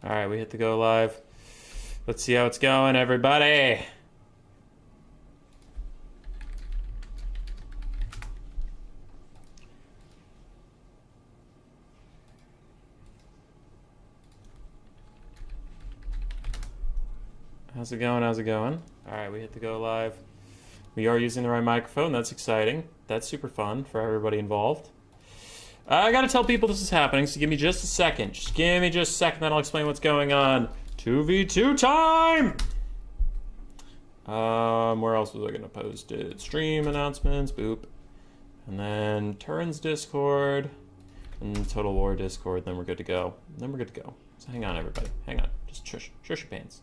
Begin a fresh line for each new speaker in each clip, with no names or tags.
All right, we hit the go live. Let's see how it's going, everybody. How's it going? How's it going? All right, we hit the go live. We are using the right microphone. That's exciting. That's super fun for everybody involved. I gotta tell people this is happening, so give me just a second. Just give me just a second, then I'll explain what's going on. 2v2 time! Where else was I gonna post it? Stream announcements, boop. And then Turin's Discord, and Total War Discord, then we're good to go. Then we're good to go. So hang on, everybody. Hang on. Just shush your pants.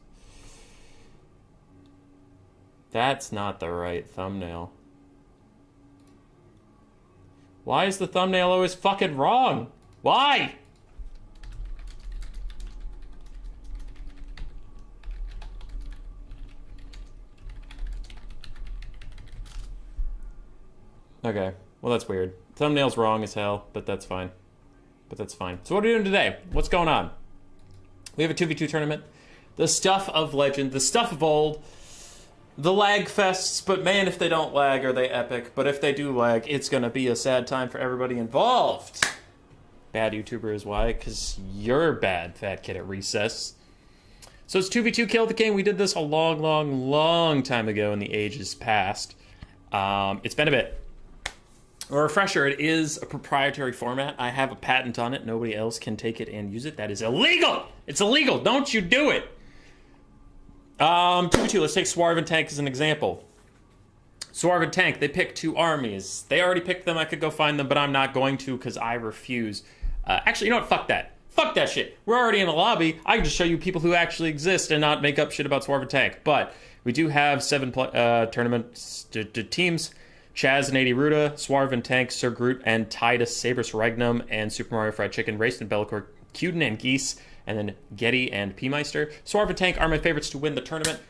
That's not the right thumbnail. Why is the thumbnail always fucking wrong? Why? Okay, well that's weird. Thumbnail's wrong as hell, but that's fine. So what are we doing today? What's going on? We have a 2v2 tournament. The stuff of legend, the stuff of old. The lag fests, but man, if they don't lag, are they epic? But if they do lag, it's gonna be a sad time for everybody involved. Bad YouTuber is why, because you're bad, fat kid at recess. So it's 2v2 Kill the King. We did this a long time ago in the ages past. It's been a bit. A refresher, it is a proprietary format. I have a patent on it. Nobody else can take it and use it. That is illegal! It's illegal! Don't you do it! 2v2, let's take Swarven Tank as an example. Swarven Tank, they picked two armies. They already picked them, I could go find them, but I'm not going to because I refuse. Actually, you know what, fuck that. Fuck that shit. We're already in a lobby. I can just show you people who actually exist and not make up shit about Swarven Tank. But we do have 7 tournament teams. Chaz and 80 Ruda, Swarven Tank, Sir Groot and Tidus, Sabrus Regnum, and Super Mario Fried Chicken, Raced and Bellicor, Cuden and Geese, and then Getty and P-Meister. Swarven Tank are my favorites to win the tournament.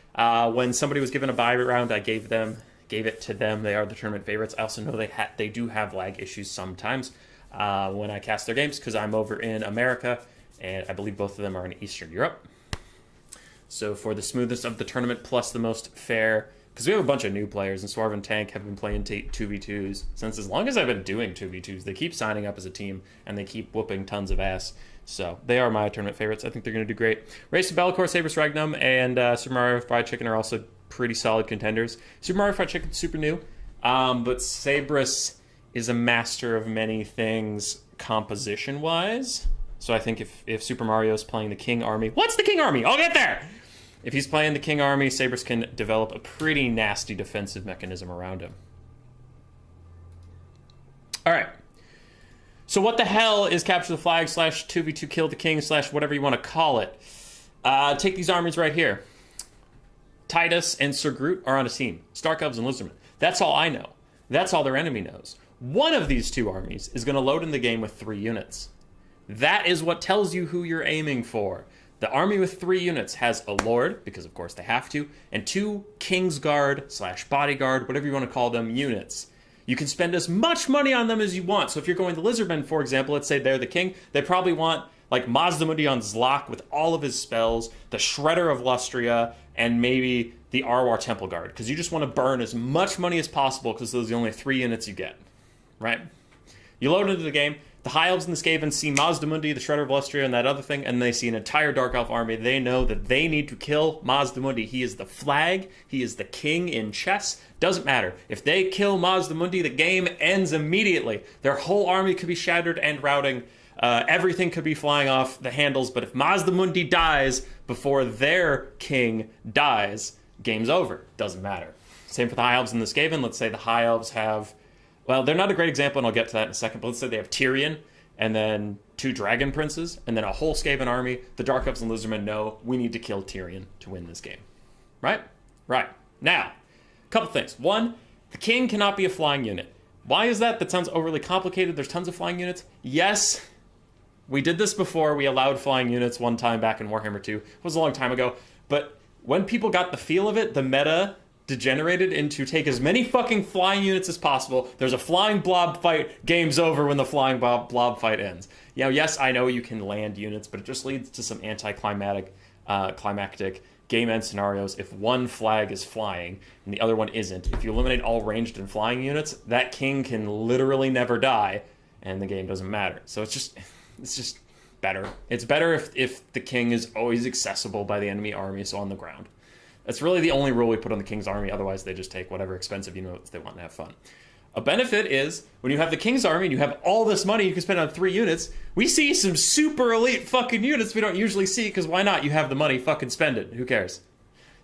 When somebody was given a buy round, I gave it to them. They are the tournament favorites. I also know they do have lag issues sometimes when I cast their games because I'm over in America, and I believe both of them are in Eastern Europe. So for the smoothest of the tournament plus the most fair, because we have a bunch of new players, and Swarven Tank have been playing 2v2s since as long as I've been doing 2v2s. They keep signing up as a team, and they keep whooping tons of ass. So they are my tournament favorites. I think they're going to do great. Race to Bellicor, Sabrus Regnum, and Super Mario Fried Chicken are also pretty solid contenders. Super Mario Fried Chicken's super new, but Sabrus is a master of many things composition-wise. So I think if Super Mario's playing the King Army... What's the King Army? I'll get there! If he's playing the King Army, Sabrus can develop a pretty nasty defensive mechanism around him. All right. So what the hell is Capture the Flag / 2v2 Kill the King / whatever you want to call it? Take these armies right here. Tidus and Sir Groot are on a team. Stark Elves and Lizardmen. That's all I know. That's all their enemy knows. One of these two armies is going to load in the game with 3 units. That is what tells you who you're aiming for. The army with 3 units has a Lord, because of course they have to, and 2 Kingsguard / Bodyguard, whatever you want to call them, units. You can spend as much money on them as you want. So if you're going to Lizardmen, for example, let's say they're the king, they probably want like Mazdamundi on Zlok with all of his spells, the Shredder of Lustria, and maybe the Arwar Temple Guard, because you just want to burn as much money as possible because those are the only 3 units you get, right? You load into the game, the High Elves and the Skaven see Mazdamundi, the Shredder of Lustria, and that other thing, and they see an entire Dark Elf army. They know that they need to kill Mazdamundi. He is the flag. He is the king in chess. Doesn't matter. If they kill Mazdamundi, the game ends immediately. Their whole army could be shattered and routing. Everything could be flying off the handles, but if Mazdamundi dies before their king dies, game's over. Doesn't matter. Same for the High Elves and the Skaven. Let's say the High Elves have... Well, they're not a great example, and I'll get to that in a second, but let's say they have Tyrion, and then 2 Dragon Princes, and then a whole Skaven army. The Dark Elves and Lizardmen know we need to kill Tyrion to win this game. Right? Right. Now, a couple things. One, the king cannot be a flying unit. Why is that? That sounds overly complicated. There's tons of flying units. Yes, we did this before. We allowed flying units one time back in Warhammer 2. It was a long time ago. But when people got the feel of it, the meta degenerated into take as many fucking flying units as possible. There's a flying blob fight. Game's over when the flying blob fight ends. You know, yes, I know you can land units, but it just leads to some anticlimactic game end scenarios. If one flag is flying and the other one isn't, if you eliminate all ranged and flying units, that king can literally never die, and the game doesn't matter. So it's just better. It's better if the king is always accessible by the enemy army, so on the ground. That's really the only rule we put on the king's army. Otherwise, they just take whatever expensive units they want to have fun. A benefit is, when you have the king's army and you have all this money you can spend on 3 units, we see some super elite fucking units we don't usually see, because why not? You have the money, fucking spend it. Who cares?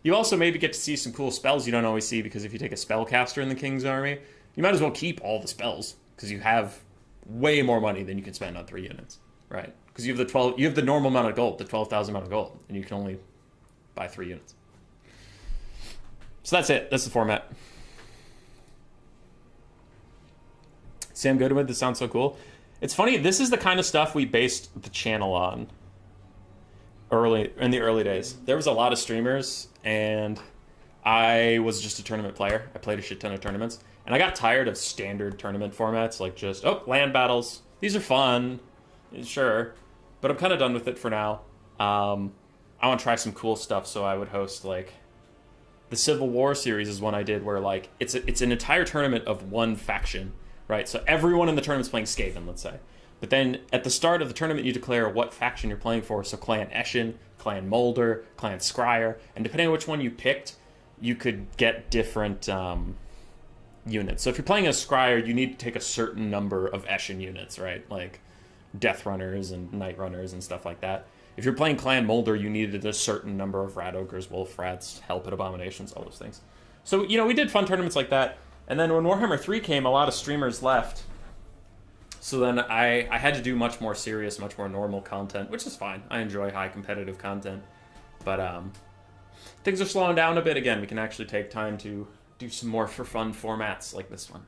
You also maybe get to see some cool spells you don't always see, because if you take a spellcaster in the king's army, you might as well keep all the spells, because you have way more money than you can spend on 3 units, right? Because you have the normal amount of gold, the 12,000 amount of gold, and you can only buy 3 units. So that's it. That's the format. Sam Goodwood, this sounds so cool. It's funny, this is the kind of stuff we based the channel on in the early days. There was a lot of streamers, and I was just a tournament player. I played a shit ton of tournaments, and I got tired of standard tournament formats, like just, land battles. These are fun, sure, but I'm kind of done with it for now. I want to try some cool stuff, so I would host, like, the Civil War series is one I did where, like, it's an entire tournament of one faction. Right, so everyone in the tournament's playing Skaven, let's say. But then at the start of the tournament, you declare what faction you're playing for. So Clan Eshin, Clan Mulder, Clan Scryer. And depending on which one you picked, you could get different units. So if you're playing a Scryer, you need to take a certain number of Eshin units, right? Like Death Runners and Night Runners and stuff like that. If you're playing Clan Mulder, you needed a certain number of Rat Ogres, Wolf Rats, Helpet Abominations, all those things. So, you know, we did fun tournaments like that. And then when Warhammer 3 came, a lot of streamers left. So then I had to do much more serious, much more normal content, which is fine. I enjoy high competitive content. But things are slowing down a bit again. We can actually take time to do some more for fun formats like this one.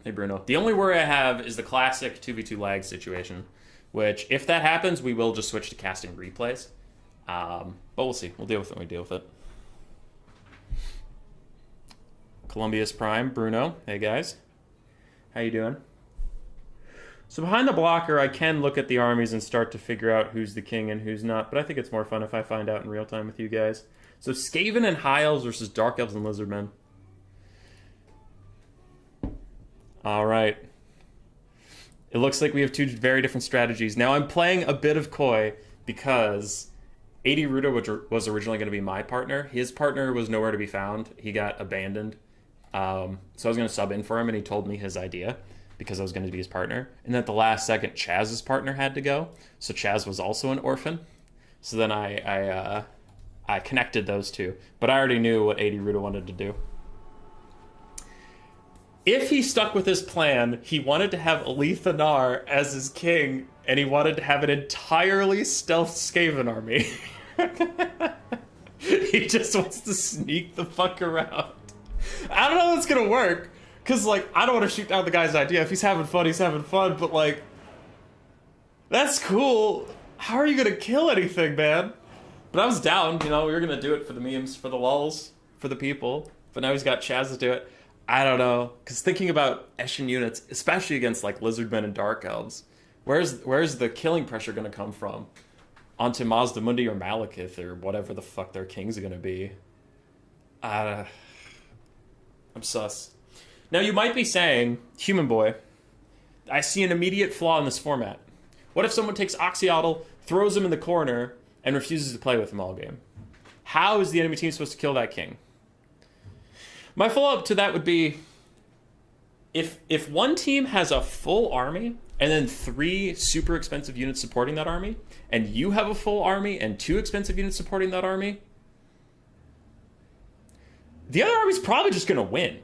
Hey, Bruno. The only worry I have is the classic 2v2 lag situation, which, if that happens, we will just switch to casting replays. But we'll see. We'll deal with it when we deal with it. Columbia's Prime, Bruno. Hey guys, how you doing? So behind the blocker, I can look at the armies and start to figure out who's the king and who's not, but I think it's more fun if I find out in real time with you guys. So Skaven and High Elves versus Dark Elves and Lizardmen. All right. It looks like we have 2 very different strategies. Now I'm playing a bit of coy because AD Ruda, which was originally going to be my partner, his partner was nowhere to be found. He got abandoned. So I was going to sub in for him, and he told me his idea because I was going to be his partner. And at the last second, Chaz's partner had to go. So Chaz was also an orphan. So then I connected those two. But I already knew what AD Ruda wanted to do. If he stuck with his plan, he wanted to have Alethanar as his king, and he wanted to have an entirely stealth Skaven army. He just wants to sneak the fuck around. I don't know if it's gonna work, because, like, I don't want to shoot down the guy's idea. If he's having fun, he's having fun, but, like, that's cool. How are you gonna kill anything, man? But I was down, you know, we were gonna do it for the memes, for the lulz, for the people, but now he's got Chaz to do it. I don't know, because thinking about Eshin units, especially against, like, Lizardmen and Dark Elves, where's the killing pressure gonna come from? Onto Mazda Mundi or Malekith or whatever the fuck their kings are gonna be. I'm sus. Now you might be saying, Human Boy, I see an immediate flaw in this format. What if someone takes Oxyotl, throws him in the corner, and refuses to play with him all game? How is the enemy team supposed to kill that king? My follow-up to that would be, if one team has a full army, and then 3 super expensive units supporting that army, and you have a full army and 2 expensive units supporting that army, the other army's probably just going to win.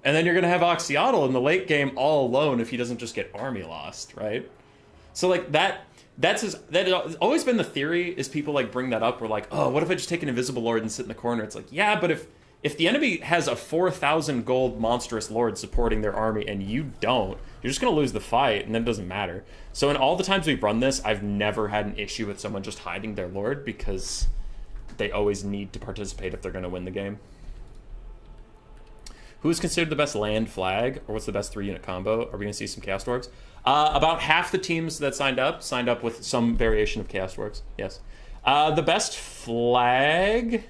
And then you're going to have Oxyotl in the late game all alone if he doesn't just get army lost, right? So, like, that has always been the theory, is people, like, bring that up. We're like, oh, what if I just take an Invisible Lord and sit in the corner? It's like, yeah, but if the enemy has a 4,000 gold monstrous lord supporting their army and you don't, you're just going to lose the fight, and then it doesn't matter. So in all the times we've run this, I've never had an issue with someone just hiding their lord, because they always need to participate if they're going to win the game. Who is considered the best land flag, or what's the best 3-unit combo? Are we going to see some Chaos Dwarves? About half the teams that signed up with some variation of Chaos Dwarves. Yes. The best flag,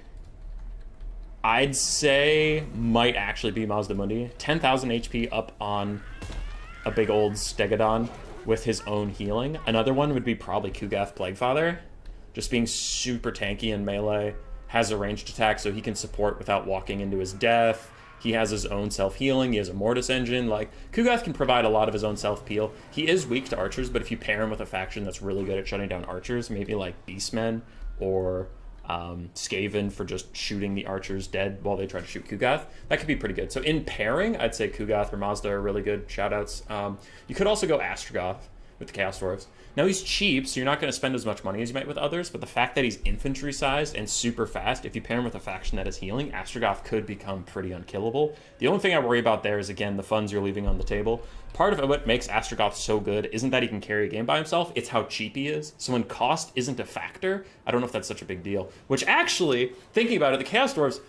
I'd say, might actually be Mazda Mundi. 10,000 HP up on a big old Stegodon with his own healing. Another one would be probably Kugath Plaguefather. Just being super tanky in melee. Has a ranged attack so he can support without walking into his death. He has his own self-healing. He has a Mortis engine. Like, Kugath can provide a lot of his own self-heal. He is weak to archers, but if you pair him with a faction that's really good at shutting down archers, maybe like Beastmen or Skaven for just shooting the archers dead while they try to shoot Kugath, that could be pretty good. So in pairing, I'd say Kugath or Mazda are really good shoutouts. You could also go Astrogoth with the Chaos Dwarves. Now, he's cheap, so you're not going to spend as much money as you might with others, but the fact that he's infantry-sized and super fast, if you pair him with a faction that is healing, Astrogoth could become pretty unkillable. The only thing I worry about there is, again, the funds you're leaving on the table. Part of what makes Astrogoth so good isn't that he can carry a game by himself, it's how cheap he is. So when cost isn't a factor, I don't know if that's such a big deal. Which actually, thinking about it, the Chaos Dwarves,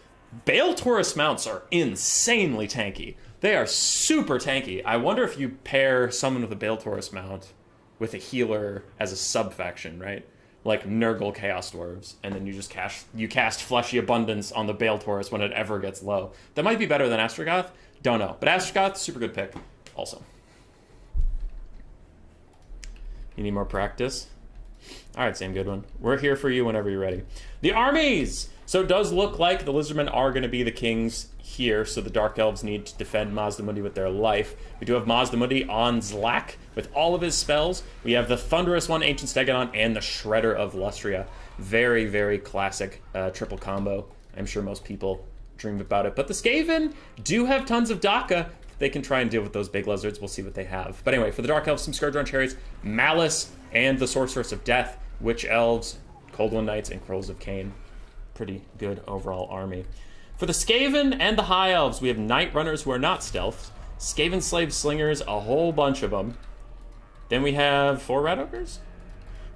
Bale Taurus mounts are insanely tanky. They are super tanky. I wonder if you pair someone with a Bale Taurus mount with a healer as a sub-faction, right? Like Nurgle Chaos Dwarves, and then you cast Fleshy Abundance on the Bale Taurus when it ever gets low. That might be better than Astrogoth, don't know. But Astrogoth, super good pick, also. You need more practice? Alright, Sam Goodwin. We're here for you whenever you're ready. The armies! So it does look like the Lizardmen are going to be the kings here, so the Dark Elves need to defend Mazda Mundi with their life. We do have Mazda Mundi on Zlak with all of his spells. We have the Thunderous One, Ancient Stegodon, and the Shredder of Lustria. Very, very classic triple combo. I'm sure most people dreamed about it. But the Skaven do have tons of Daka. They can try and deal with those big lizards. We'll see what they have. But anyway, for the Dark Elves, some Scourge on Chariots, Malice, and the Sorceress of Death, Witch Elves, Cold One Knights, and Crowls of Cain. Pretty good overall army. For the Skaven and the High Elves, we have Night Runners who are not stealths, Skaven Slave Slingers, a whole bunch of them. Then we have 4 Rat Ogres?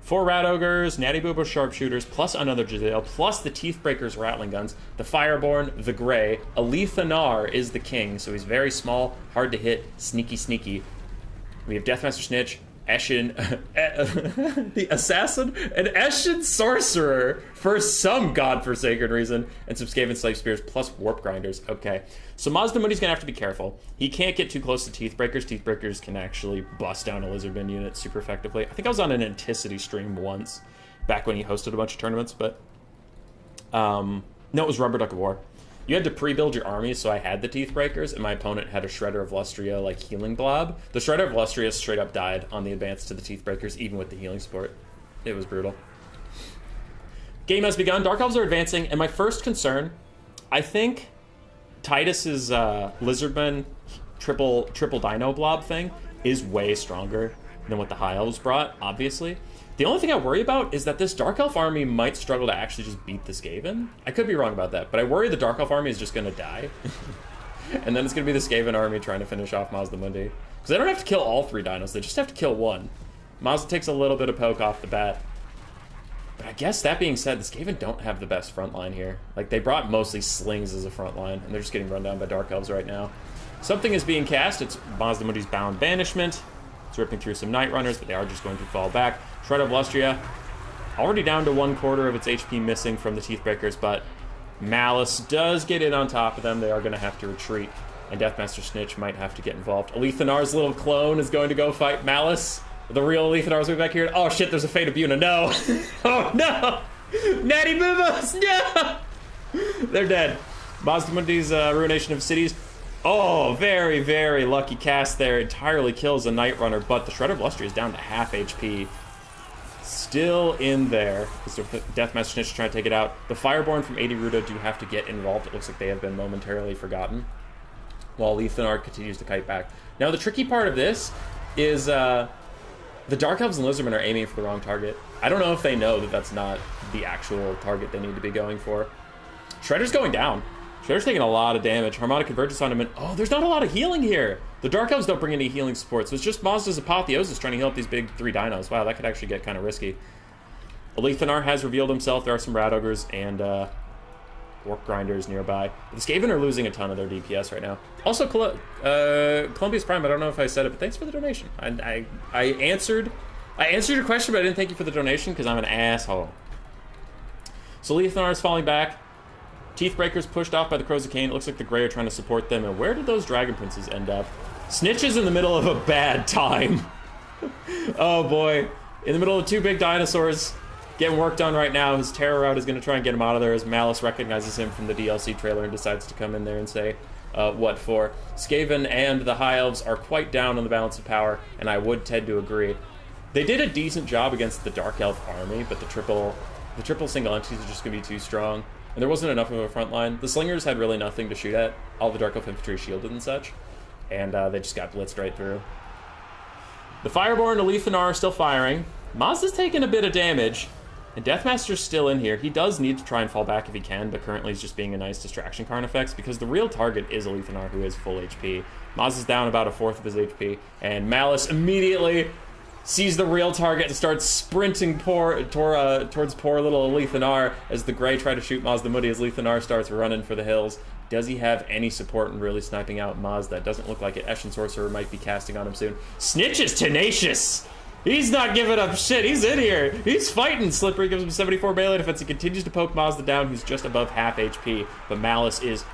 4 Rat Ogres, Natty Booba Sharpshooters, plus another Jadale, plus the Teethbreakers Rattling Guns, the Fireborn, the Grey. Alethanar is the king, so he's very small, hard to hit, sneaky, sneaky. We have Deathmaster Snitch, Eshin, the Assassin, an Eshin Sorcerer for some godforsaken reason, and some Skaven Slave Spears plus Warp Grinders. Okay, so Mazda Mundi's gonna have to be careful. He can't get too close to Teethbreakers. Teethbreakers can actually bust down a Lizardman unit super effectively. I think I was on an Anticity stream once, back when he hosted a bunch of tournaments, but no, it was Rubber Duck of War. You had to pre-build your army, so I had the Teethbreakers, and my opponent had a Shredder of Lustria, like, healing blob. The Shredder of Lustria straight up died on the advance to the Teethbreakers, even with the healing support. It was brutal. Game has begun. Dark Elves are advancing, and my first concern, I think Titus's Lizardman triple Dino Blob thing is way stronger than what the High Elves brought, obviously. The only thing I worry about is that this Dark Elf army might struggle to actually just beat the Skaven. I could be wrong about that, but I worry the Dark Elf army is just going to die. And then it's going to be the Skaven army trying to finish off Mazda Mundi. Because they don't have to kill all 3 dinos, they just have to kill 1. Mazda takes a little bit of poke off the bat. But I guess that being said, the Skaven don't have the best front line here. Like, they brought mostly slings as a front line, and they're just getting run down by Dark Elves right now. Something is being cast. It's Mazda Mundi's Bound Banishment. It's ripping through some Night Runners, but they are just going to fall back. Shred of Lustria, already down to 1/4 of its HP missing from the Teethbreakers, but Malice does get in on top of them. They are going to have to retreat, and Deathmaster Snitch might have to get involved. Alethanar's little clone is going to go fight Malice. The real Alethanar's way back here. Oh shit, there's a Fate of Buna. No! Oh no! Natty Boobas! No! They're dead. Mazda Mundi's Ruination of Cities. Oh, very, very lucky cast there. Entirely kills a Night Runner, but the Shredder of Lustria is down to half HP. Still in there. Deathmaster Snitch trying to take it out. The Fireborn from 80 Ruda do have to get involved. It looks like they have been momentarily forgotten, while Lethanar continues to kite back. Now, the tricky part of this is the Dark Elves and Lizardmen are aiming for the wrong target. I don't know if they know that that's not the actual target they need to be going for. Shredder's going down. Shredder's taking a lot of damage. Harmonic Convergence on him, and oh, there's not a lot of healing here. The Dark Elves don't bring any healing support, so it's just Mazda's Apotheosis trying to heal up these big 3 dinos. Wow, that could actually get kind of risky. Alethanar has revealed himself. There are some Rat Ogres and Orc Grinders nearby. But the Skaven are losing a ton of their DPS right now. Also, Columbia's Prime, I don't know if I said it, but thanks for the donation. I answered your question, but I didn't thank you for the donation because I'm an asshole. So Alethanar is falling back. Teethbreaker's pushed off by the Crows of Cain. It looks like the Grey are trying to support them. And where did those Dragon Princes end up? Snitch is in the middle of a bad time. Oh boy. In the middle of two big dinosaurs getting work done right now. His terror route is going to try and get him out of there as Malice recognizes him from the DLC trailer and decides to come in there and say, what for? Skaven and the High Elves are quite down on the balance of power, and I would tend to agree. They did a decent job against the Dark Elf army, but the triple single entities are just going to be too strong. And there wasn't enough of a front line. The Slingers had really nothing to shoot at. All the Dark Elf infantry shielded and such. And they just got blitzed right through. The Fireborn and Alethanar are still firing. Mazda's taking a bit of damage. And Deathmaster's still in here. He does need to try and fall back if he can, but currently he's just being a nice distraction Carnifex because the real target is Alethanar, who is full HP. Mazda's down about a fourth of his HP. And Malice immediately sees the real target and starts sprinting towards poor little Alethanar as the Grey try to shoot Mazda Moody as Alethanar starts running for the hills. Does he have any support in really sniping out Mazda? Doesn't look like it. Eshin Sorcerer might be casting on him soon. Snitch is tenacious! He's not giving up shit. He's in here. He's fighting. Slippery gives him 74 melee defense. He continues to poke Mazda down, who's just above half HP. But Malice is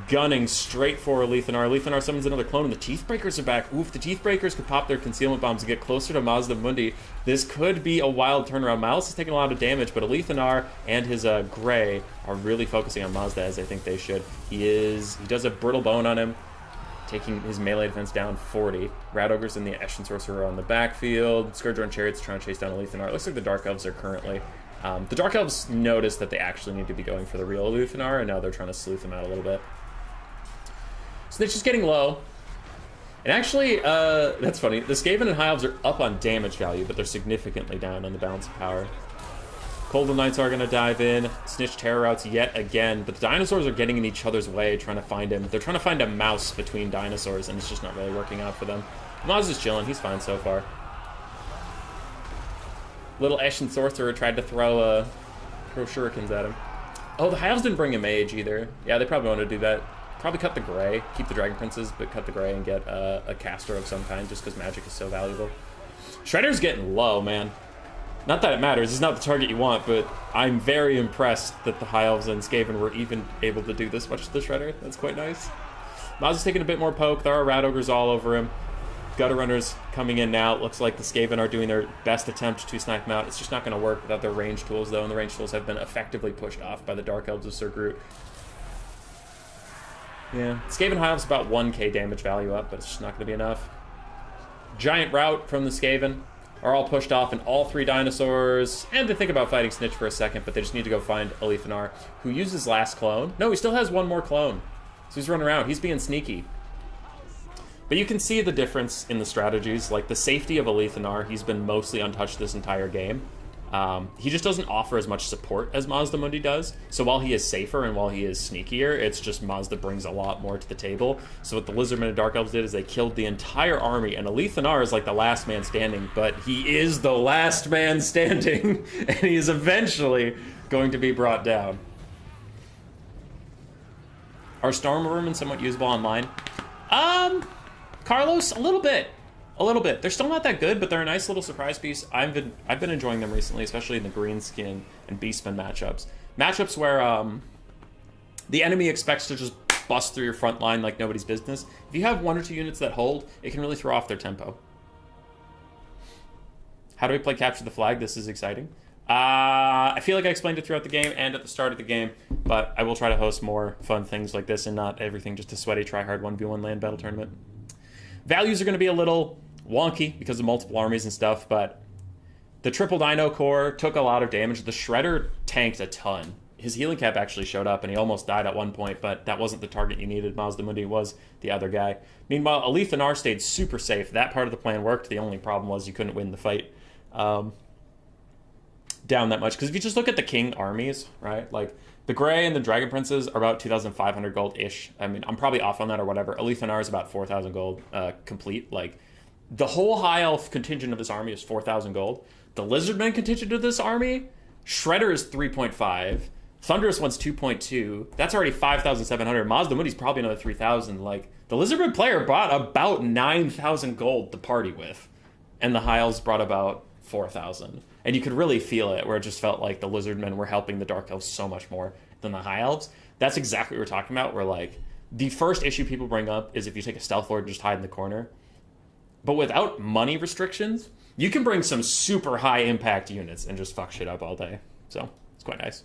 gunning straight for Alethanar. Alethanar summons another clone, and the Teethbreakers are back. Oof, the Teethbreakers could pop their concealment bombs and get closer to Mazda Mundi. This could be a wild turnaround. Malice is taking a lot of damage, but Alethanar and his Grey are really focusing on Mazda, as I think they should. He does a Brittle Bone on him, taking his melee defense down 40. Rat Ogres and the Eshin Sorcerer on the backfield. Scourger and Chariots trying to chase down Alethanar. It looks like the Dark Elves are currently... the Dark Elves noticed that they actually need to be going for the real Alethanar, and now they're trying to sleuth him out a little bit. Snitch is getting low. And actually, that's funny. The Skaven and High Elves are up on damage value, but they're significantly down on the balance of power. Cold Knights are going to dive in. Snitch terror routes yet again, but the dinosaurs are getting in each other's way, trying to find him. They're trying to find a mouse between dinosaurs, and it's just not really working out for them. Maz is chilling. He's fine so far. Little Eshin Sorcerer tried to throw shurikens at him. Oh, the High Elves didn't bring a mage either. Yeah, they probably want to do that. Probably cut the Grey. Keep the Dragon Princes, but cut the Grey and get a caster of some kind, just because magic is so valuable. Shredder's getting low, man. Not that it matters, it's not the target you want, but I'm very impressed that the High Elves and Skaven were even able to do this much to the Shredder. That's quite nice. Maz is taking a bit more poke. There are Rat Ogres all over him. Gutter Runners coming in now. It looks like the Skaven are doing their best attempt to snipe him out. It's just not going to work without their range tools, though, and the range tools have been effectively pushed off by the Dark Elves of Sir Groot. Yeah, Skaven High Elves about 1k damage value up, but it's just not going to be enough. Giant route from the Skaven are all pushed off, and all three dinosaurs, and they think about fighting Snitch for a second, but they just need to go find Alethanar, who uses last clone. No, he still has one more clone. So he's running around. He's being sneaky. But you can see the difference in the strategies. Like, the safety of Alethanar, he's been mostly untouched this entire game. He just doesn't offer as much support as Mazda Mundi does. So while he is safer and while he is sneakier, it's just Mazda brings a lot more to the table. So what the Lizardmen and Dark Elves did is they killed the entire army, and Alethanar is like the last man standing, but he is the last man standing, and he is eventually going to be brought down. Are Stormvermin somewhat usable online? Carlos, a little bit. A little bit. They're still not that good, but they're a nice little surprise piece. I've been enjoying them recently, especially in the Greenskin and Beastman matchups. Matchups where the enemy expects to just bust through your front line like nobody's business. If you have one or two units that hold, it can really throw off their tempo. How do we play Capture the Flag? This is exciting. I feel like I explained it throughout the game and at the start of the game, but I will try to host more fun things like this and not everything just a sweaty try-hard 1v1 land battle tournament. Values are going to be a little wonky because of multiple armies and stuff, but the triple dino core took a lot of damage. The Shredder tanked a ton. His healing cap actually showed up, and he almost died at one point, but that wasn't the target you needed. Mazda Mundi was the other guy. Meanwhile, Alethanar stayed super safe. That part of the plan worked. The only problem was you couldn't win the fight down that much. Because if you just look at the King armies, right, like the Grey and the Dragon Princes are about 2,500 gold-ish. I mean, I'm probably off on that or whatever. Alethanar is about 4,000 gold complete. Like, the whole High Elf contingent of this army is 4,000 gold. The Lizardmen contingent of this army Shredder is 3.5. Thunderous one's 2.2. That's already 5,700. Mazda Moody's probably another 3,000. Like, the Lizardman player brought about 9,000 gold to party with. And the High Elves brought about 4,000. And you could really feel it, where it just felt like the Lizardmen were helping the Dark Elves so much more than the High Elves. That's exactly what we're talking about, where, like, the first issue people bring up is if you take a Stealth Lord and just hide in the corner. But without money restrictions, you can bring some super high impact units and just fuck shit up all day. So, it's quite nice.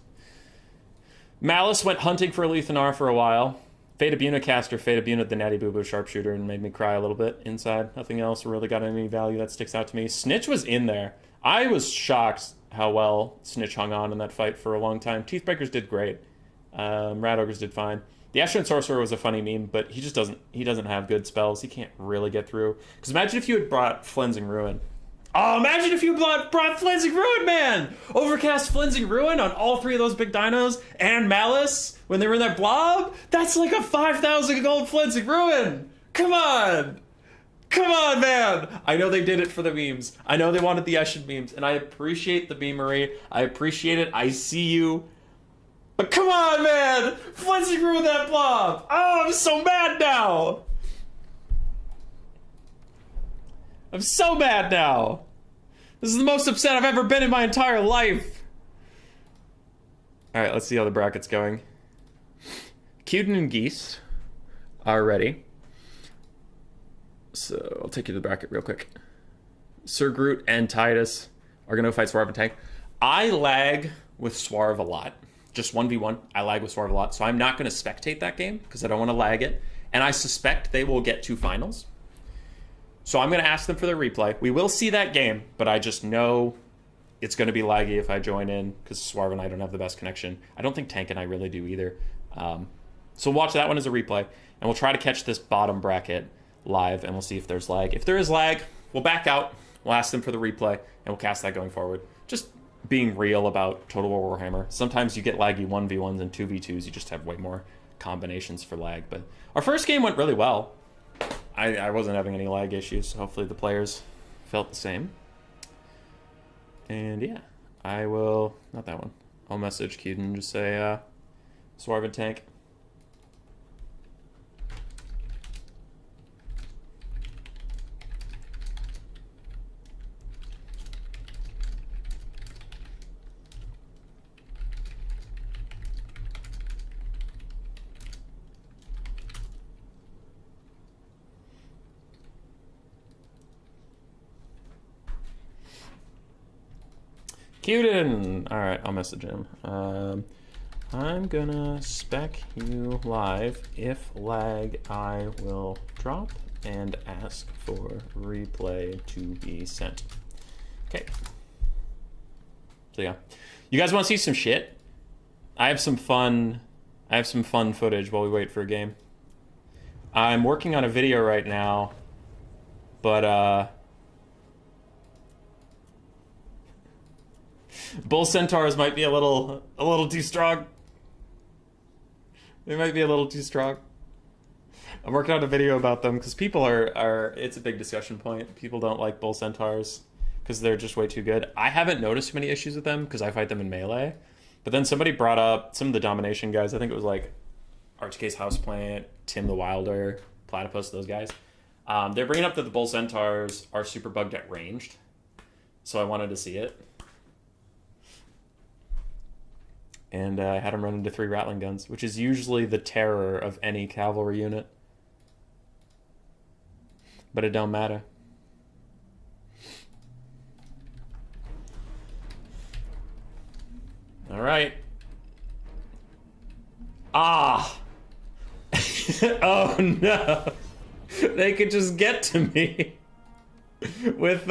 Malice went hunting for Lethanar for a while. Fata Buna caster, Fata Buna the Natty Boo Boo sharpshooter, and made me cry a little bit inside. Nothing else really got any value that sticks out to me. Snitch was in there. I was shocked how well Snitch hung on in that fight for a long time. Teethbreakers did great. Rat Ogres did fine. The Astron Sorcerer was a funny meme, but he doesn't have good spells. He can't really get through. Because imagine if you had brought Flensing Ruin. Oh, imagine if you brought Flensing Ruin, man! Overcast Flensing Ruin on all three of those big dinos and Malice when they were in that blob? That's like a 5,000 gold Flensing Ruin! Come on! Come on, man! I know they did it for the memes. I know they wanted the Eshin memes, and I appreciate the memery. I appreciate it. I see you. But come on, man! Flensing Ruin that blob! Oh, I'm so mad now! I'm so mad now. This is the most upset I've ever been in my entire life. All right, let's see how the bracket's going. Cuden and Geese are ready. So I'll take you to the bracket real quick. Sir Groot and Titus are going to fight Swarv and Tank. I lag with Swarv a lot. Just 1v1. I lag with Swarv a lot. So I'm not going to spectate that game because I don't want to lag it. And I suspect they will get 2 finals. So I'm going to ask them for their replay. We will see that game, but I just know it's going to be laggy if I join in because Swarv and I don't have the best connection. I don't think Tank and I really do either. So watch that one as a replay, and we'll try to catch this bottom bracket live, and we'll see if there's lag. If there is lag, we'll back out. We'll ask them for the replay, and we'll cast that going forward. Just being real about Total War Warhammer. Sometimes you get laggy 1v1s and 2v2s. You just have way more combinations for lag. But our first game went really well. I wasn't having any lag issues, so hopefully the players felt the same. And yeah, I will... Not that one. I'll message Cuden and just say, Swarv and Tank. Cuden! Alright, I'll message him. I'm gonna spec you live. If lag, I will drop and ask for replay to be sent. Okay. So yeah. You guys want to see some shit? I have some fun footage while we wait for a game. I'm working on a video right now, but Bull Centaurs might be a little too strong. They might be a little too strong. I'm working on a video about them because people are it's a big discussion point. People don't like Bull Centaurs because they're just way too good. I haven't noticed too many issues with them because I fight them in melee. But then somebody brought up some of the domination guys. I think it was like Archcase Houseplant, Tim the Wilder, Platypus, those guys. They're bringing up that the Bull Centaurs are super bugged at ranged. So I wanted to see it. And I had him run into 3 Rattling Guns, which is usually the terror of any cavalry unit. But it don't matter. All right. Ah! Oh no! They could just get to me with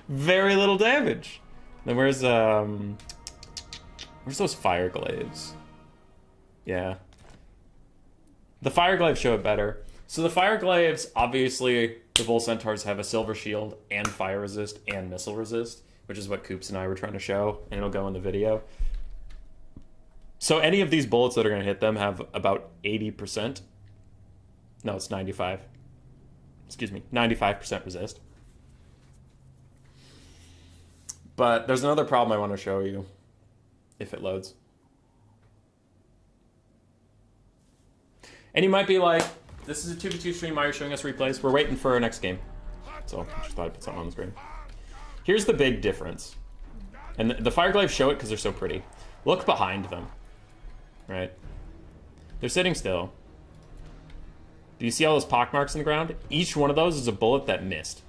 very little damage. Then where's those fire glaives? Yeah. The fire glaives show it better. So the fire glaives, obviously, the Bull Centaurs have a silver shield and fire resist and missile resist, which is what Coops and I were trying to show, and it'll go in the video. So any of these bullets that are going to hit them have about 80%. No, it's 95. Excuse me, 95% resist. But there's another problem I want to show you. if it loads. And you might be like, this is a 2v2 stream, why are you showing us replays? We're waiting for our next game. So I just thought I'd put something on the screen. Here's the big difference. And the Fireglaves show it because they're so pretty. Look behind them. Right? They're sitting still. Do you see all those pockmarks in the ground? Each one of those is a bullet that missed.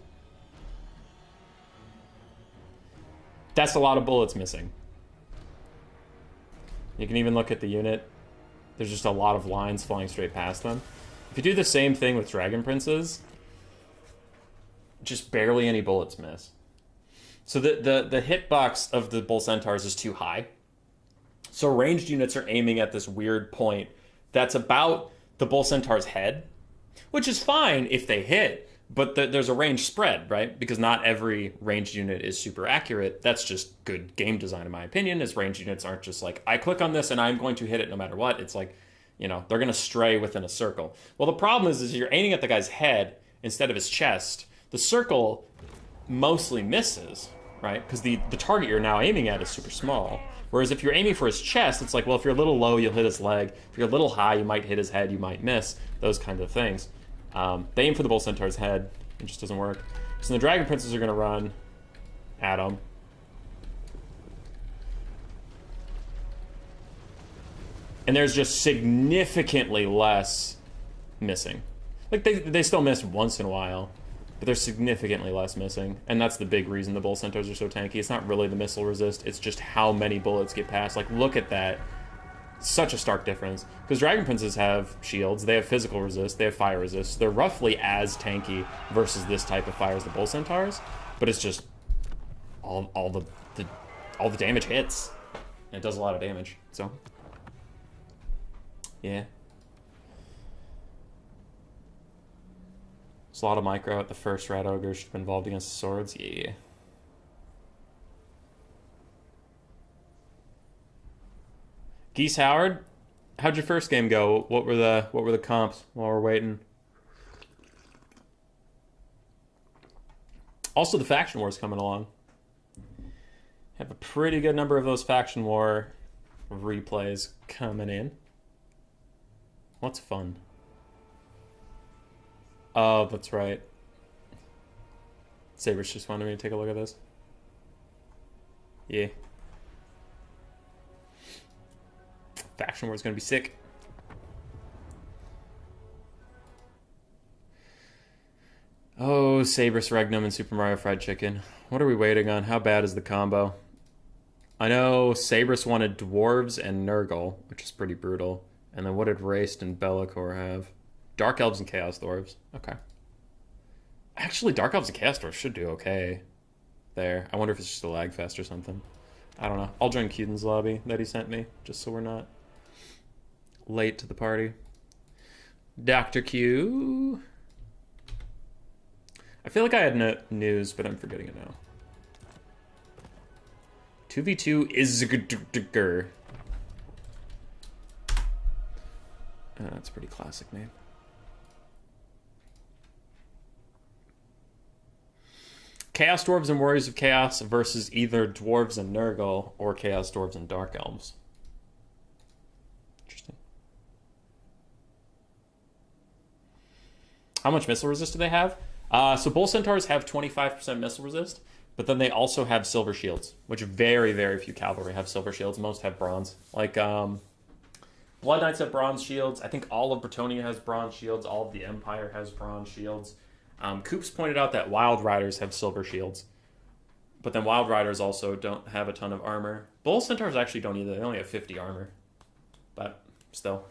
That's a lot of bullets missing. You can even look at the unit. There's just a lot of lines flying straight past them. If you do the same thing with Dragon Princes, just barely any bullets miss. So the hitbox of the Bull Centaurs is too high. So ranged units are aiming at this weird point that's about the Bull Centaur's head, which is fine if they hit, but there's a range spread, right? Because not every ranged unit is super accurate. That's just good game design, in my opinion, as ranged units aren't just like, I click on this and I'm going to hit it no matter what. It's like, you know, they're going to stray within a circle. Well, the problem is you're aiming at the guy's head instead of his chest. The circle mostly misses, right? Because the target you're now aiming at is super small. Whereas if you're aiming for his chest, it's like, well, if you're a little low, you'll hit his leg. If you're a little high, you might hit his head, you might miss. Those kinds of things. They aim for the Bull Centaur's head. It just doesn't work. So the Dragon Princes are going to run at him. And there's just significantly less missing. Like, they still miss once in a while, but there's significantly less missing. And that's the big reason the Bull Centaurs are so tanky. It's not really the missile resist, it's just how many bullets get past. Like, look at that. Such a stark difference. Because Dragon Princes have shields, they have physical resist, they have fire resist. They're roughly as tanky versus this type of fire as the Bull Centaurs, but it's just all the damage hits. And it does a lot of damage, so. Yeah. There's a lot of micro at the first Rat Ogre should have been involved against the swords. Yeah. Geese Howard, how'd your first game go? What were the comps while we're waiting? Also, the Faction War's coming along. Have a pretty good number of those Faction War replays coming in. What's fun? Oh, that's right. Sabers just wanted me to take a look at this. Yeah. Faction War is going to be sick. Oh, Sabrus Regnum and Super Mario Fried Chicken. What are we waiting on? How bad is the combo? I know Sabrus wanted Dwarves and Nurgle, which is pretty brutal. And then what did Raced and Be'lakor have? Dark Elves and Chaos Dwarves. Okay. Actually, Dark Elves and Chaos Dwarves should do okay there. I wonder if it's just a lag fest or something. I don't know. I'll join Cuden's lobby that he sent me, just so we're not late to the party. Dr. Q. I feel like I had no news, but I'm forgetting it now. 2v2 is that's a pretty classic name. Chaos Dwarves and Warriors of Chaos versus either Dwarves and Nurgle or Chaos Dwarves and Dark Elves. Interesting. How much missile resist do they have? So Bull Centaurs have 25% missile resist, but then they also have silver shields, which very, very few cavalry have silver shields. Most have bronze. Like, Blood Knights have bronze shields. I think all of Bretonnia has bronze shields. All of the Empire has bronze shields. Coops pointed out that Wild Riders have silver shields. But then Wild Riders also don't have a ton of armor. Bull Centaurs actually don't either. They only have 50 armor. But still.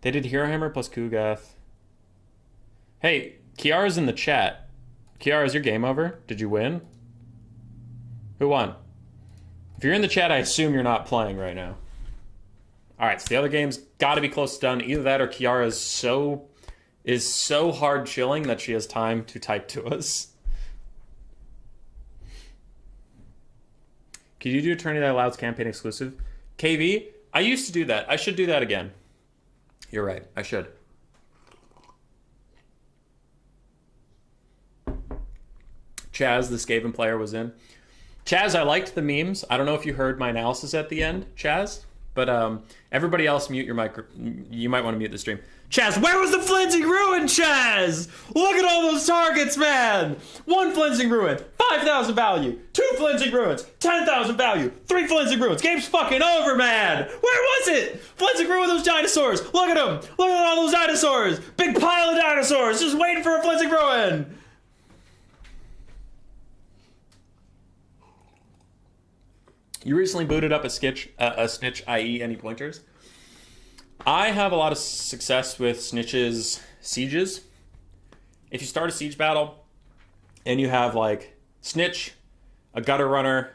They did Hero Hammer plus Kugath. Hey, Kiara's in the chat. Kiara, is your game over? Did you win? Who won? If you're in the chat, I assume you're not playing right now. Alright, so the other game's got to be close to done. Either that or Kiara is so hard chilling that she has time to type to us. Could you do a tourney that allows campaign exclusive? KV, I used to do that. I should do that again. You're right, I should. Chaz, the Skaven player, was in. Chaz, I liked the memes. I don't know if you heard my analysis at the end, Chaz, but everybody else mute your mic. You might want to mute the stream. Chaz, where was the Flinching Ruin, Chaz? Look at all those targets, man! 1 Flinching Ruin, 5,000 value. 2 Flinching Ruins, 10,000 value. 3 Flinching Ruins. Game's fucking over, man! Where was it? Flinching Ruin, those dinosaurs. Look at them. Look at all those dinosaurs. Big pile of dinosaurs just waiting for a Flinching Ruin. You recently booted up a Snitch, i.e. any pointers? I have a lot of success with Snitch's sieges. If you start a siege battle and you have like Snitch, a gutter runner,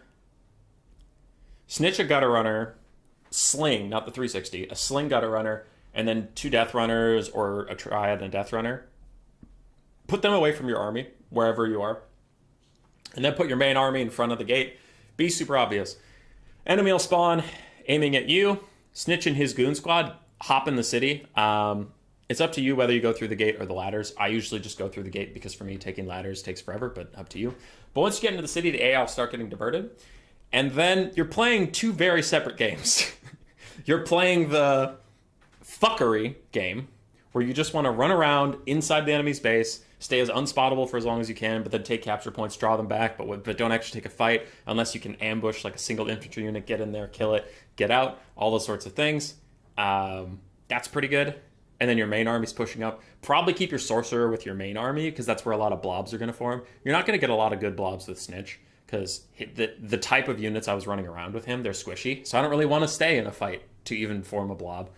sling, not the 360, a sling gutter runner, and then 2 death runners or a triad and a death runner, put them away from your army, wherever you are, and then put your main army in front of the gate. Be super obvious. Enemy will spawn, aiming at you. Snitch and his goon squad hop in the city. It's up to you whether you go through the gate or the ladders. I usually just go through the gate because for me, taking ladders takes forever, but up to you. But once you get into the city, the AI will start getting diverted. And then you're playing 2 very separate games. You're playing the fuckery game, where you just want to run around inside the enemy's base, stay as unspottable for as long as you can, but then take capture points, draw them back, but don't actually take a fight unless you can ambush like a single infantry unit, get in there, kill it, get out, all those sorts of things. That's pretty good. And then your main army's pushing up. Probably keep your sorcerer with your main army because that's where a lot of blobs are going to form. You're not going to get a lot of good blobs with Snitch because the type of units I was running around with him, they're squishy. So I don't really want to stay in a fight to even form a blob.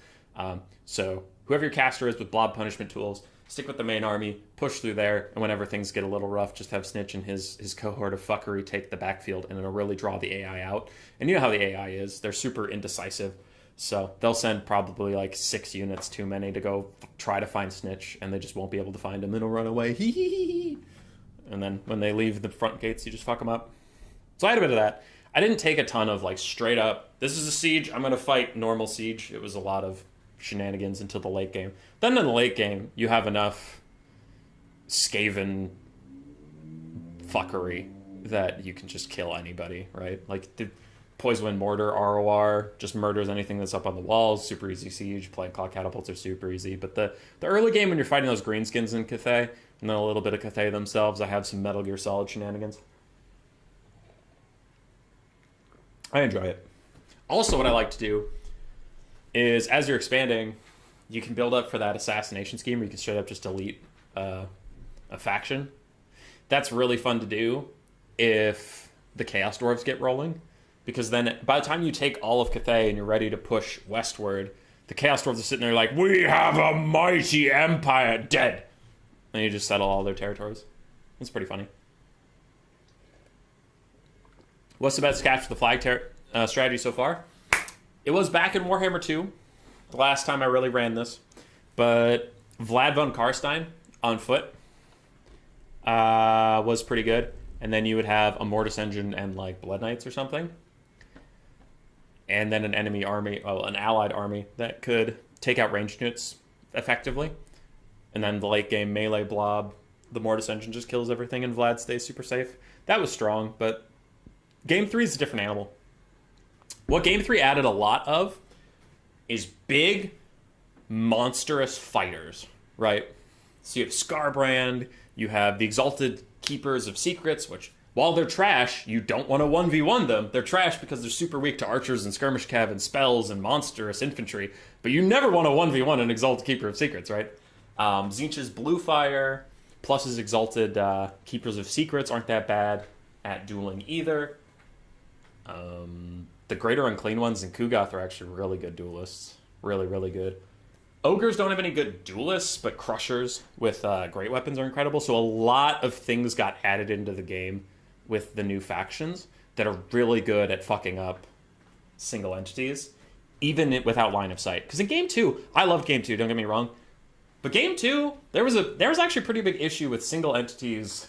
So whoever your caster is with blob punishment tools, stick with the main army, push through there, and whenever things get a little rough, just have Snitch and his cohort of fuckery take the backfield, and it'll really draw the AI out. And you know how the AI is. They're super indecisive. So they'll send probably like 6 units too many to go try to find Snitch, and they just won't be able to find him, and he'll run away. Hee hee hee. And then when they leave the front gates, you just fuck them up. So I had a bit of that. I didn't take a ton of like straight up, this is a siege, I'm going to fight normal siege. It was a lot of shenanigans until the late game. Then in the late game, you have enough Skaven fuckery that you can just kill anybody, right? Like the Poison Mortar, ROR, just murders anything that's up on the walls. Super easy siege. Plague Claw catapults are super easy. But the early game when you're fighting those greenskins in Cathay, and then a little bit of Cathay themselves, I have some Metal Gear Solid shenanigans. I enjoy it. Also, what I like to do is, as you're expanding, you can build up for that assassination scheme where you can straight up just delete a faction. That's really fun to do if the Chaos Dwarves get rolling. Because then by the time you take all of Cathay and you're ready to push westward, the Chaos Dwarves are sitting there like, we have a mighty empire dead. And you just settle all their territories. It's pretty funny. What's the best capture the flag strategy so far? It was back in Warhammer 2, the last time I really ran this. But Vlad von Karstein on foot was pretty good. And then you would have a Mortis Engine and like Blood Knights or something. And then an enemy army, an allied army that could take out ranged units effectively. And then the late game melee blob, the Mortis Engine just kills everything and Vlad stays super safe. That was strong, but Game 3 is a different animal. What Game 3 added a lot of is big, monstrous fighters, right? So you have Scarbrand, you have the Exalted Keepers of Secrets, which, while they're trash, you don't want to 1v1 them. They're trash because they're super weak to archers and skirmish cav and spells and monstrous infantry, but you never want to 1v1 an Exalted Keeper of Secrets, right? Tzeentch's Blue Fire, plus his Exalted Keepers of Secrets aren't that bad at dueling either. The Greater Unclean ones in Kugath are actually really good duelists. Really, really good. Ogres don't have any good duelists, but Crushers with great weapons are incredible. So a lot of things got added into the game with the new factions that are really good at fucking up single entities, even without line of sight. Because in Game 2, I loved Game 2, don't get me wrong. But Game 2, there was actually a pretty big issue with single entities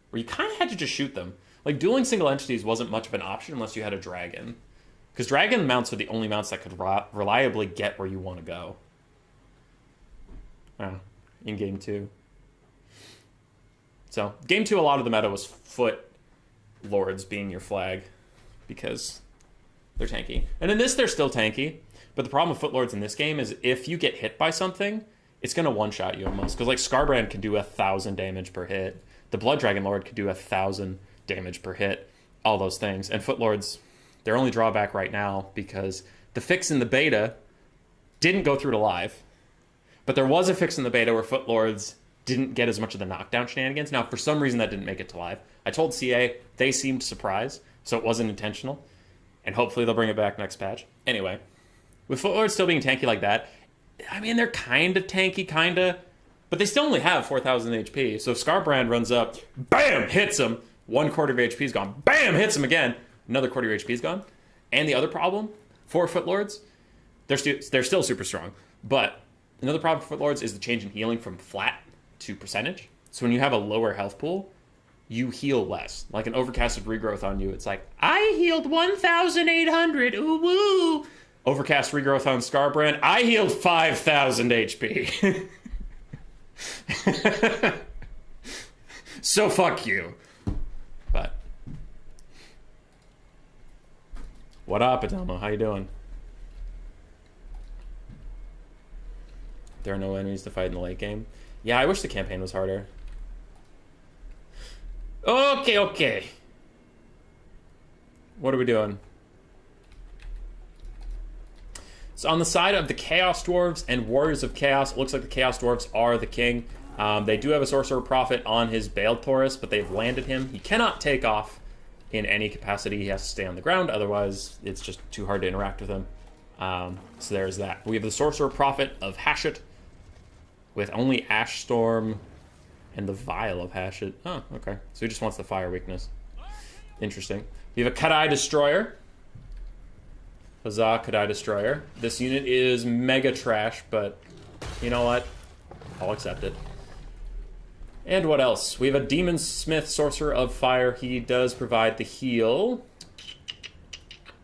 where you kind of had to just shoot them. Like, dueling single entities wasn't much of an option unless you had a dragon. Because dragon mounts are the only mounts that could reliably get where you want to go. In Game 2. So, Game 2, a lot of the meta was foot lords being your flag because they're tanky. And in this, they're still tanky. But the problem with foot lords in this game is if you get hit by something, it's going to one-shot you almost. Because like Scarbrand can do 1,000 damage per hit. The Blood Dragon Lord could do 1,000 damage per hit. All those things. And foot lords, their only drawback right now, because the fix in the beta didn't go through to live. But there was a fix in the beta where foot lords didn't get as much of the knockdown shenanigans. Now, for some reason, that didn't make it to live. I told CA, they seemed surprised, so it wasn't intentional. And hopefully they'll bring it back next patch. Anyway, with foot lords still being tanky like that, I mean, they're kind of tanky, kind of, but they still only have 4,000 HP. So if Scarbrand runs up, bam, hits him, 1/4 of HP is gone. Bam, hits him again, another quarter of HP is gone. And the other problem for foot lords, they're still super strong, but another problem for foot lords is the change in healing from flat to percentage. So when you have a lower health pool, you heal less. Like an overcasted regrowth on you, it's like, I healed 1,800, ooh woo. Overcast regrowth on Scarbrand, I healed 5,000 HP. So fuck you. But what up, Adamo? How you doing? There are no enemies to fight in the late game. Yeah, I wish the campaign was harder. Okay. What are we doing? So on the side of the Chaos Dwarves and Warriors of Chaos, it looks like the Chaos Dwarves are the king. They do have a Sorcerer Prophet on his Bale Taurus, but they've landed him. He cannot take off in any capacity. He has to stay on the ground, otherwise it's just too hard to interact with him. So there's that. We have the Sorcerer Prophet of Hashut with only Ash Storm and the Vial of Hashut. Oh, okay. So he just wants the fire weakness. Interesting. We have a Kadai Destroyer. Huzzah, Kadai Destroyer. This unit is mega trash, but you know what? I'll accept it. And what else? We have a Demon Smith, Sorcerer of Fire. He does provide the heal.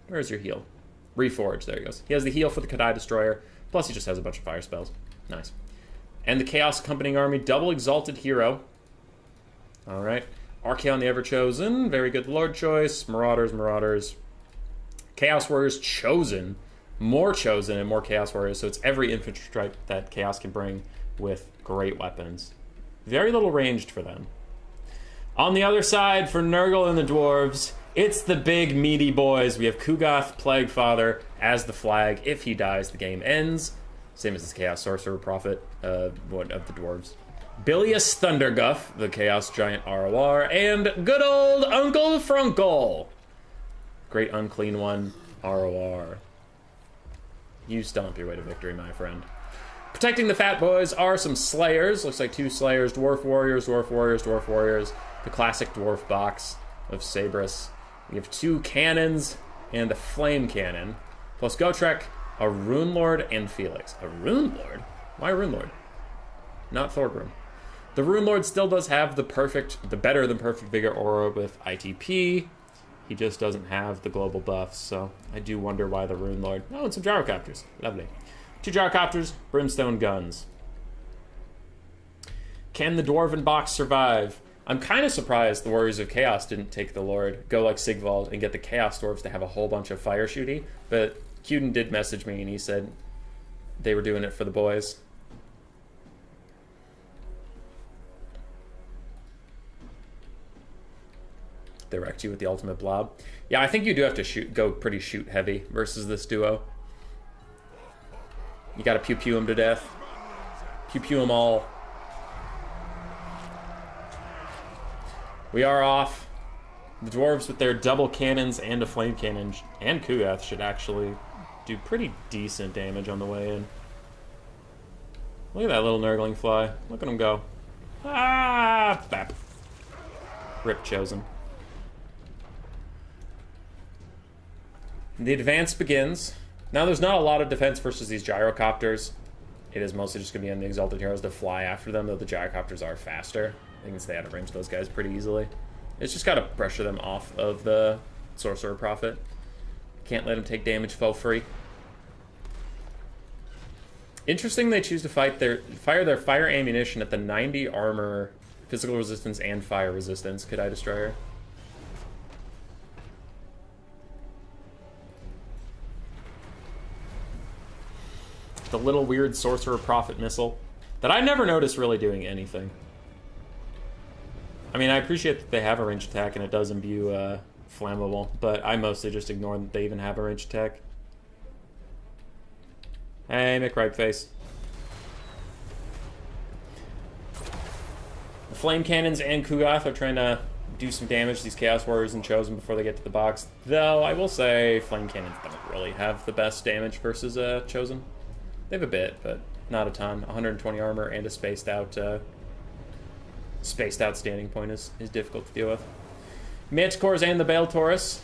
Where's your heal? Reforge, there he goes. He has the heal for the Kadai Destroyer, plus he just has a bunch of fire spells. Nice. And the Chaos Accompanying Army, double Exalted Hero. Alright. Archaon the Everchosen, very good Lord choice. Marauders. Chaos Warriors Chosen. More Chosen and more Chaos Warriors, so it's every infantry type that Chaos can bring with great weapons. Very little ranged for them. On the other side, for Nurgle and the Dwarves, it's the big meaty boys. We have Kugath Plaguefather as the flag. If he dies, the game ends. Same as the Chaos Sorcerer Prophet of the Dwarves. Bilious Thunderguff, the Chaos Giant ROR, and good old Uncle Frunkle. Great Unclean One, ROR. You stomp your way to victory, my friend. Protecting the fat boys are some Slayers. Looks like 2 Slayers, Dwarf Warriors. The classic Dwarf box of Sabrus. We have 2 Cannons and a Flame Cannon. Plus Gotrek, a Rune Lord, and Felix. A Rune Lord? Why Rune Lord? Not Thorgrim. The Rune Lord still does have the better than perfect Vigor Aura with ITP. He just doesn't have the global buffs, so I do wonder why the Rune Lord... Oh, and some Gyrocopters. Lovely. 2 Gyrocopters, Brimstone Guns. Can the Dwarven box survive? I'm kind of surprised the Warriors of Chaos didn't take the Lord, go like Sigvald, and get the Chaos Dwarves to have a whole bunch of fire shooty, but Cuden did message me, and he said they were doing it for the boys. They wrecked you with the ultimate blob. Yeah, I think you do have to go pretty shoot heavy versus this duo. You gotta pew-pew them to death. Pew-pew them all. We are off. The Dwarves with their double cannons and a flame cannon and Kugath should actually do pretty decent damage on the way in. Look at that little Nurgling fly. Look at him go. Ah! Bap. Rip Chosen. The advance begins. Now, there's not a lot of defense versus these Gyrocopters. It is mostly just going to be on the Exalted Heroes to fly after them, though the Gyrocopters are faster. They can stay out of range of those guys pretty easily. It's just got to pressure them off of the Sorcerer Prophet. Can't let them take damage free. Interesting they choose to fire their fire ammunition at the 90 armor, physical resistance, and fire resistance. Could I Destroyer? The little weird Sorcerer Prophet missile that I never noticed really doing anything. I mean, I appreciate that they have a ranged attack and it does imbue flammable, but I mostly just ignore that they even have a ranged attack. Hey, McRipeface. The Flame Cannons and Kugath are trying to do some damage to these Chaos Warriors and Chosen before they get to the box. Though, I will say, Flame Cannons don't really have the best damage versus Chosen. They have a bit, but not a ton. 120 armor and a spaced out standing point is difficult to deal with. Manticores and the Bale Taurus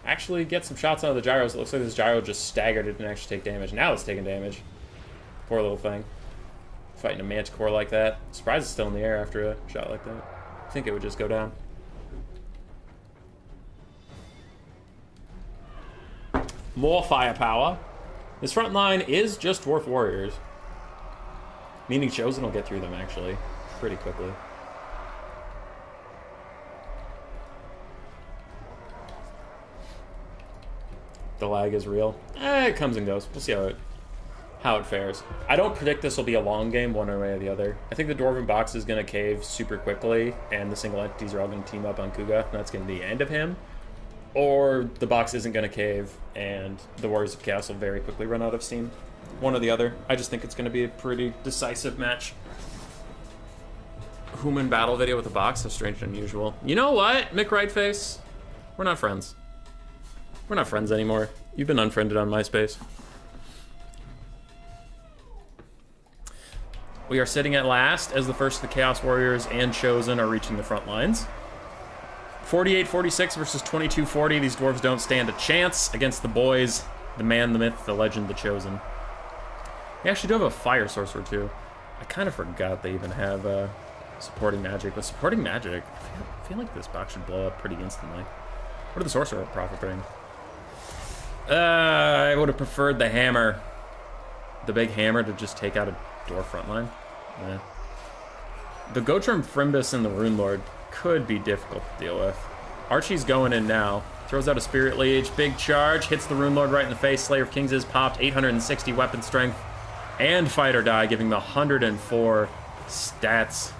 actually get some shots out of the gyros. It looks like this gyro just staggered. It didn't actually take damage. Now it's taking damage. Poor little thing. Fighting a Manticore like that. Surprised it's still in the air after a shot like that. I think it would just go down. More firepower. This front line is just Dwarf Warriors. Meaning Chosen will get through them, actually, pretty quickly. The lag is real. It comes and goes. We'll see how it fares. I don't predict this will be a long game one way or the other. I think the Dwarven box is going to cave super quickly, and the single entities are all going to team up on Kuga, and that's going to be the end of him. Or the box isn't going to cave, and the Warriors of Chaos will very quickly run out of steam. One or the other. I just think it's going to be a pretty decisive match. Human battle video with a box? How strange and unusual. You know what, Mick Rightface? We're not friends. We're not friends anymore. You've been unfriended on MySpace. We are sitting at last as the first of the Chaos Warriors and Chosen are reaching the front lines. 48-46 versus 22-40. These dwarves don't stand a chance against the boys. The man, the myth, the legend, the Chosen. We actually do have a fire sorcerer too. I kind of forgot they even have supporting magic. But supporting magic, I feel like this box should blow up pretty instantly. What did the sorcerer prophet bring? I would have preferred the hammer. The big hammer to just take out a dwarf frontline. Yeah. The Gotram Frimbus and the Rune Lord could be difficult to deal with. Archie's going in now. Throws out a Spirit Leech. Big charge. Hits the Rune Lord right in the face. Slayer of Kings is popped. 860 weapon strength. And fight or die, giving the 104 stats.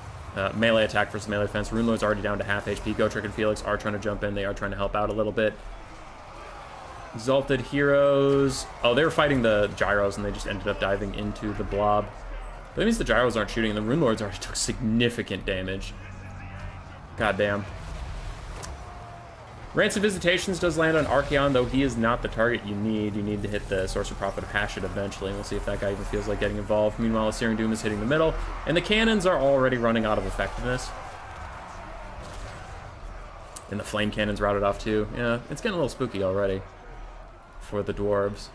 Melee attack versus melee defense. Rune Lord's already down to half HP. Gotrek and Felix are trying to jump in. They are trying to help out a little bit. Exalted Heroes. Oh, they were fighting the gyros and they just ended up diving into the blob. But that means the gyros aren't shooting. The Rune Lords already took significant damage. Goddamn. Rancid Visitations does land on Archaon, though he is not the target you need. You need to hit the Sorcerer Prophet of Hashut eventually, and we'll see if that guy even feels like getting involved. Meanwhile, Searing Doom is hitting the middle, and the cannons are already running out of effectiveness. And the Flame Cannon's routed off too. Yeah, it's getting a little spooky already for the dwarves.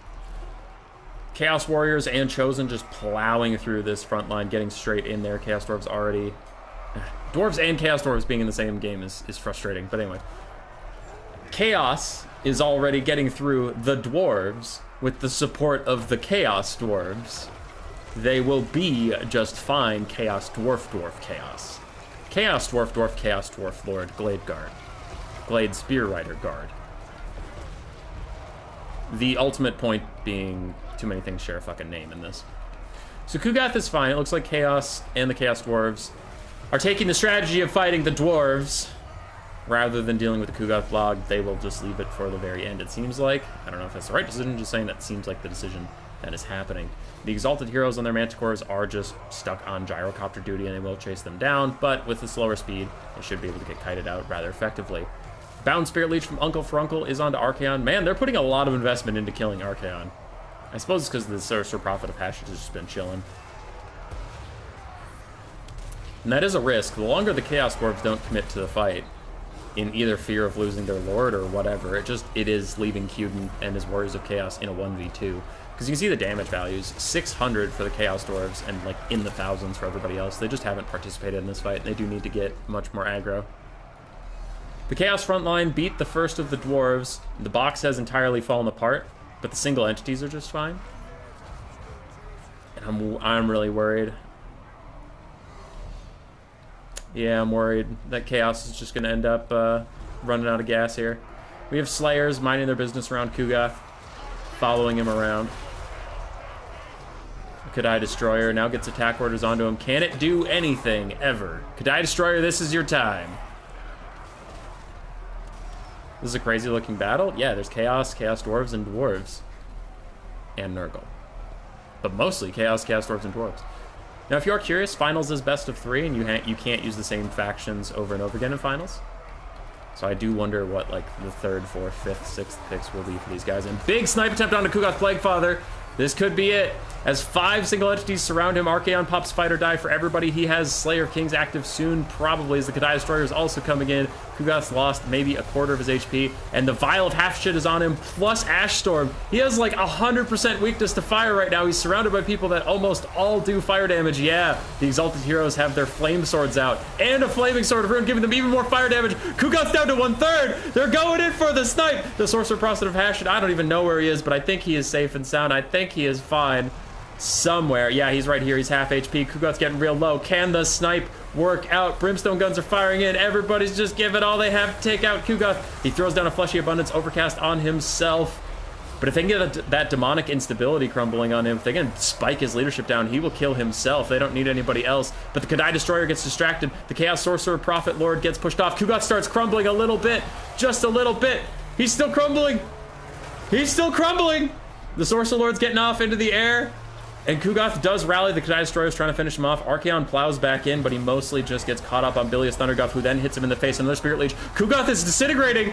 Chaos Warriors and Chosen just plowing through this front line, getting straight in there. Chaos Dwarves already... Dwarves and Chaos Dwarves being in the same game is frustrating, but anyway. Chaos is already getting through the dwarves with the support of the Chaos Dwarves. They will be just fine. Chaos Dwarf Chaos. Chaos Dwarf Chaos Dwarf Lord Glade Guard. Glade Spear Rider Guard. The ultimate point being too many things share a fucking name in this. So Kugath is fine. It looks like Chaos and the Chaos Dwarves are taking the strategy of fighting the dwarves. Rather than dealing with the Kugath blog, they will just leave it for the very end, it seems like. I don't know if that's the right decision, just saying that seems like the decision that is happening. The Exalted Heroes and their Manticores are just stuck on gyrocopter duty and they will chase them down, but with the slower speed, they should be able to get kited out rather effectively. Bound Spirit Leech from Uncle Fruncle is onto Archaon. Man, they're putting a lot of investment into killing Archaon. I suppose it's because the Sorcerer Prophet of Hashut has just been chilling. And that is a risk. The longer the Chaos Dwarves don't commit to the fight, in either fear of losing their lord or whatever, it is leaving Cuden and his Warriors of Chaos in a 1v2. Because you can see the damage values, 600 for the Chaos Dwarves and like in the thousands for everybody else. They just haven't participated in this fight, and they do need to get much more aggro. The Chaos front line beat the first of the dwarves. The box has entirely fallen apart, but the single entities are just fine. And I'm really worried. Yeah, I'm worried that Chaos is just going to end up running out of gas here. We have Slayers minding their business around Kugath, following him around. Kadai Destroyer. Now gets attack orders onto him. Can it do anything, ever? Kadai Destroyer, this is your time. This is a crazy looking battle. Yeah, there's Chaos, Chaos Dwarves, and Dwarves. And Nurgle. But mostly Chaos, Chaos Dwarves, and Dwarves. Now, if you are curious, Finals is best of 3, and you can't use the same factions over and over again in Finals. So I do wonder what, like, the 3rd, 4th, 5th, 6th picks will be for these guys. And big snipe attempt onto Kugoth Plaguefather. This could be it. As 5 single entities surround him, Archaon pops Fight or Die for everybody. He has Slayer of Kings active soon, probably, as the Kadai Destroyer is also coming in. Kugoth's lost maybe a quarter of his HP, and the Vial of Half Shit is on him, plus Ash Storm. He has like 100% weakness to fire right now. He's surrounded by people that almost all do fire damage. Yeah, the Exalted Heroes have their Flame Swords out, and a Flaming Sword of Ruin, giving them even more fire damage. Kugoth's down to 1/3. They're going in for the snipe. The Sorcerer Prophet of Half Shit, I don't even know where he is, but I think he is safe and sound. I think he is fine. Somewhere. Yeah, he's right here. He's half HP. Kugoth's getting real low. Can the snipe work out? Brimstone guns are firing in. Everybody's just giving all they have to take out Kugoth. He throws down a Fleshy Abundance Overcast on himself. But if they can get that demonic instability crumbling on him, if they can spike his leadership down, he will kill himself. They don't need anybody else. But the Kadai Destroyer gets distracted. The Chaos Sorcerer Prophet Lord gets pushed off. Kugoth starts crumbling a little bit. Just a little bit. He's still crumbling. He's still crumbling. The Sorcerer Lord's getting off into the air. And Kugoth does rally. The Kadai Destroyer is trying to finish him off. Archaon plows back in, but he mostly just gets caught up on Bilious Thunderguff, who then hits him in the face. Another Spirit Leech. Kugoth is disintegrating.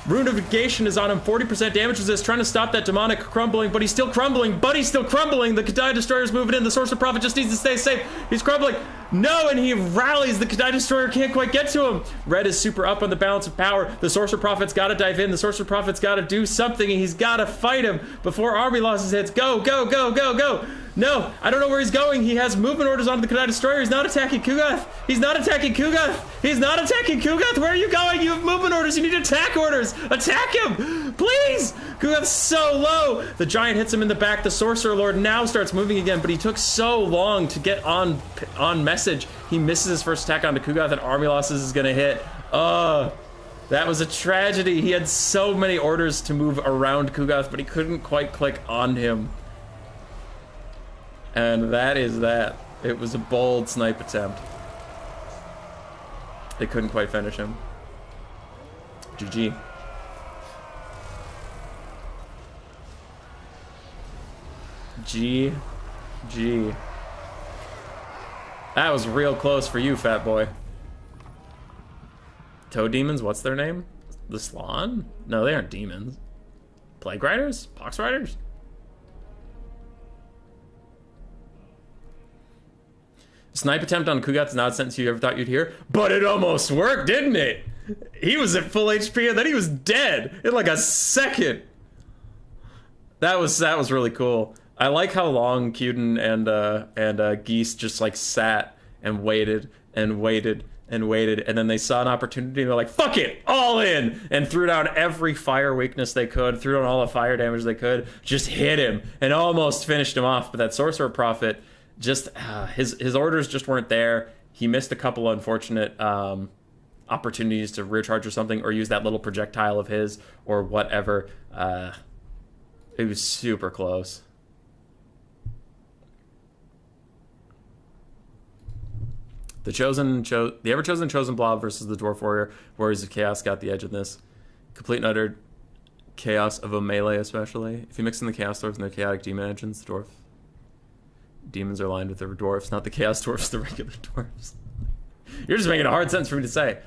Rune of Negation is on him. 40% damage resist, trying to stop that demonic crumbling, but he's still crumbling. The Kadai Destroyer's moving in. The Sorcerer Prophet just needs to stay safe. He's crumbling. No, and he rallies. The Kadai Destroyer can't quite get to him. Red is super up on the balance of power. The Sorcerer Prophet's got to dive in. The Sorcerer Prophet's got to do something, and he's got to fight him before Army losses hits. Go, go, go, go, go. No, I don't know where he's going. He has movement orders onto the Kadai Destroyer. He's not attacking Kugoth. He's not attacking Kugoth. He's not attacking Kugoth. Where are you going? You have movement orders. You need attack orders. Attack him, please. Kugoth's so low. The Giant hits him in the back. The Sorcerer Lord now starts moving again, but he took so long to get on message. He misses his first attack onto Kugoth, and Army losses is gonna hit. That was a tragedy. He had so many orders to move around Kugoth, but he couldn't quite click on him. And that is that. It was a bold snipe attempt. They couldn't quite finish him. GG. GG. That was real close for you, fat boy. Toad Demons, what's their name? The Slan? No, they aren't demons. Plague Riders? Pox Riders? Snipe attempt on Kugoth is not a sentence you ever thought you'd hear, but it almost worked, didn't it? He was at full HP and then he was dead in like a second. That was really cool. I like how long Cuden and Geese just like sat and waited and waited and waited, and then they saw an opportunity and they're like, fuck it, all in, and threw down every fire weakness they could, threw down all the fire damage they could, just hit him and almost finished him off. But that Sorcerer Prophet, just his orders just weren't there. He missed a couple unfortunate opportunities to rear charge or something, or use that little projectile of his or whatever. It was super close. The ever-chosen Chosen Blob versus the Dwarf Warrior. Warriors of Chaos got the edge in this. Complete and utter chaos of a melee, especially. If you mix in the Chaos Dwarves and their chaotic demon engines, the Dwarf demons are aligned with the dwarfs, not the Chaos Dwarfs, the regular dwarfs. You're just making a hard sentence for me to say.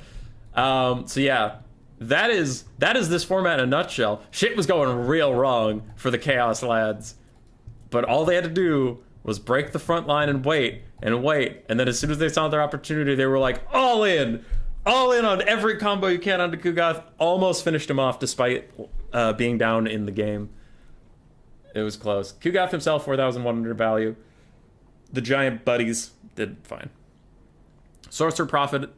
So yeah, that is this format in a nutshell. Shit was going real wrong for the Chaos lads, but all they had to do was break the front line and wait, and then as soon as they saw their opportunity, they were like, all in on every combo you can onto Kugoth. Almost finished him off despite being down in the game. It was close. Kugoth himself, 4,100 value. The giant buddies did fine. Sorcerer Prophet,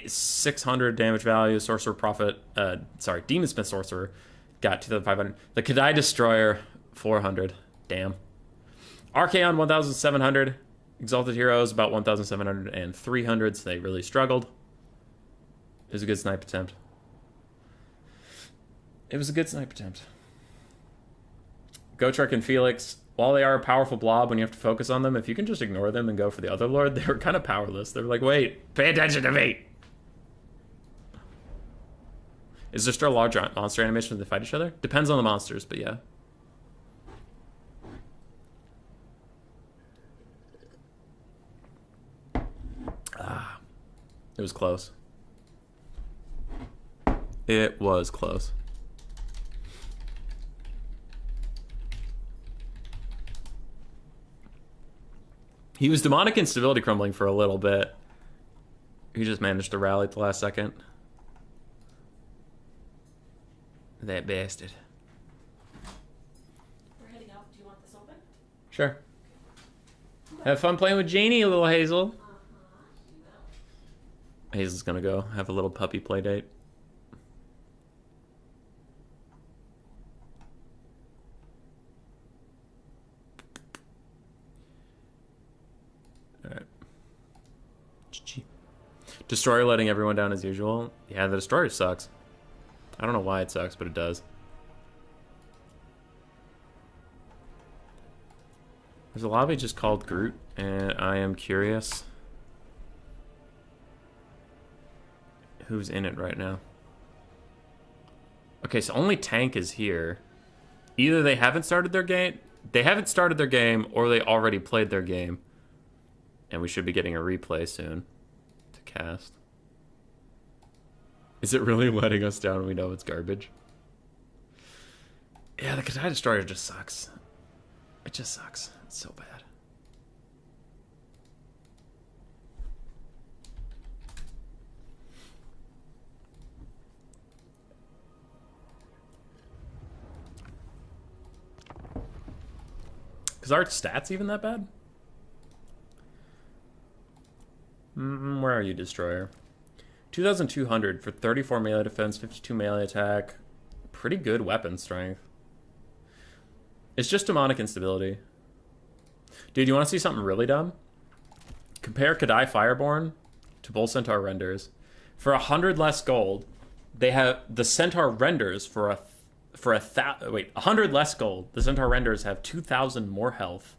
600 damage value. Sorcerer Prophet, Demonsmith Sorcerer got 2,500. The Kadai Destroyer, 400. Damn. Archaon, 1,700. Exalted Heroes, about 1,700 and 300, so they really struggled. It was a good snipe attempt. Gotrek and Felix, while they are a powerful blob when you have to focus on them, if you can just ignore them and go for the other lord, they were kind of powerless. They were like, wait, pay attention to me. Is there still a large monster animation when they fight each other? Depends on the monsters, but yeah. Ah, it was close. It was close. He was demonic instability crumbling for a little bit. He just managed to rally at the last second. That bastard.
We're heading out. Do you want this open?
Sure. Have fun playing with Janie, little Hazel. Hazel's gonna go have a little puppy play date. Alright. Destroyer letting everyone down as usual. Yeah, the Destroyer sucks. I don't know why it sucks, but it does. There's a lobby just called Groot, and I am curious who's in it right now. Okay, so only Tank is here. Either they haven't started their game, or they already played their game. And we should be getting a replay soon to cast. Is it really letting us down when we know it's garbage? Yeah, the Katai Destroyer just sucks. It just sucks. It's so bad. Is our stats even that bad? Where are you, Destroyer? 2,200 for 34 melee defense, 52 melee attack. Pretty good weapon strength. It's just demonic instability. Dude, you want to see something really dumb? Compare Kadai Fireborn to Bull Centaur Renders. For 100 less gold, they have the Centaur Renders for 100 less gold. The Centaur Renders have 2,000 more health,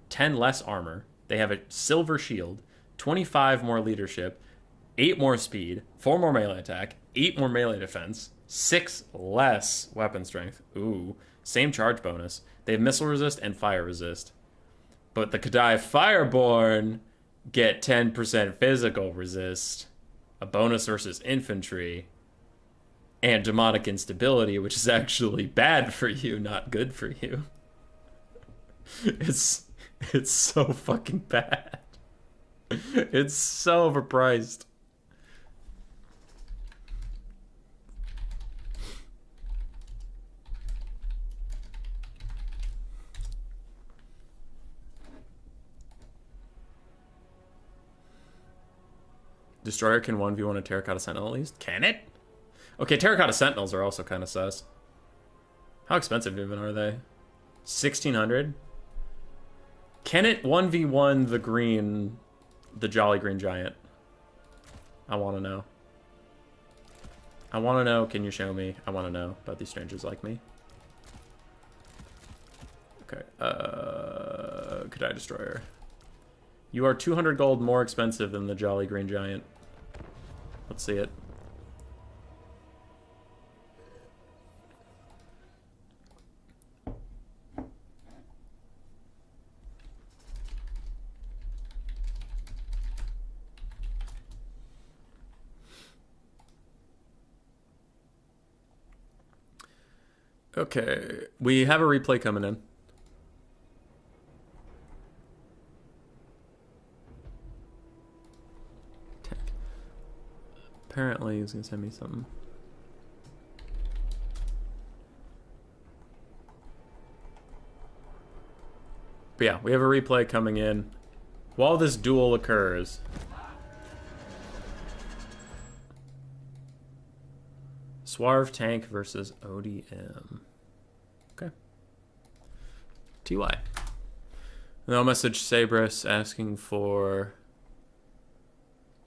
10 less armor. They have a silver shield, 25 more leadership, 8 more speed, 4 more melee attack, 8 more melee defense, 6 less weapon strength. Ooh, same charge bonus. They have missile resist and fire resist. But the Kadai Fireborn get 10% physical resist, a bonus versus infantry, and demonic instability, which is actually bad for you, not good for you. It's so fucking bad. It's so overpriced. Destroyer can 1v1 a Terracotta Sentinel at least? Can it? Okay, Terracotta Sentinels are also kind of sus. How expensive even are they? 1,600? Can it 1v1 the Jolly Green Giant? I want to know. I want to know. Can you show me? I want to know about these strangers like me. Okay. Kadai Destroyer. You are 200 gold more expensive than the Jolly Green Giant. Let's see it. Okay, we have a replay coming in. Apparently he's gonna send me something. But yeah, we have a replay coming in while this duel occurs. Swarv Tank versus ODM. Okay. TY. And I'll message Sabris asking for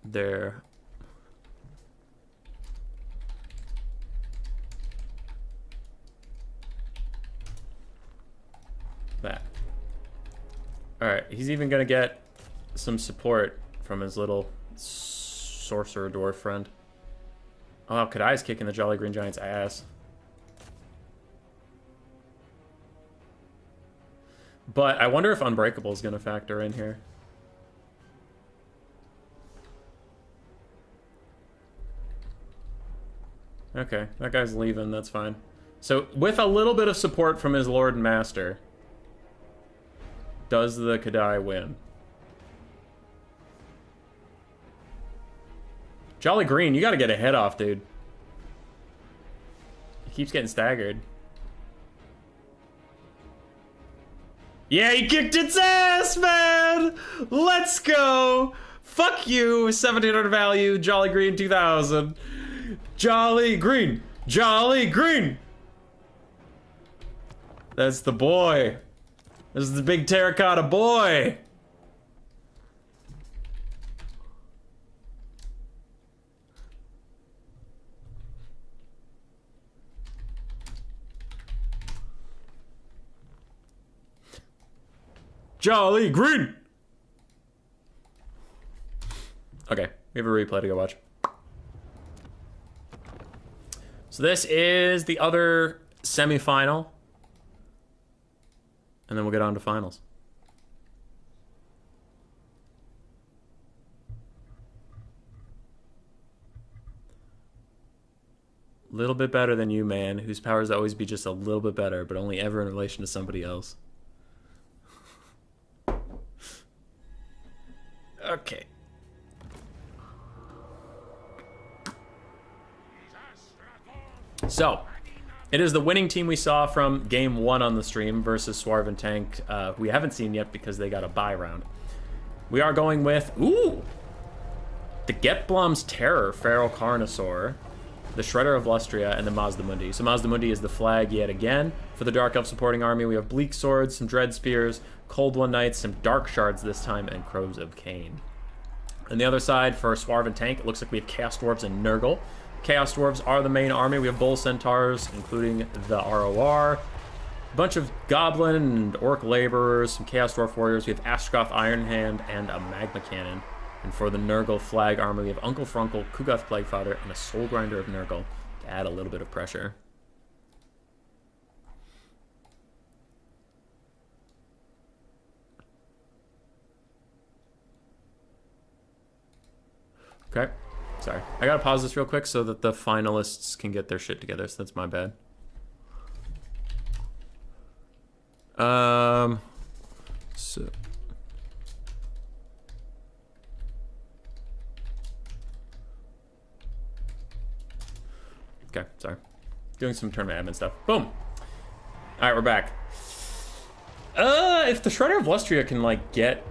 their Alright, he's even gonna get some support from his little sorcerer dwarf friend. Oh, Kadai's kicking the Jolly Green Giant's ass. But I wonder if Unbreakable is gonna factor in here. Okay, that guy's leaving, that's fine. So, with a little bit of support from his Lord and Master, does the Kadai win? Jolly Green, you gotta get a head off, dude. He keeps getting staggered. Yeah, he kicked its ass, man! Let's go! Fuck you, 1700 value, Jolly Green 2000. Jolly Green! Jolly Green! That's the boy. This is the big terracotta boy. Jolly Green! Okay, we have a replay to go watch. So this is the other semi-final. And then we'll get on to finals. Little bit better than you, man, whose powers always be just a little bit better, but only ever in relation to somebody else. Okay. So, it is the winning team we saw from game 1 on the stream versus Swarv and Tank, who we haven't seen yet because they got a bye round. We are going with, ooh, the Getblom's Terror, Feral Carnosaur, the Shredder of Lustria, and the Mazdamundi. So Mazdamundi is the flag yet again. For the Dark Elf supporting army, we have Bleak Swords, some Dread Spears, Cold One Knights, some Dark Shards this time, and Crows of Cain. On the other side, for Swarv and Tank, it looks like we have Chaos Dwarves and Nurgle. Chaos Dwarves are the main army. We have Bull Centaurs, including the ROR. A bunch of Goblin and Orc Laborers, some Chaos Dwarf Warriors. We have Astrogoth Iron Hand and a Magma Cannon. And for the Nurgle flag armor, we have Uncle Frunkle, Kugoth Plaguefather, and a Soul Grinder of Nurgle to add a little bit of pressure. Okay. Sorry. I gotta pause this real quick so that the finalists can get their shit together, so that's my bad. So... Okay, sorry. Doing some tournament admin stuff. Boom! Alright, we're back. If the Shredder of Lustria can, like, get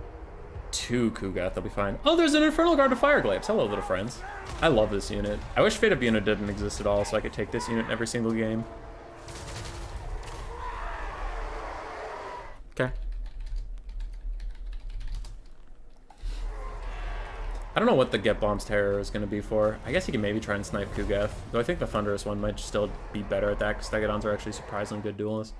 to Kugoth, they'll be fine. Oh, there's an Infernal Guard of Fireglaives. Hello, little friends. I love this unit. I wish Fate of Buna didn't exist at all, so I could take this unit in every single game. Okay. I don't know what the Getblom's Terror is going to be for. I guess he can maybe try and snipe Kugoth, though I think the Thunderous one might still be better at that, because Stegodons are actually surprisingly good duelists.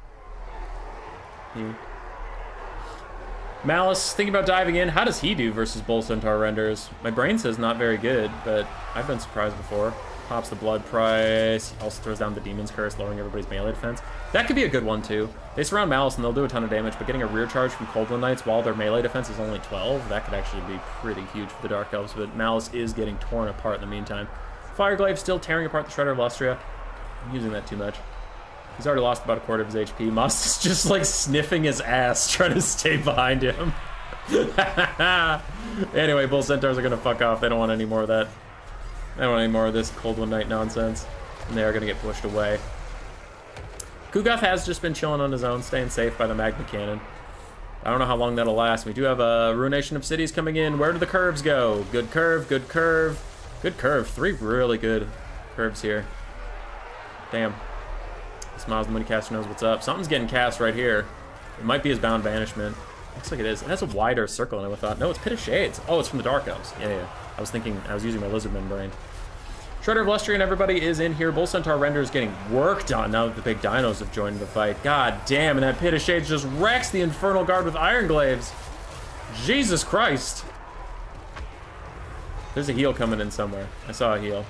Malice, thinking about diving in. How does he do versus Bull Centaur renders? My brain says not very good, but I've been surprised before. Pops the Blood Price. Also throws down the Demon's Curse, lowering everybody's melee defense. That could be a good one, too. They surround Malice, and they'll do a ton of damage, but getting a rear charge from Cold One Knights while their melee defense is only 12, that could actually be pretty huge for the Dark Elves, but Malice is getting torn apart in the meantime. Fireglaive still tearing apart the Shredder of Lustria. I'm using that too much. He's already lost about a quarter of his HP. Moss is just, like, sniffing his ass, trying to stay behind him. Anyway, Bull Centaurs are gonna fuck off. They don't want any more of that. They don't want any more of this Cold One Night nonsense. And they are gonna get pushed away. Kugoth has just been chilling on his own, staying safe by the Magma Cannon. I don't know how long that'll last. We do have a Ruination of Cities coming in. Where do the curves go? Good curve, good curve, good curve. 3 really good curves here. Damn. This Mazdamundi caster knows what's up. Something's getting cast right here. It might be his Bound Banishment. Looks like it is. It has a wider circle than I would have thought. No, it's Pit of Shades. Oh, it's from the Dark Elves. Yeah. I was using my Lizardman brain. Shredder of Lustria and everybody is in here. Bull Centaur Render is getting worked on now that the big dinos have joined the fight. God damn, and that Pit of Shades just wrecks the Infernal Guard with Iron Glaives. Jesus Christ. There's a heal coming in somewhere. I saw a heal.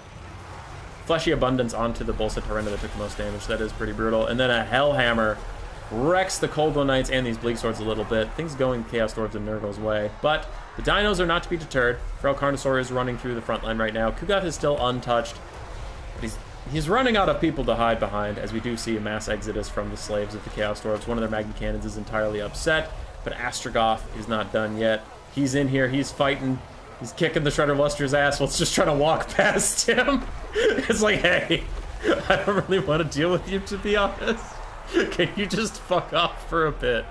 Fleshy Abundance onto the Bull Centaur that took the most damage. That is pretty brutal. And then a Hellhammer wrecks the Cold One Knights and these Bleak Swords a little bit. Things going Chaos Dwarves and Nurgle's way. But the dinos are not to be deterred. Feral Carnosaur is running through the front line right now. Kugath is still untouched. But he's running out of people to hide behind, as we do see a mass exodus from the slaves of the Chaos Dwarves. One of their Magna Cannons is entirely upset, but Astrogoth is not done yet. He's in here. He's fighting. He's kicking the Shredder Luster's ass while it's just trying to walk past him. It's like, hey, I don't really want to deal with you, to be honest. Can you just fuck off for a bit?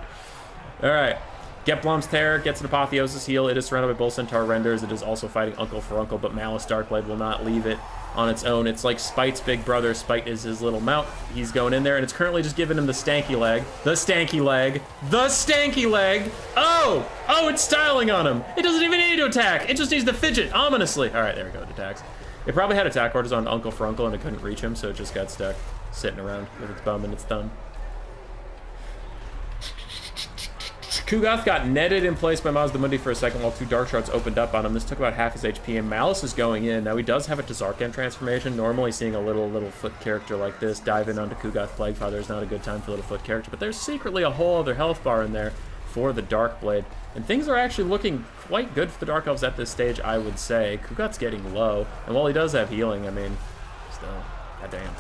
All right. Getblom's Terror gets an Apotheosis heal. It is surrounded by Bull Centaur Renders. It is also fighting Uncle for Uncle, but Malice Darkblade will not leave it on its own. It's like Spite's big brother. Spite is his little mount. He's going in there, and it's currently just giving him the stanky leg. The stanky leg. The stanky leg. Oh! Oh, it's styling on him. It doesn't even need to attack. It just needs to fidget, ominously. All right, there we go. It attacks. It probably had attack orders on Uncle for Uncle, and it couldn't reach him, so it just got stuck sitting around with its bum, and it's done. Kugath got netted in place by Mazda Mundi for a second while 2 Dark Shards opened up on him. This took about half his HP, and Malice is going in. Now, he does have a Tazarkan transformation. Normally, seeing a little foot character like this dive in onto Kugath Plaguefather is not a good time for a little foot character, but there's secretly a whole other health bar in there for the Darkblade. And things are actually looking quite good for the Dark Elves at this stage, I would say. Kugath's getting low, and while he does have healing, I mean, still, goddamn.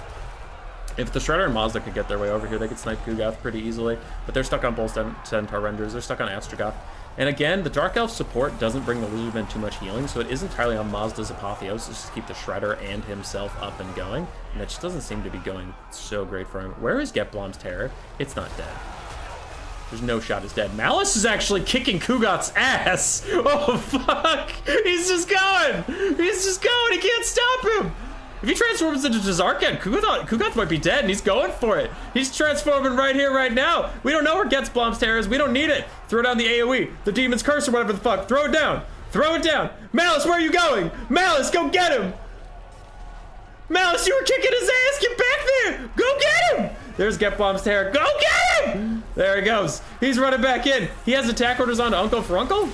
If the Shredder and Mazda could get their way over here, they could snipe Kugath pretty easily, but they're stuck on Bull Centaur Renders, they're stuck on Astrogoth. And again, the Dark Elf support doesn't bring the Lizardmen too much healing, so it is entirely on Mazda's Apotheosis to keep the Shredder and himself up and going, and that just doesn't seem to be going so great for him. Where is Getblom's Terror? It's not dead. There's no shot it's dead. Malice is actually kicking Kugath's ass! Oh, fuck! He's just going! He's just going! He can't stop him! If he transforms into Tazarkan, Kugath might be dead, and he's going for it. He's transforming right here, right now. We don't know where Getblom's Terror is. We don't need it. Throw down the AoE, the Demon's Curse, or whatever the fuck. Throw it down. Throw it down. Malice, where are you going? Malice, go get him. Malice, you were kicking his ass. Get back there. Go get him. There's Getblom's Terror. Go get him. There he goes. He's running back in. He has attack orders on to Uncle for Uncle?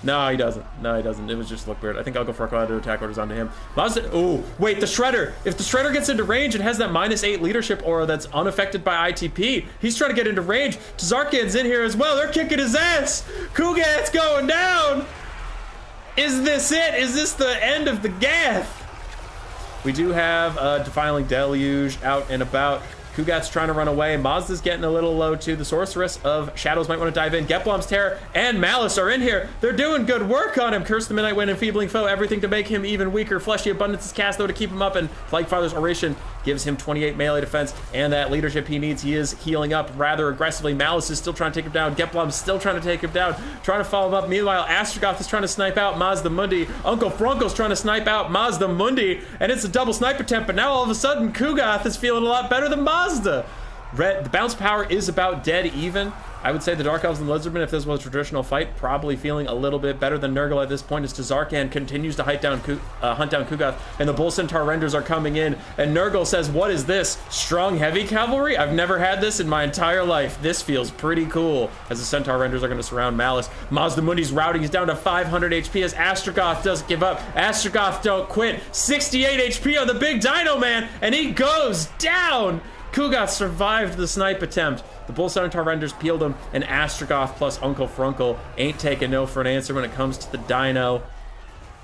No, he doesn't. No, he doesn't. It was just look weird. I think Uncle Furko had to attack orders onto him. Oh, wait, the Shredder. If the Shredder gets into range and has that -8 leadership aura that's unaffected by ITP, he's trying to get into range. Tazarkan's in here as well. They're kicking his ass. Kugath's going down. Is this it? Is this the end of the Gath? We do have a Defiling Deluge out and about. Kugath's trying to run away. Mazda's getting a little low too. The Sorceress of Shadows might want to dive in. Getblom's Terror and Malice are in here. They're doing good work on him. Curse the Midnight Wind, Enfeebling Foe, everything to make him even weaker. Fleshy Abundance is cast though to keep him up, and Plaguefather's Oration gives him 28 melee defense and that leadership he needs. He is healing up rather aggressively. Malice is still trying to take him down. Getblom's still trying to take him down, trying to follow him up. Meanwhile, Astrogoth is trying to snipe out Mazda Mundi. Uncle Frunkel's trying to snipe out Mazda Mundi, and it's a double snipe attempt, but now all of a sudden Kugath is feeling a lot better than Mazda. The bounce power is about dead even. I would say the Dark Elves and Lizardmen, if this was a traditional fight, probably feeling a little bit better than Nurgle at this point, as Tazarkan continues to hunt down Kugath, and the Bull Centaur Renders are coming in, and Nurgle says, what is this? Strong heavy cavalry? I've never had this in my entire life. This feels pretty cool, as the Centaur Renders are going to surround Malice. Mazda Mundi's routing is down to 500 HP as Astrogoth doesn't give up. Astrogoth don't quit. 68 HP on the big Dino Man, and he goes down! Kugath survived the snipe attempt. The Bull Centaur Renders peeled him, and Astrogoth plus Uncle Frunkel ain't taking no for an answer when it comes to the Dino.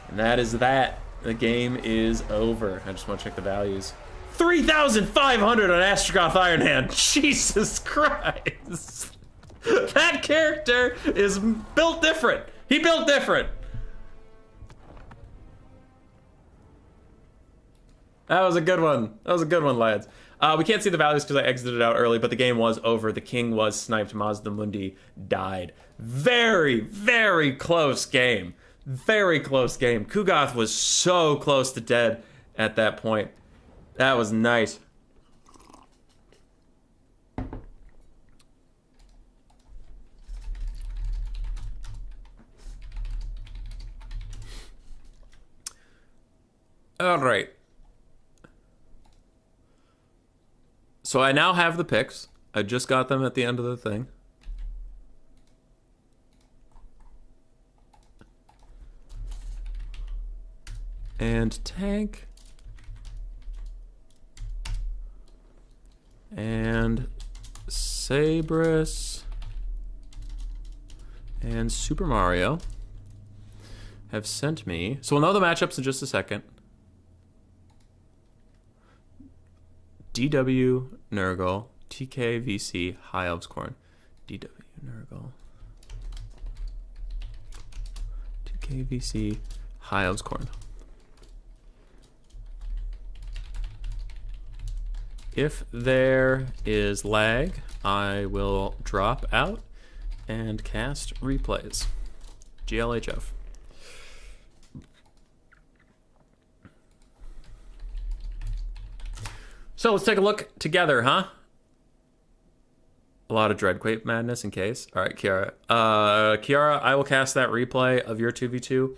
And that is that. The game is over. I just want to check the values. 3,500 on Astrogoth Iron Hand. Jesus Christ. That character is built different. He built different. That was a good one. That was a good one, lads. We can't see the values because I exited out early, but the game was over. The king was sniped. Mazda Mundi died. Very, very close game. Very close game. Kugath was so close to dead at that point. That was nice. All right. So I now have the picks. I just got them at the end of the thing. and tank. And Sabrus and Super Mario have sent me. So we'll know the matchups in just a second. DW Nurgle, TKVC High Elves Corn. DW Nurgle, TKVC High Elves Corn. If there is lag, I will drop out and cast replays. GLHF. So let's take a look together, huh? A lot of Dreadquake madness in case. All right, Kiara. Kiara, I will cast that replay of your 2v2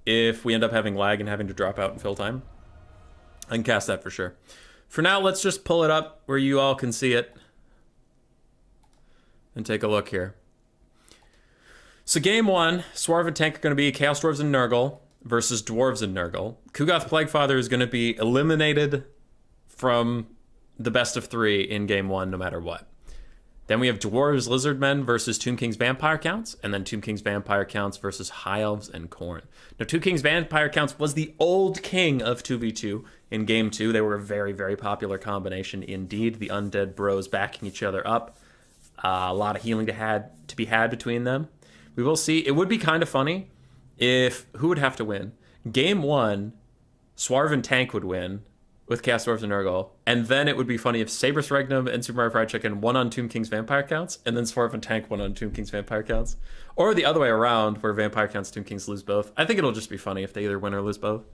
if we end up having lag and having to drop out in fill time. I can cast that for sure. For now, let's just pull it up where you all can see it and take a look here. So game one, Swarv and Tank are going to be Chaos Dwarves and Nurgle versus Dwarves and Nurgle. Kugoth Plaguefather is going to be eliminated from the best of 3 in game one, no matter what. Then we have Dwarves Lizardmen versus Tomb King's Vampire Counts, and then Tomb King's Vampire Counts versus High Elves and Khorne. Now, Tomb King's Vampire Counts was the old king of 2v2 in game 2. They were a very, very popular combination indeed. The undead bros backing each other up. A lot of healing to be had between them. We will see. It would be kind of funny if... Who would have to win? Game 1, Swarv and Tank would win with Chaos Dwarves and Nurgle, and then it would be funny if Sabrus Regnum and Super Mario Fried Chicken won on Tomb King's Vampire Counts, and then Swarv and Tank won on Tomb King's Vampire Counts. Or the other way around, where Vampire Counts, Tomb Kings lose both. I think it'll just be funny if they either win or lose both.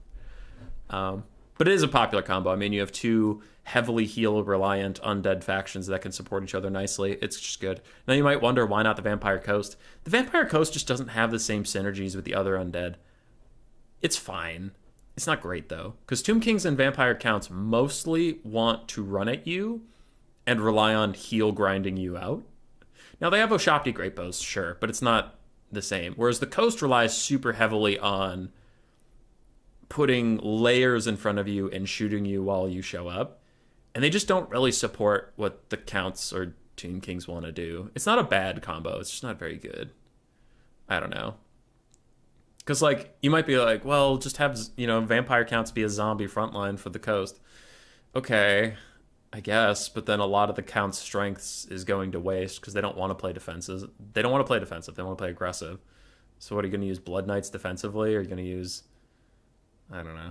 But it is a popular combo. I mean, you have two heavily heal-reliant undead factions that can support each other nicely. It's just good. Now you might wonder, why not the Vampire Coast? The Vampire Coast just doesn't have the same synergies with the other undead. It's fine. It's not great, though, because Tomb Kings and Vampire Counts mostly want to run at you and rely on heal grinding you out. Now, they have Oshopti Great Bows, sure, but it's not the same. Whereas the Coast relies super heavily on putting layers in front of you and shooting you while you show up. And they just don't really support what the Counts or Tomb Kings want to do. It's not a bad combo. It's just not very good. I don't know. Because, like, you might be like, well, just have, you know, Vampire Counts be a zombie frontline for the Coast. Okay, I guess. But then a lot of the Count's strengths is going to waste because they don't want to play defenses. They don't want to play defensive. They want to play aggressive. So what, are you going to use Blood Knights defensively? Or are you going to use... I don't know.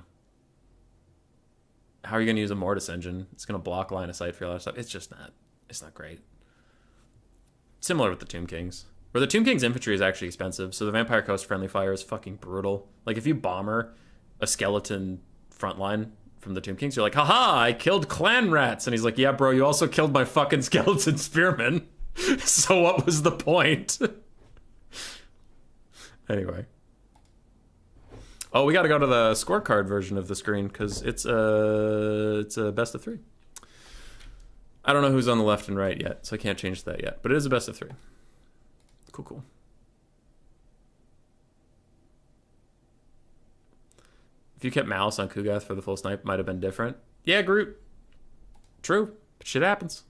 How are you going to use a Mortis Engine? It's going to block line of sight for a lot of stuff. It's just not... It's not great. Similar with the Tomb Kings. Where the Tomb King's infantry is actually expensive, so the Vampire Coast friendly fire is fucking brutal. Like, if you bomber a skeleton frontline from the Tomb Kings, you're like, haha, I killed clan rats. And he's like, yeah, bro, you also killed my fucking skeleton spearmen. So what was the point? Anyway. Oh, we gotta go to the scorecard version of the screen, because it's a best of 3. I don't know who's on the left and right yet, so I can't change that yet. But it is a best of 3. Cool, cool. If you kept Malice on Kugoth for the full snipe, might have been different. Yeah, Groot. True. But shit happens.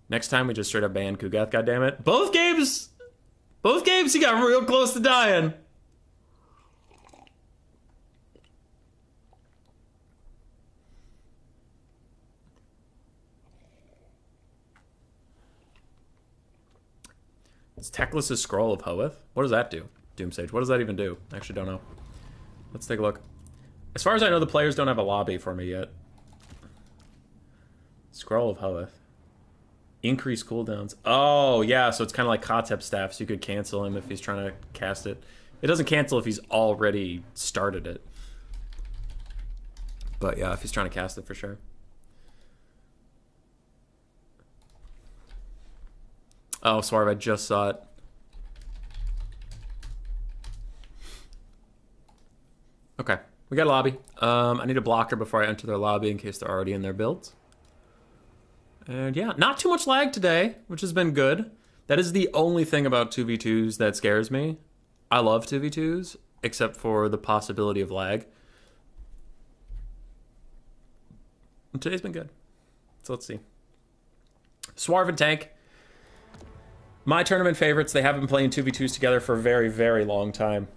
Next time we just straight up ban Kugoth, goddammit. Both games he got real close to dying. It's Teclis' Scroll of Hoeth. What does that do? Doomsage. What does that even do? I actually don't know. Let's take a look. As far as I know, the players don't have a lobby for me yet. Scroll of Hoeth. Increase cooldowns. Oh, yeah, so it's kind of like Kotep Staff, so you could cancel him if he's trying to cast it. It doesn't cancel if he's already started it. But yeah, if he's trying to cast it, for sure. Oh, Swarv, I just saw it. Okay, we got a lobby. I need a blocker before I enter their lobby in case they're already in their builds. And yeah, not too much lag today, which has been good. That is the only thing about 2v2s that scares me. I love 2v2s, except for the possibility of lag. And today's been good. So let's see. Swarv and Tank. My tournament favorites. They have been playing 2v2s together for a very, very long time.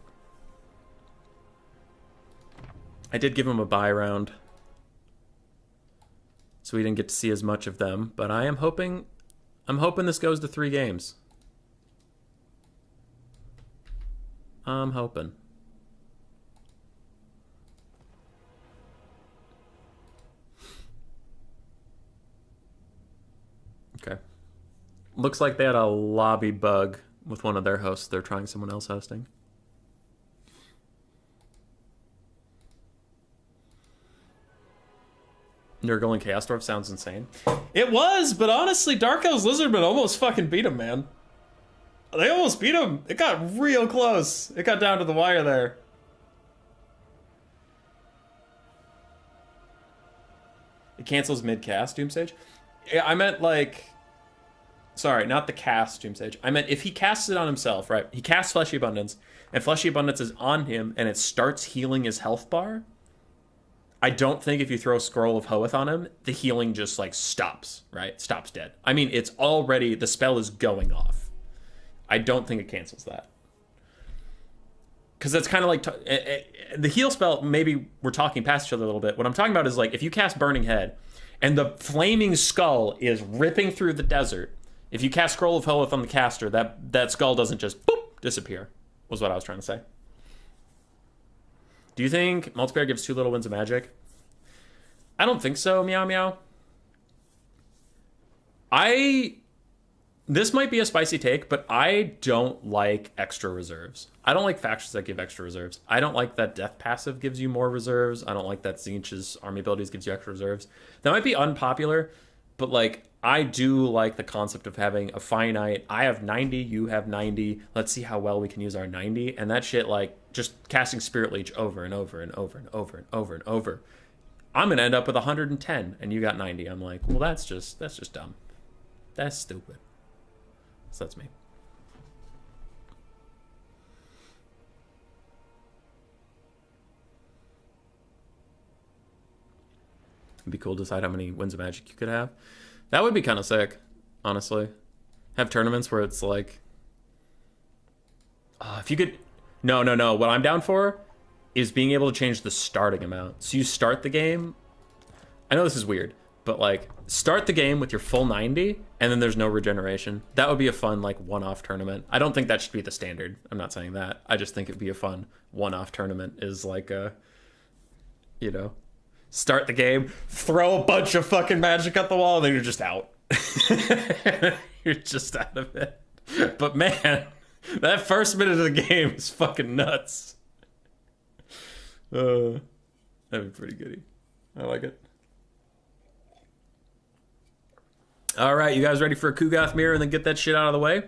I did give them a bye round, so we didn't get to see as much of them, but I'm hoping this goes to 3 games. I'm hoping. Okay. Looks like they had a lobby bug with one of their hosts. They're trying someone else hosting. Nurgle and Chaos Dwarf sounds insane. It was, but honestly, Dark Elves Lizardmen almost fucking beat him, man. They almost beat him. It got real close. It got down to the wire there. It cancels mid-cast, Doomsage? Yeah, I meant like... Sorry, not the cast, Doomsage. I meant if he casts it on himself, right? He casts Fleshy Abundance, and Fleshy Abundance is on him, and it starts healing his health bar. I don't think if you throw Scroll of Hoeth on him, the healing just, like, stops, right? Stops dead. I mean, it's already... The spell is going off. I don't think it cancels that. Because that's kind of like... the heal spell, maybe we're talking past each other a little bit. What I'm talking about is, like, if you cast Burning Head, and the Flaming Skull is ripping through the desert, if you cast Scroll of Hoeth on the caster, that skull doesn't just, boop, disappear, was what I was trying to say. Do you think multiplayer gives too little wins of magic? I don't think so, meow meow. This might be a spicy take, but I don't like extra reserves. I don't like factions that give extra reserves. I don't like that Death Passive gives you more reserves. I don't like that Tzeentch's Army Abilities gives you extra reserves. That might be unpopular, but like, I do like the concept of having a finite, I have 90, you have 90, let's see how well we can use our 90, and that shit, like, just casting Spirit Leech over and over and over and over and over and over. I'm gonna end up with 110, and you got 90. I'm like, well, that's just dumb. That's stupid. So that's me. It'd be cool to decide how many wins of magic you could have. That would be kind of sick, honestly. Have tournaments where it's like... if you could... No. What I'm down for is being able to change the starting amount. So you start the game... I know this is weird, but like, start the game with your full 90, and then there's no regeneration. That would be a fun, like, one-off tournament. I don't think that should be the standard. I'm not saying that. I just think it'd be a fun one-off tournament is like a... You know... Start the game, throw a bunch of fucking magic at the wall, and then you're just out. You're just out of it. But man, that first minute of the game is fucking nuts. That'd be pretty goody. I like it. All right, you guys ready for a Kugath Mirror and then get that shit out of the way?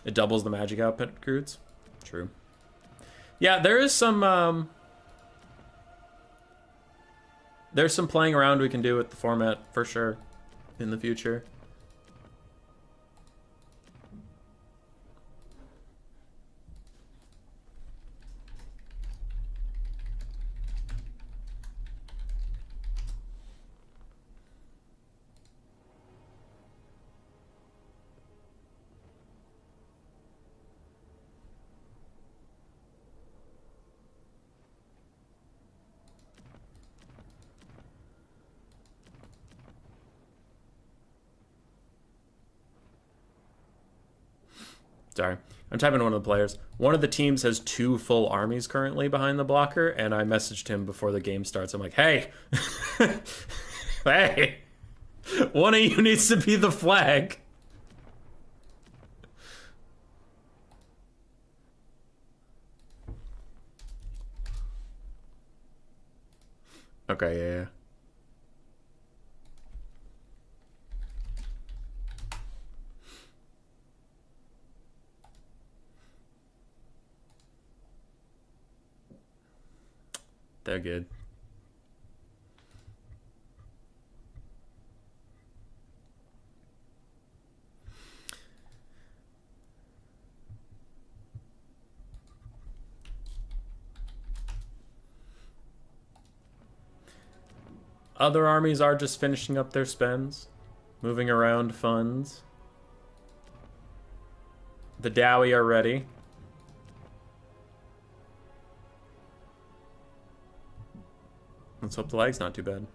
It doubles the magic output, Croods. True. Yeah, there is some, there's some playing around we can do with the format, for sure, in the future. Sorry. I'm typing to one of the players. One of the teams has 2 full armies currently behind the blocker, and I messaged him before the game starts. I'm like, hey, hey, one of you needs to be the flag. Okay, yeah. They're good. Other armies are just finishing up their spends, moving around funds. The Dowie are ready. Let's hope the lag's not too bad.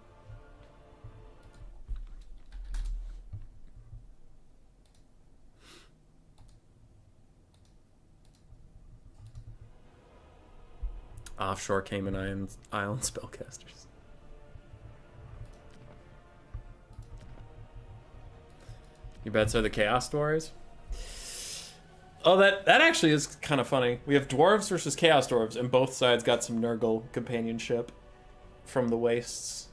Offshore Cayman Island spellcasters. Your bets are the Chaos Dwarves? Oh, that actually is kind of funny. We have Dwarves versus Chaos Dwarves, and both sides got some Nurgle companionship from the Wastes.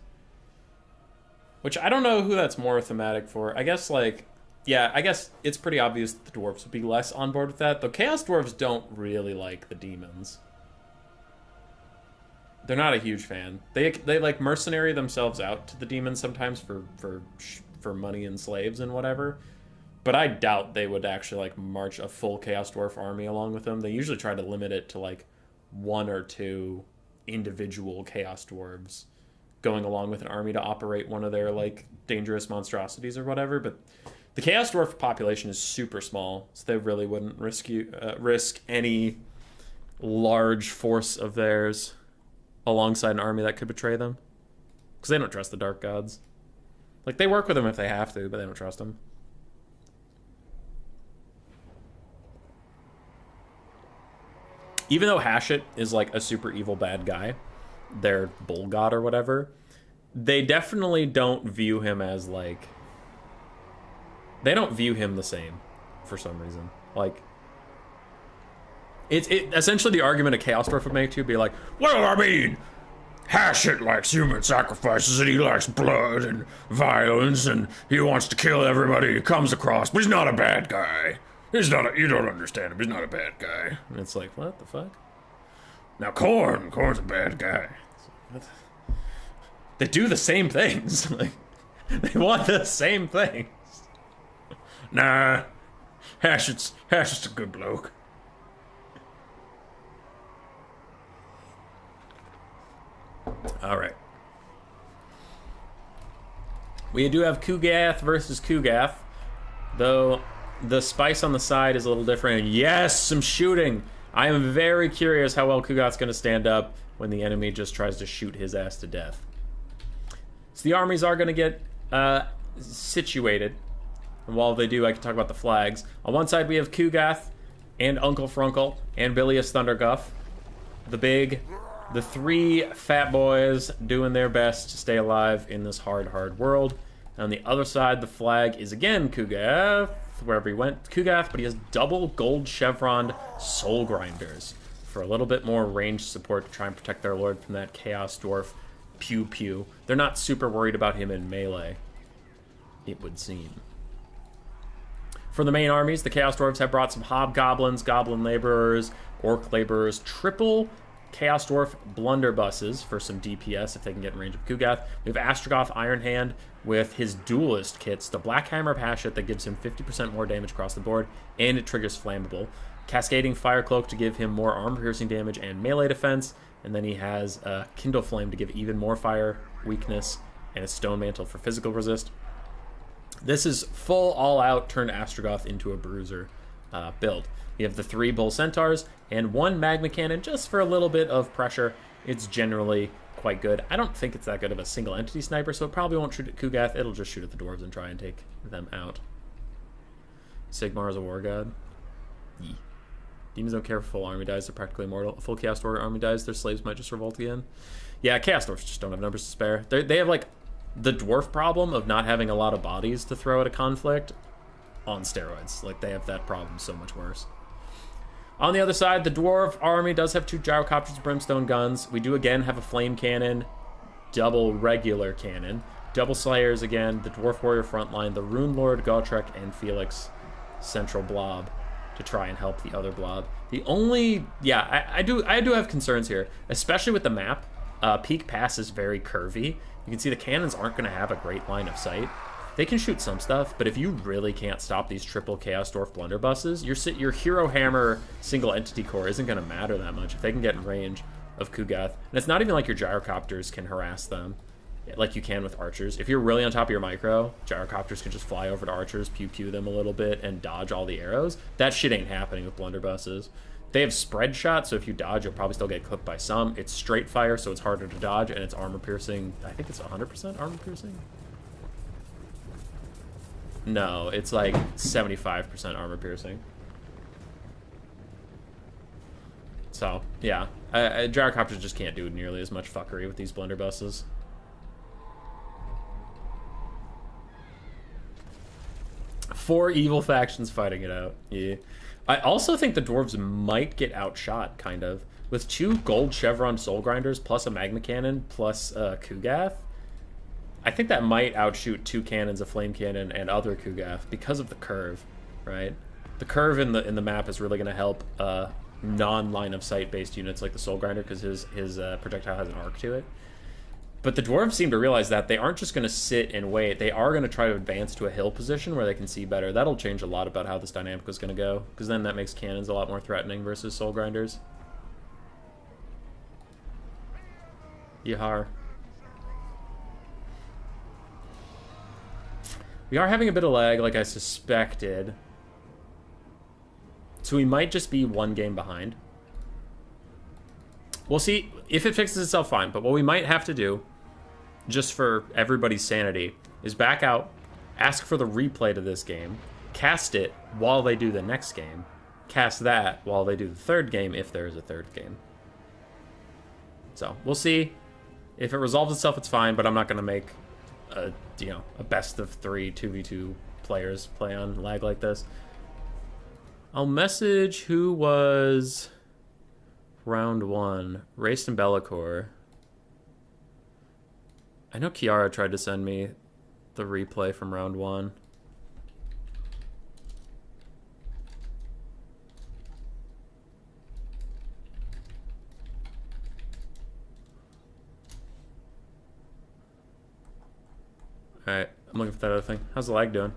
Which I don't know who that's more thematic for. I guess, like, yeah, I guess it's pretty obvious that the Dwarves would be less on board with that, though Chaos Dwarves don't really like the demons. They're not a huge fan. They like mercenary themselves out to the demons sometimes for money and slaves and whatever. But I doubt they would actually like march a full Chaos Dwarf army along with them. They usually try to limit it to like 1 or 2 individual Chaos Dwarves going along with an army to operate one of their like dangerous monstrosities or whatever. But the Chaos Dwarf population is super small, so they really wouldn't risk any large force of theirs alongside an army that could betray them, because they don't trust the Dark Gods. Like, they work with them if they have to, but they don't trust them. Even though Hashit is like a super evil bad guy, their bull god or whatever, they definitely don't view him as like, they don't view him the same for some reason. Like, It essentially the argument a Chaos Dwarf would make to be like, well, I mean, Hashit likes human sacrifices and he likes blood and violence and he wants to kill everybody he comes across, but he's not a bad guy. He's not you don't understand him, he's not a bad guy. And it's like, what the fuck? Now Khorne's a bad guy. What? They do the same things. Like, they want the same things. Nah, Hashit's a good bloke. All right. We do have Kugath versus Kugath, though the spice on the side is a little different. And yes, some shooting. I am very curious how well Kugath's going to stand up when the enemy just tries to shoot his ass to death. So the armies are going to get situated. And while they do, I can talk about the flags. On one side, we have Kugath and Uncle Frunkle and Bilious Thunderguff. The 3 fat boys doing their best to stay alive in this hard world. And on the other side, the flag is again Kugath, wherever he went, Kugath, but he has double gold chevroned soul grinders for a little bit more ranged support to try and protect their lord from that Chaos Dwarf pew pew. They're not super worried about him in melee, it would seem. For the main armies, the Chaos Dwarves have brought some Hobgoblins, Goblin Laborers, Orc Laborers, triple Chaos Dwarf blunderbusses for some DPS if they can get in range of Kugath. We have Astrogoth Ironhand with his duelist kits, the Black Hammer of Hashit that gives him 50% more damage across the board, and it triggers flammable. Cascading Fire Cloak to give him more armor-piercing damage and melee defense, and then he has Kindle Flame to give even more fire weakness, and a Stone Mantle for physical resist. This is full all-out turn Astrogoth into a bruiser build. You have the 3 Bull Centaurs and 1 Magma Cannon just for a little bit of pressure. It's generally quite good. I don't think it's that good of a single entity sniper, so it probably won't shoot at Kugath. It'll just shoot at the dwarves and try and take them out. Sigmar is a war god. Yee. Demons don't care if full army dies. They're practically immortal. If full Chaos Dwarf army dies, their slaves might just revolt again. Yeah, Chaos Dwarfs just don't have numbers to spare. They have, like, the dwarf problem of not having a lot of bodies to throw at a conflict on steroids. Like, they have that problem so much worse. On the other side, the dwarf army does have 2 gyrocopters, brimstone guns. We do again have a flame cannon, double regular cannon, double slayers again, the dwarf warrior frontline, the rune lord, Gotrek, and Felix central blob to try and help the other blob. The only, yeah, I do have concerns here, especially with the map. Peak Pass is very curvy. You can see the cannons aren't going to have a great line of sight. They can shoot some stuff, but if you really can't stop these triple Chaos Dwarf blunderbusses, your Hero Hammer single entity core isn't going to matter that much if they can get in range of Kugath. And it's not even like your gyrocopters can harass them. like you can with archers. If you're really on top of your micro, gyrocopters can just fly over to archers, pew them a little bit, and dodge all the arrows. That shit ain't happening with blunderbusses. They have spread shot, so if you dodge, you'll probably still get clipped by some. It's straight fire, so it's harder to dodge, and it's armor piercing. I think it's 100% armor piercing. No, it's like 75% armor piercing. So, yeah. Gyrocopters just can't do nearly as much fuckery with these blunderbusses. Four evil factions fighting it out. Yeah. I also think the dwarves might get outshot, kind of. With 2 gold chevron soul grinders, plus a magma cannon, plus Kugath. I think that might outshoot 2 cannons, a flame cannon, and other Kugath because of the curve, right? The curve in the map is really going to help non-line of sight based units like the soul grinder, because his projectile has an arc to it. But the dwarves seem to realize that they aren't just going to sit and wait. They are going to try to advance to a hill position where they can see better. That'll change a lot about how this dynamic is going to go, because then that makes cannons a lot more threatening versus soul grinders. Yahar. We are having a bit of lag, like I suspected. So we might just be 1 game behind. We'll see. If it fixes itself, fine. But what we might have to do, just for everybody's sanity, is back out, ask for the replay to this game, cast it while they do the next game, cast that while they do the 3rd game, if there is a 3rd game. So, we'll see. If it resolves itself, it's fine, but I'm not going to make a best of 3 2v2 players play on lag like this. I'll message who was round 1. Raced and Bellicor. I know Kiara tried to send me the replay from round 1. Alright, I'm looking for that other thing. How's the lag doing?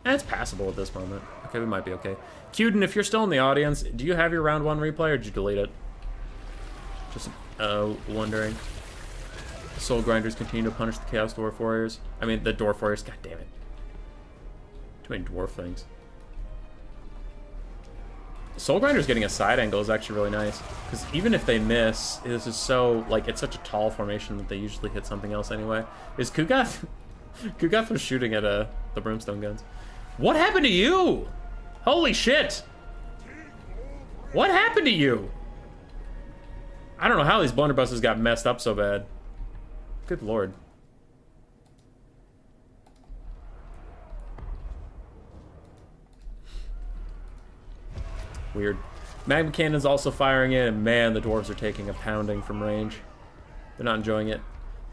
It's passable at this moment. Okay, we might be okay. Cuden, if you're still in the audience, do you have your round 1 replay, or did you delete it? Just wondering. Soul Grinders continue to punish the Chaos Dwarf Warriors. I mean, the Dwarf Warriors. God damn it. Too many dwarf things. Soul Grinders getting a side angle is actually really nice, because even if they miss, this is so, like, it's such a tall formation that they usually hit something else anyway. Is Kugath... Kugath was shooting at the brimstone guns. What happened to you? Holy shit! What happened to you? I don't know how these blunderbusses got messed up so bad. Good lord. Weird. Magma Cannon's also firing in, and man, the dwarves are taking a pounding from range. They're not enjoying it.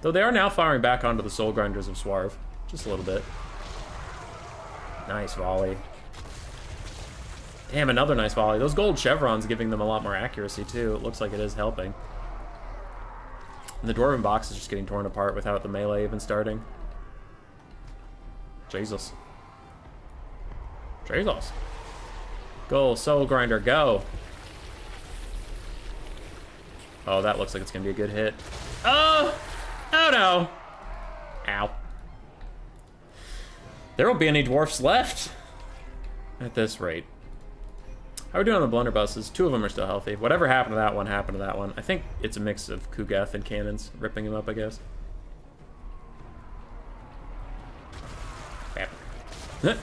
Though they are now firing back onto the Soul Grinders of Swarv. Just a little bit. Nice volley. Damn, another nice volley. Those gold chevrons giving them a lot more accuracy, too. It looks like it is helping. And the Dwarven box is just getting torn apart without the melee even starting. Jesus. Jesus. Go, Soul Grinder, go. Oh, that looks like it's going to be a good hit. Oh! Oh, no. Ow. There won't be any dwarfs left at this rate. How are we doing on the blunderbusses? 2 of them are still healthy. Whatever happened to that one, happened to that one. I think it's a mix of Kugath and cannons ripping him up, I guess.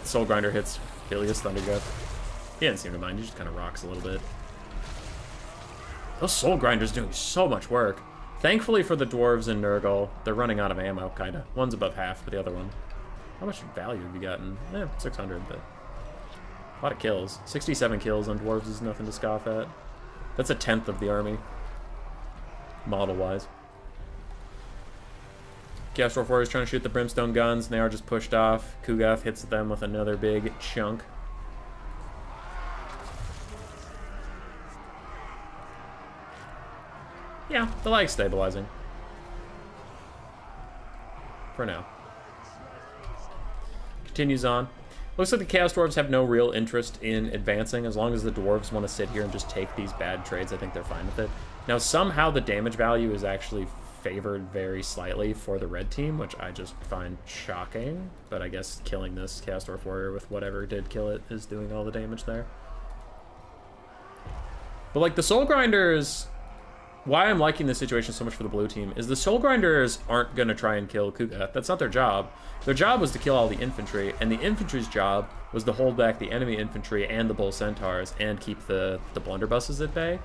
Soul Grinder hits Helios Thunderguth. He didn't seem to mind. He just kind of rocks a little bit. Those Soul Grinders doing so much work. Thankfully for the dwarves and Nurgle, they're running out of ammo, kind of. One's above half, but the other one... How much value have you gotten? 600, but... A lot of kills. 67 kills on dwarves is nothing to scoff at. That's a 10th of the army. Model-wise. Chaos Dwarf Warriors trying to shoot the brimstone guns, and they are just pushed off. Kugath hits them with another big chunk. Yeah, the lag's stabilizing. For now. Continues on. Looks like the Chaos Dwarves have no real interest in advancing. As long as the Dwarves want to sit here and just take these bad trades, I think they're fine with it. Now, somehow the damage value is actually favored very slightly for the red team, which I just find shocking. But I guess killing this Chaos Dwarf Warrior with whatever did kill it is doing all the damage there. But like the Soul Grinders, why I'm liking this situation so much for the blue team is the Soul Grinders aren't going to try and kill Kuga. That's not their job. Their job was to kill all the infantry, and the infantry's job was to hold back the enemy infantry and the bull centaurs and keep the blunderbusses at bay.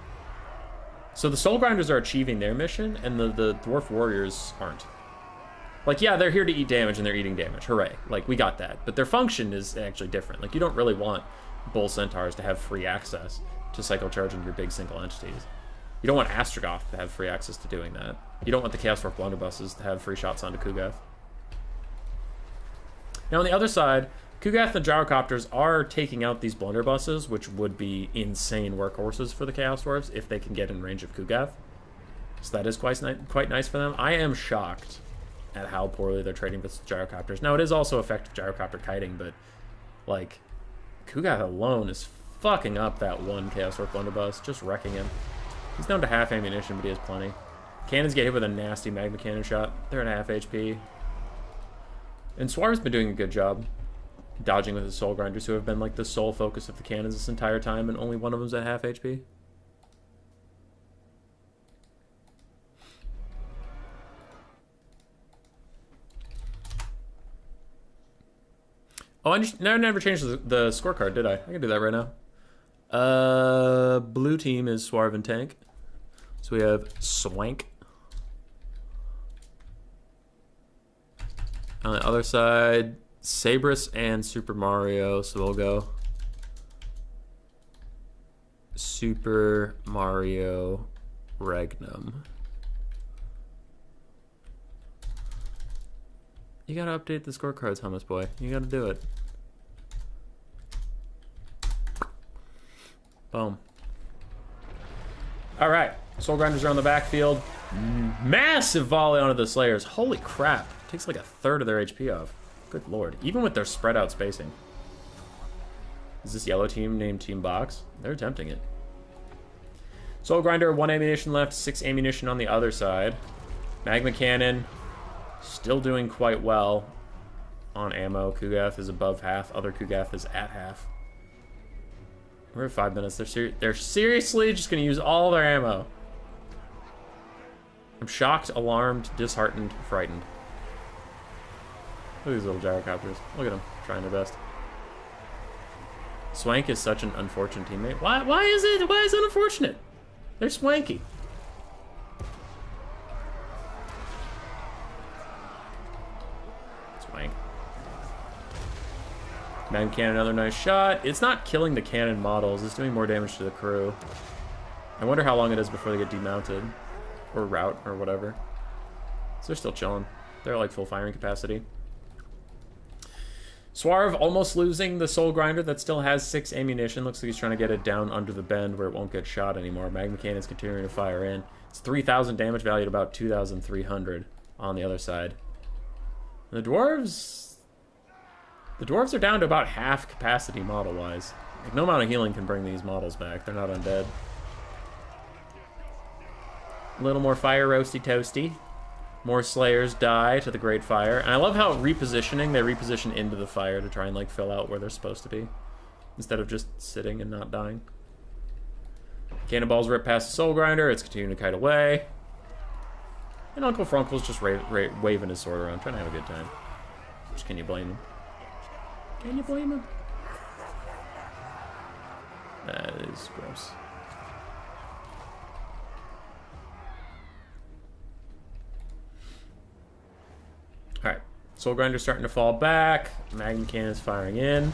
So the Soul Grinders are achieving their mission, and the Dwarf Warriors aren't. Like, yeah, they're here to eat damage, and they're eating damage. Hooray. Like, we got that. But their function is actually different. Like, you don't really want bull centaurs to have free access to cycle charging your big single entities. You don't want Astrogoth to have free access to doing that. You don't want the Chaos Dwarf blunderbusses to have free shots onto Kugath. Now, on the other side, Kugath and Gyrocopters are taking out these blunderbusses, which would be insane workhorses for the Chaos Dwarves if they can get in range of Kugath. So that is quite nice for them. I am shocked at how poorly they're trading with Gyrocopters. Now, it is also effective Gyrocopter kiting, but, like, Kugath alone is fucking up that one Chaos Dwarf blunderbuss, just wrecking him. He's down to half ammunition, but he has plenty. Cannons get hit with a nasty magma cannon shot. They're at half HP. And Swarv's been doing a good job dodging with his Soul Grinders, who have been like the sole focus of the cannons this entire time, and only one of them's at half HP. Oh, I never changed the scorecard, did I? I can do that right now. Blue team is Swarv and Tank. So we have Swank. On the other side, Sabrus and Super Mario. So we'll go Super Mario Regnum. You gotta update the scorecards, Hummus Boy. You gotta do it. Boom. All right. Soul Grinders are on the backfield. Massive volley onto the Slayers. Holy crap. Takes like a third of their HP off. Good lord. Even with their spread out spacing. Is this yellow team named Team Box? They're attempting it. Soul Grinder, 1 ammunition left, 6 ammunition on the other side. Magma Cannon, still doing quite well on ammo. Kugath is above half. Other Kugath is at half. We're at 5 minutes. They're seriously just going to use all their ammo. I'm shocked, alarmed, disheartened, frightened. Look at these little gyrocopters. Look at them, trying their best. Swank is such an unfortunate teammate. Why is it unfortunate? They're swanky. Swank. Magma Cannon, another nice shot. It's not killing the cannon models. It's doing more damage to the crew. I wonder how long it is before they get demounted. Or route, or whatever. So they're still chilling. They're like full firing capacity. Swarv almost losing the Soul Grinder that still has 6 ammunition. Looks like he's trying to get it down under the bend where it won't get shot anymore. Magma Cannon's continuing to fire in. It's 3,000 damage valued about 2,300 on the other side. And the Dwarves are down to about half capacity model-wise. Like, no amount of healing can bring these models back. They're not undead. A little more fire roasty toasty. More Slayers die to the Great Fire. And I love how repositioning, they reposition into the fire to try and like fill out where they're supposed to be. Instead of just sitting and not dying. Cannonballs rip past the Soul Grinder. It's continuing to kite away. And Uncle Frunkle's just waving his sword around, trying to have a good time. Which, can you blame him? Can you blame him? That is gross. Alright, Soul Grinder's starting to fall back. Magma Cannon's firing in.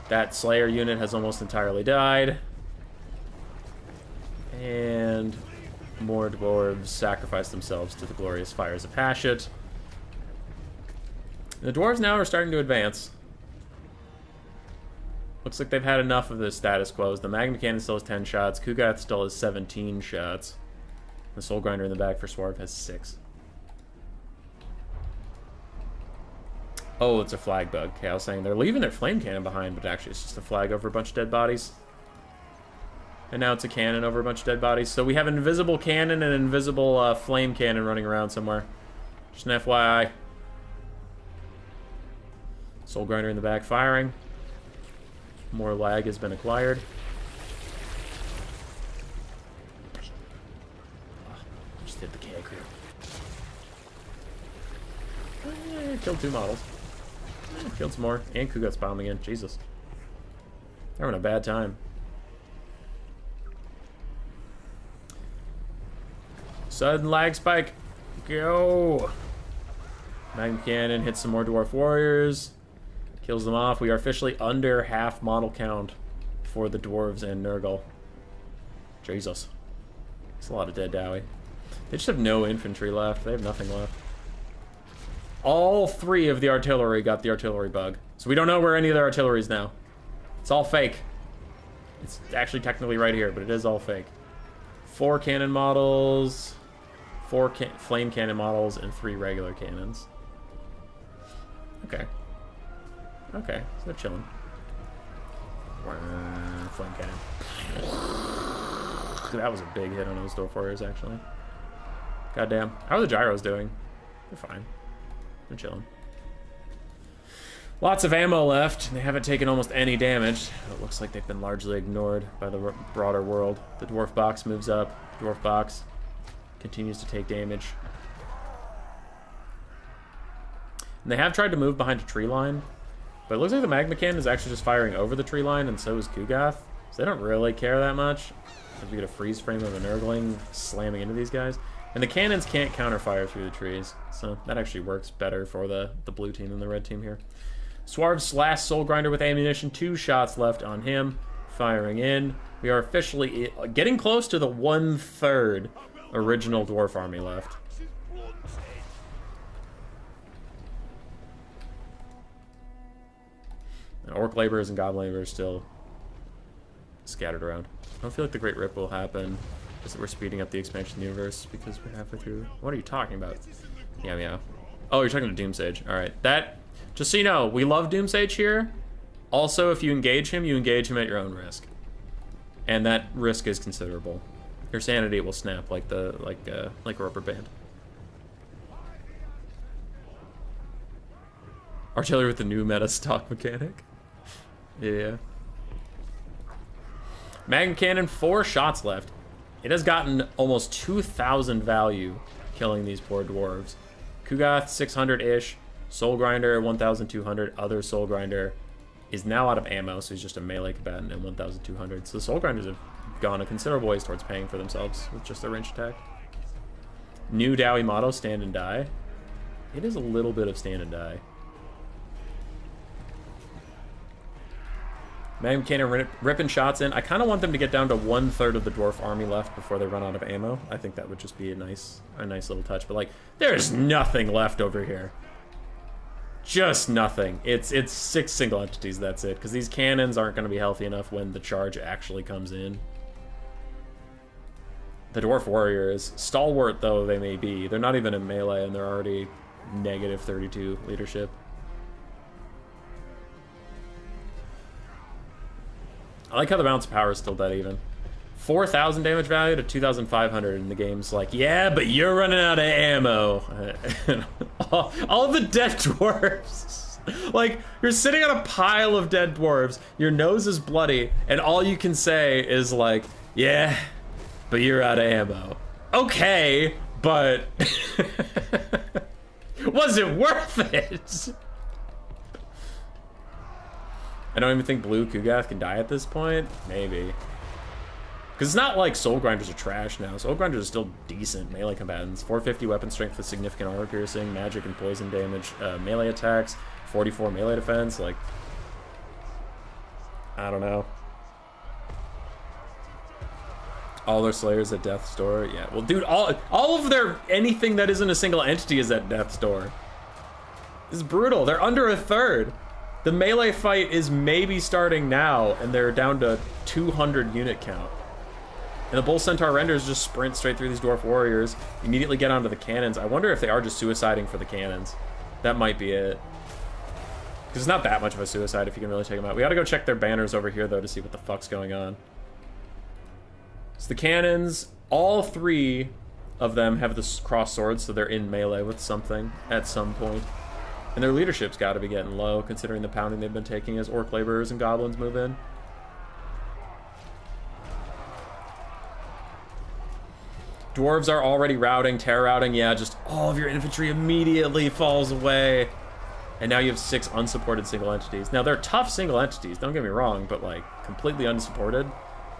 That Slayer unit has almost entirely died. And more dwarves sacrifice themselves to the glorious fires of Hashut. The dwarves now are starting to advance. Looks like they've had enough of the status quo. The Magma Cannon still has 10 shots. Kugath still has 17 shots. The Soul Grinder in the back for Swarv has 6. Oh, it's a flag bug. Okay, I was saying they're leaving their flame cannon behind, but actually it's just a flag over a bunch of dead bodies. And now it's a cannon over a bunch of dead bodies. So we have an invisible cannon and an invisible flame cannon running around somewhere. Just an FYI. Soul Grinder in the back firing. More lag has been acquired. Just hit the K crew. Killed 2 models. Killed some more. And Kugat's bombing in. Jesus. They're having a bad time. Sudden lag spike. Go! Magma Cannon hits some more Dwarf Warriors. Kills them off. We are officially under half model count for the Dwarves and Nurgle. Jesus. It's a lot of dead Dowie. They just have no infantry left. They have nothing left. All 3 of the artillery got the artillery bug. So we don't know where any of their artillery is now. It's all fake. It's actually technically right here, but it is all fake. 4 cannon models, 4 flame cannon models, and 3 regular cannons. Okay. Okay, so they're chilling. Flame cannon. That was a big hit on those Dwarf Warriors, actually. Goddamn. How are the gyros doing? They're fine. They're chilling. Lots of ammo left. They haven't taken almost any damage. It looks like they've been largely ignored by the broader world. The Dwarf Box moves up. Dwarf Box continues to take damage. And they have tried to move behind a tree line, but it looks like the Magma Cannon is actually just firing over the tree line, and so is Kugath. So they don't really care that much. If we get a freeze frame of a Nurgling slamming into these guys. And the cannons can't counterfire through the trees, so that actually works better for the blue team than the red team here. Swarv's last Soul Grinder with ammunition, 2 shots left on him, firing in. We are officially getting close to the 1/3 original Dwarf army left. And Orc Laborers and Goblin Laborers still scattered around. I don't feel like the Great Rip will happen. Just that we're speeding up the expansion of the universe because we're halfway through. What are you talking about? Yeah. Oh, you're talking to Doomsage. Alright. That, just so you know, we love Doomsage here. Also, if you engage him at your own risk. And that risk is considerable. Your sanity will snap like a rubber band. Artillery with the new meta stock mechanic. Yeah. Magma Cannon, 4 shots left. It has gotten almost 2,000 value killing these poor dwarves. Kugath, 600-ish. Soul Grinder, 1,200. Other Soul Grinder is now out of ammo, so he's just a melee combatant and 1,200. So the Soul Grinders have gone a considerable ways towards paying for themselves with just their ranged attack. New Dowie motto, stand and die. It is a little bit of stand and die. Magma Cannon ripping shots in. I kind of want them to get down to 1/3 of the dwarf army left before they run out of ammo. I think that would just be a nice little touch. But like, there's nothing left over here. Just nothing. It's 6 single entities. That's it. Because these cannons aren't going to be healthy enough when the charge actually comes in. The dwarf warriors, stalwart though they may be, they're not even in melee and they're already negative 32 leadership. I like how the balance of power is still dead even. 4,000 damage value to 2,500, and the game's like, yeah, but you're running out of ammo. all the dead dwarves. Like, you're sitting on a pile of dead dwarves, your nose is bloody, and all you can say is like, yeah, but you're out of ammo. Okay, but was it worth it? I don't even think blue Kugath can die at this point. Maybe. Because it's not like Soul Grinders are trash now. Soul Grinders are still decent melee combatants. 450 weapon strength with significant armor piercing, magic and poison damage, melee attacks, 44 melee defense. Like, I don't know. All their Slayers at Death's Door. Yeah, well, dude, all of their anything that isn't a single entity is at Death's Door. It's brutal. They're under 1/3. The melee fight is maybe starting now, and they're down to 200 unit count. And the Bull Centaur Renders just sprint straight through these Dwarf Warriors, immediately get onto the cannons. I wonder if they are just suiciding for the cannons. That might be it. Because it's not that much of a suicide if you can really take them out. We gotta go check their banners over here, though, to see what the fuck's going on. So the cannons, all three of them have this cross swords, so they're in melee with something at some point. And their leadership's got to be getting low, considering the pounding they've been taking as orc laborers and goblins move in. Dwarves are already routing, terror routing. Yeah, just all of your infantry immediately falls away. And now you have 6 unsupported single entities. Now, they're tough single entities, don't get me wrong, but, like, completely unsupported,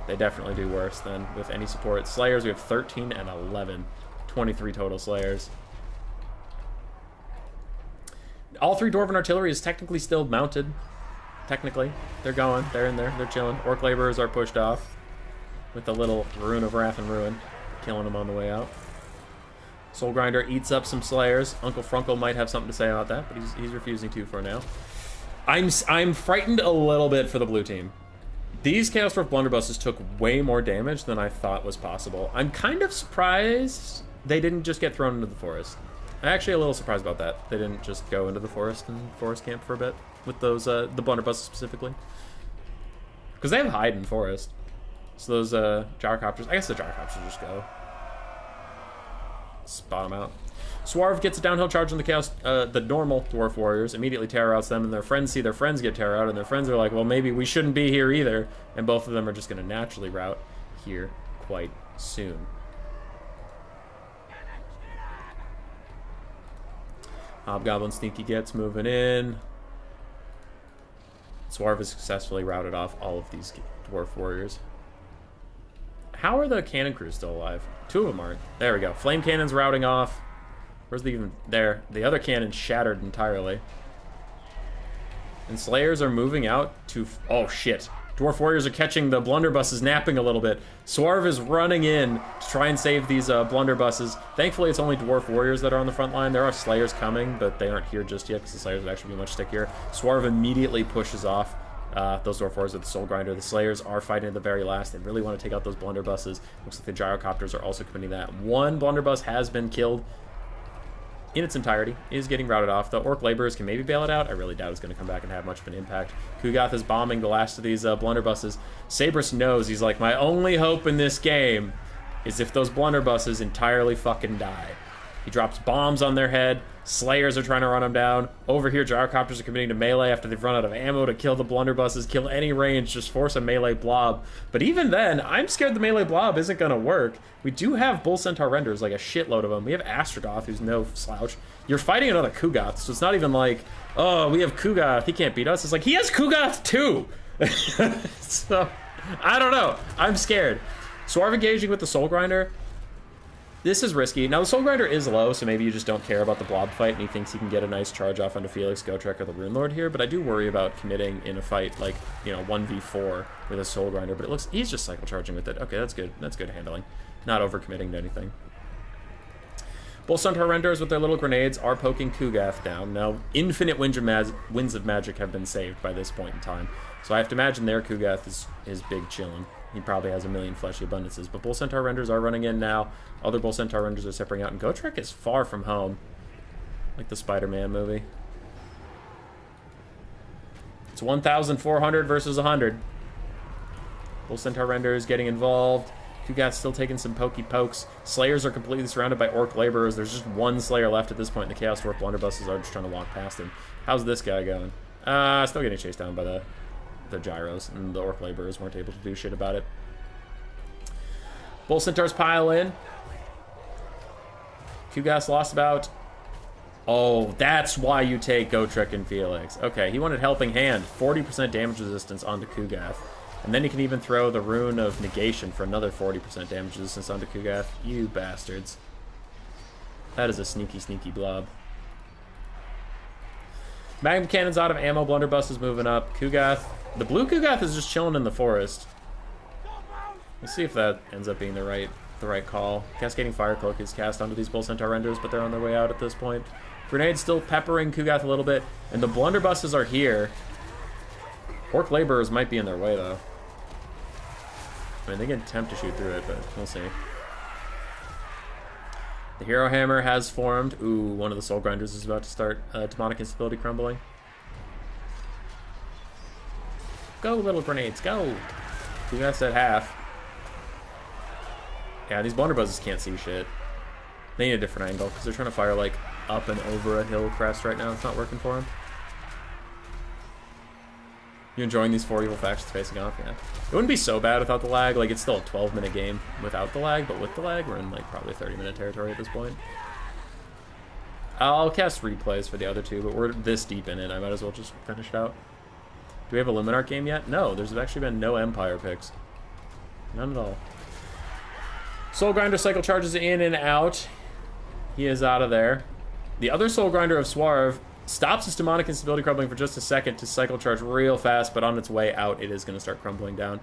they definitely do worse than with any support. Slayers, we have 13 and 11. 23 total Slayers. All 3 Dwarven artillery is technically still mounted. Technically. They're going. They're in there. They're chilling. Orc laborers are pushed off with a little Rune of Wrath and Ruin, killing them on the way out. Soul Grinder eats up some Slayers. Uncle Frunkle might have something to say about that, but he's refusing to for now. I'm frightened a little bit for the blue team. These Chaos Dwarf blunderbusses took way more damage than I thought was possible. I'm kind of surprised they didn't just get thrown into the forest. I'm actually a little surprised about that. They didn't just go into the forest and forest camp for a bit with those the blunderbusses specifically, because they have hide in forest. So those gyrocopters, I guess the gyrocopters just go. Spot them out. Swarv gets a downhill charge on the chaos, the normal dwarf warriors, immediately terror outs them, and their friends see their friends get terror out, and their friends are like, well, maybe we shouldn't be here either, and both of them are just going to naturally rout here quite soon. Hobgoblin Sneaky gets moving in. Swarv has successfully routed off all of these dwarf warriors. How are the cannon crews still alive? 2 of them aren't. There we go. Flame cannon's routing off. Where's the even... There. The other cannon shattered entirely. And Slayers are moving out to... Oh, shit. Dwarf warriors are catching the blunderbusses napping a little bit. Swarv is running in to try and save these blunderbusses. Thankfully, it's only dwarf warriors that are on the front line. There are Slayers coming, but they aren't here just yet because the Slayers would actually be much stickier. Swarv immediately pushes off those dwarf warriors with the Soul Grinder. The Slayers are fighting at the very last. They really want to take out those blunderbusses. Looks like the gyrocopters are also committing that. 1 blunderbuss has been killed in its entirety, is getting routed off. The orc laborers can maybe bail it out. I really doubt it's going to come back and have much of an impact. Kugath is bombing the last of these blunderbusses. Sabrus knows, he's like, my only hope in this game is if those blunderbusses entirely fucking die. He drops bombs on their head. Slayers are trying to run them down. Over here, gyrocopters are committing to melee after they've run out of ammo to kill the blunderbusses, kill any range, just force a melee blob. But even then, I'm scared the melee blob isn't going to work. We do have Bull Centaur Renders, like a shitload of them. We have Astrogoth, who's no slouch. You're fighting another Kugath, so it's not even like, oh, we have Kugath, he can't beat us. It's like, he has Kugath too! So, I don't know. I'm scared. Swarv engaging with the Soul Grinder. This is risky. Now, the Soul Grinder is low, so maybe you just don't care about the blob fight, and he thinks he can get a nice charge off onto Felix, Gotrek, or the Rune Lord here, but I do worry about committing in a fight like, you know, 1v4 with a Soul Grinder, but it looks... He's just cycle charging with it. Okay, that's good. That's good handling. Not overcommitting to anything. Bull Centaur Renders with their little grenades are poking Kugath down. Now, infinite winds of magic have been saved by this point in time, so I have to imagine their Kugath is big chillin'. He probably has a million fleshy abundances. But Bull Centaur Renders are running in now. Other Bull Centaur Renders are separating out. And Gotrek is far from home. Like the Spider-Man movie. It's 1,400 versus 100. Bull Centaur Renders getting involved. Kugath's still taking some pokey pokes. Slayers are completely surrounded by Orc Laborers. There's just 1 Slayer left at this point. And the Chaos Dwarf blunderbusses are just trying to walk past him. How's this guy going? Still getting chased down by the gyros, and the Orc Laborers weren't able to do shit about it. Bull Centaurs pile in. Kugath's lost about... Oh, that's why you take Gotrek and Felix. Okay, he wanted Helping Hand. 40% damage resistance onto Kugath. And then he can even throw the Rune of Negation for another 40% damage resistance onto Kugath. You bastards. That is a sneaky, sneaky blob. Magnum Cannon's out of ammo. Blunderbuss is moving up. Kugath... The blue Kugath is just chilling in the forest. We'll see if that ends up being the right call. Cascading Fire Cloak is cast onto these Bull Centaur Renders, but they're on their way out at this point. Grenade's still peppering Kugath a little bit, and the blunderbusses are here. Orc Laborers might be in their way, though. I mean, they can attempt to shoot through it, but we'll see. The Hero Hammer has formed. Ooh, one of the Soul Grinders is about to start demonic instability crumbling. Go, little grenades, go! Kugath's at half. Yeah, these blunderbusses can't see shit. They need a different angle, because they're trying to fire, like, up and over a hill crest right now. It's not working for them. You enjoying these 4 evil factions facing off? Yeah. It wouldn't be so bad without the lag. Like, it's still a 12-minute game without the lag, but with the lag, we're in, like, probably 30-minute territory at this point. I'll cast replays for the other two, but we're this deep in it. I might as well just finish it out. Do we have a Luminarch game yet? No, there's actually been no Empire picks. None at all. Soul Grinder cycle charges in and out. He is out of there. The other Soul Grinder of Swarv stops his demonic instability crumbling for just a second to cycle charge real fast, but on its way out, it is going to start crumbling down.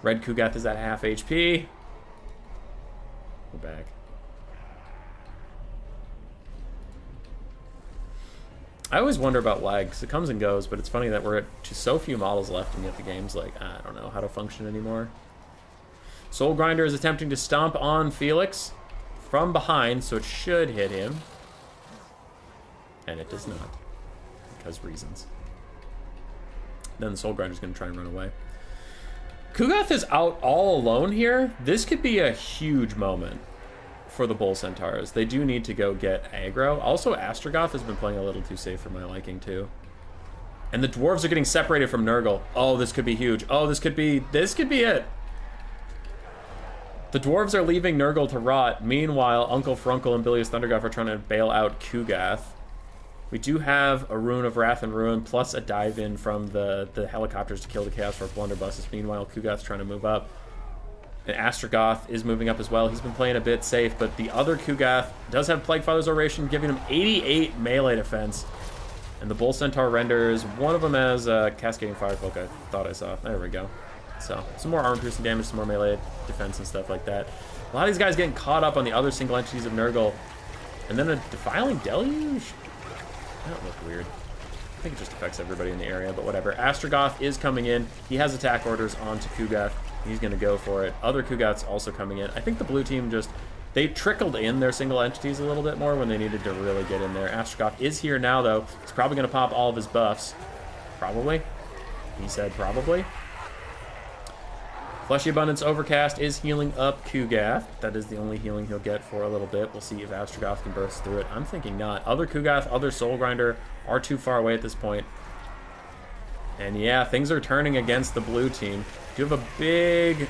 Red Kugath is at half HP. We're back. I always wonder about lag, because it comes and goes, but it's funny that we're at so few models left, and yet the game's like, I don't know how to function anymore. Soul Grinder is attempting to stomp on Felix from behind, so it should hit him. And it does not. Because reasons. Then the Soul Grinder's going to try and run away. Kugath is out all alone here. This could be a huge moment for the Bull Centaurs. They do need to go get aggro. Also, Astrogoth has been playing a little too safe for my liking, too. And the Dwarves are getting separated from Nurgle. Oh, this could be huge. Oh, this could be it. The Dwarves are leaving Nurgle to rot. Meanwhile, Uncle Frunkle and Bilious Thundergoth are trying to bail out Kugath. We do have a Rune of Wrath and Ruin, plus a dive-in from the helicopters to kill the Chaos Dwarf blunderbusses. Meanwhile, Kugath's trying to move up. And Astrogoth is moving up as well. He's been playing a bit safe, but the other Kugath does have Plaguefather's Oration, giving him 88 melee defense. And the Bull Centaur renders, one of them has Cascading Firefolk, I thought I saw. There we go. So, some more armor-piercing damage, some more melee defense and stuff like that. A lot of these guys getting caught up on the other single entities of Nurgle. And then a Defiling Deluge? That looked weird. I think it just affects everybody in the area, but whatever. Astrogoth is coming in. He has attack orders onto Kugath. He's going to go for it. Other Kugath's also coming in. I think the blue team just... They trickled in their single entities a little bit more when they needed to really get in there. Astrogoth is here now, though. He's probably going to pop all of his buffs. Probably. He said probably. Fleshy Abundance Overcast is healing up Kugath. That is the only healing he'll get for a little bit. We'll see if Astrogoth can burst through it. I'm thinking not. Other Kugath, other Soul Grinder are too far away at this point. And yeah, things are turning against the blue team. Do have a big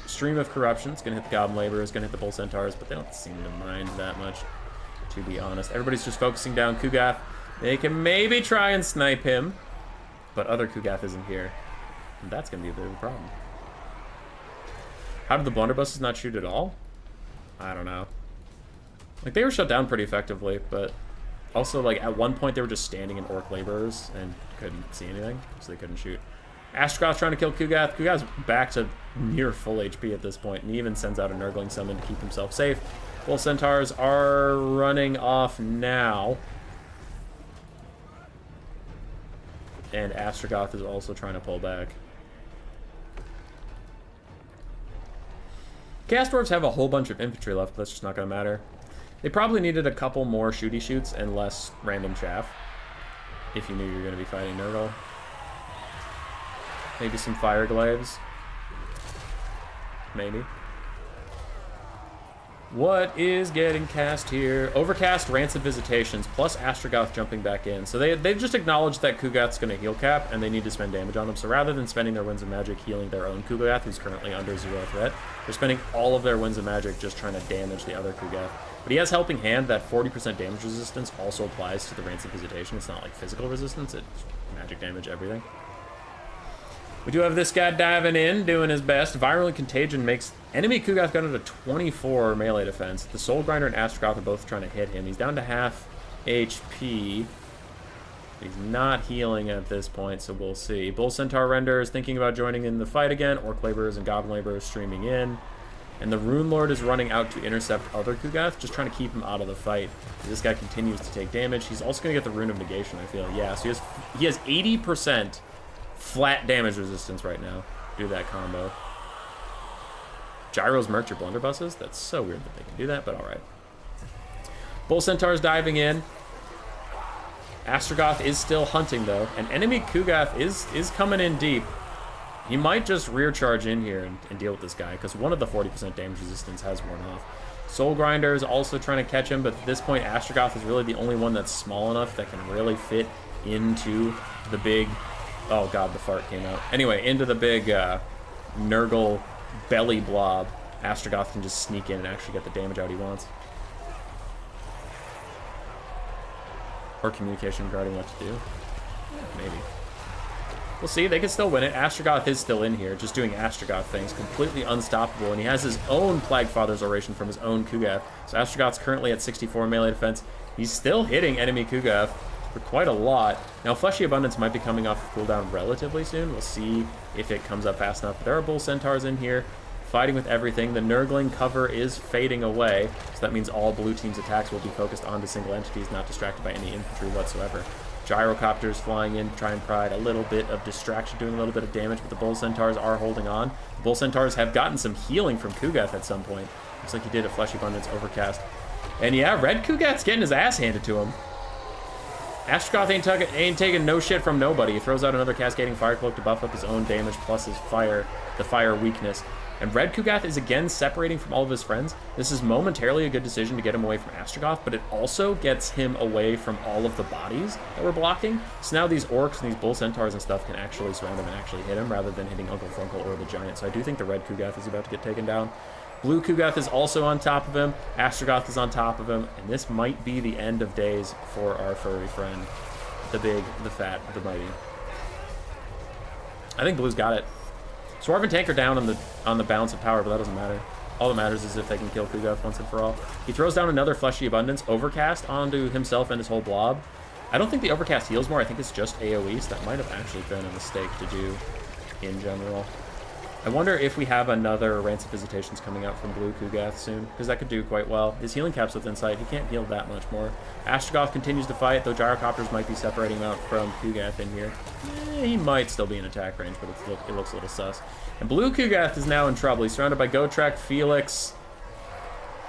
stream of corruption. It's going to hit the Goblin Laborers, going to hit the Bull Centaurs, but they don't seem to mind that much, to be honest. Everybody's just focusing down Kugath. They can maybe try and snipe him, but other Kugath isn't here. And that's going to be a bit of a problem. How did the blunderbusses not shoot at all? I don't know. Like, they were shut down pretty effectively, but also, like, at one point they were just standing in Orc Laborers and couldn't see anything, so they couldn't shoot. Astrogoth trying to kill Kugath. Kugath's back to near full HP at this point, and he even sends out a Nurgling Summon to keep himself safe. Bull Centaurs are running off now. And Astrogoth is also trying to pull back. Chaos Dwarves have a whole bunch of infantry left, but that's just not going to matter. They probably needed a couple more shooty shoots and less random chaff. If you knew you were going to be fighting Nurgle. Maybe some Fire Glaives. Maybe. What is getting cast here? Overcast, Rancid Visitations, plus Astrogoth jumping back in. So they've just acknowledged that Kugath's going to heal cap, and they need to spend damage on him. So rather than spending their Winds of Magic healing their own Kugath, who's currently under 0 threat, they're spending all of their Winds of Magic just trying to damage the other Kugath. But he has Helping Hand. That 40% damage resistance also applies to the Rancid Visitation. It's not like physical resistance, it's magic damage, everything. We do have this guy diving in, doing his best. Virulent Contagion makes enemy Kugath go down to 24 melee defense. The Soul Grinder and Astrogoth are both trying to hit him. He's down to half HP. He's not healing at this point, so we'll see. Bull Centaur Render is thinking about joining in the fight again. Orc Laborers and Goblin Laborers streaming in. And the Rune Lord is running out to intercept other Kugath, just trying to keep him out of the fight. This guy continues to take damage. He's also going to get the Rune of Negation, I feel. Yeah, so he has 80% flat damage resistance right now. Do that combo. Gyros merch your blunderbusses? That's so weird that they can do that, but alright. Bull Centaur's diving in. Astrogoth is still hunting, though. And enemy Kugath is coming in deep. He might just rear charge in here and deal with this guy, because one of the 40% damage resistance has worn off. Soul Grinder is also trying to catch him, but at this point, Astrogoth is really the only one that's small enough that can really fit into the big... Oh god, the fart came out. Anyway, into the big Nurgle belly blob. Astrogoth can just sneak in and actually get the damage out he wants. Or communication regarding what to do. Yeah, maybe. We'll see. They can still win it. Astrogoth is still in here, just doing Astrogoth things. Completely unstoppable. And he has his own Plaguefather's Oration from his own Kugath. So Astrogoth's currently at 64 melee defense. He's still hitting enemy Kugath for quite a lot. Now, Fleshy Abundance might be coming off cooldown relatively soon. We'll see if it comes up fast enough. But there are Bull Centaurs in here, fighting with everything. The Nurgling cover is fading away. So that means all blue team's attacks will be focused onto single entities, not distracted by any infantry whatsoever. Gyrocopters flying in, try and provide a little bit of distraction, doing a little bit of damage, but the Bull Centaurs are holding on. The Bull Centaurs have gotten some healing from Kugath at some point. Looks like he did a Fleshy Abundance Overcast. And yeah, Red Kugath's getting his ass handed to him. Astrogoth ain't taking no shit from nobody. He throws out another Cascading Fire Cloak to buff up his own damage plus his fire, the fire weakness. And Red Kugath is again separating from all of his friends. This is momentarily a good decision to get him away from Astrogoth, but it also gets him away from all of the bodies that we're blocking. So now these orcs and these Bull Centaurs and stuff can actually surround him and actually hit him rather than hitting Uncle Funkle or the Giant. So I do think the Red Kugath is about to get taken down. Blue Kugath is also on top of him. Astrogoth is on top of him. And this might be the end of days for our furry friend. The big, the fat, the mighty. I think Blue's got it. Swarv and Tank are down on the balance of power, but that doesn't matter. All that matters is if they can kill Kugath once and for all. He throws down another Fleshy Abundance Overcast onto himself and his whole blob. I don't think the Overcast heals more. I think it's just AoE, so that might have actually been a mistake to do in general. I wonder if we have another Rancid Visitations coming out from Blue Kugath soon, because that could do quite well. His healing cap's with Insight. He can't heal that much more. Astrogoth continues to fight, though Gyrocopters might be separating him out from Kugath in here. He might still be in attack range, but it looks a little sus. And Blue Kugath is now in trouble. He's surrounded by Gotrek, Felix,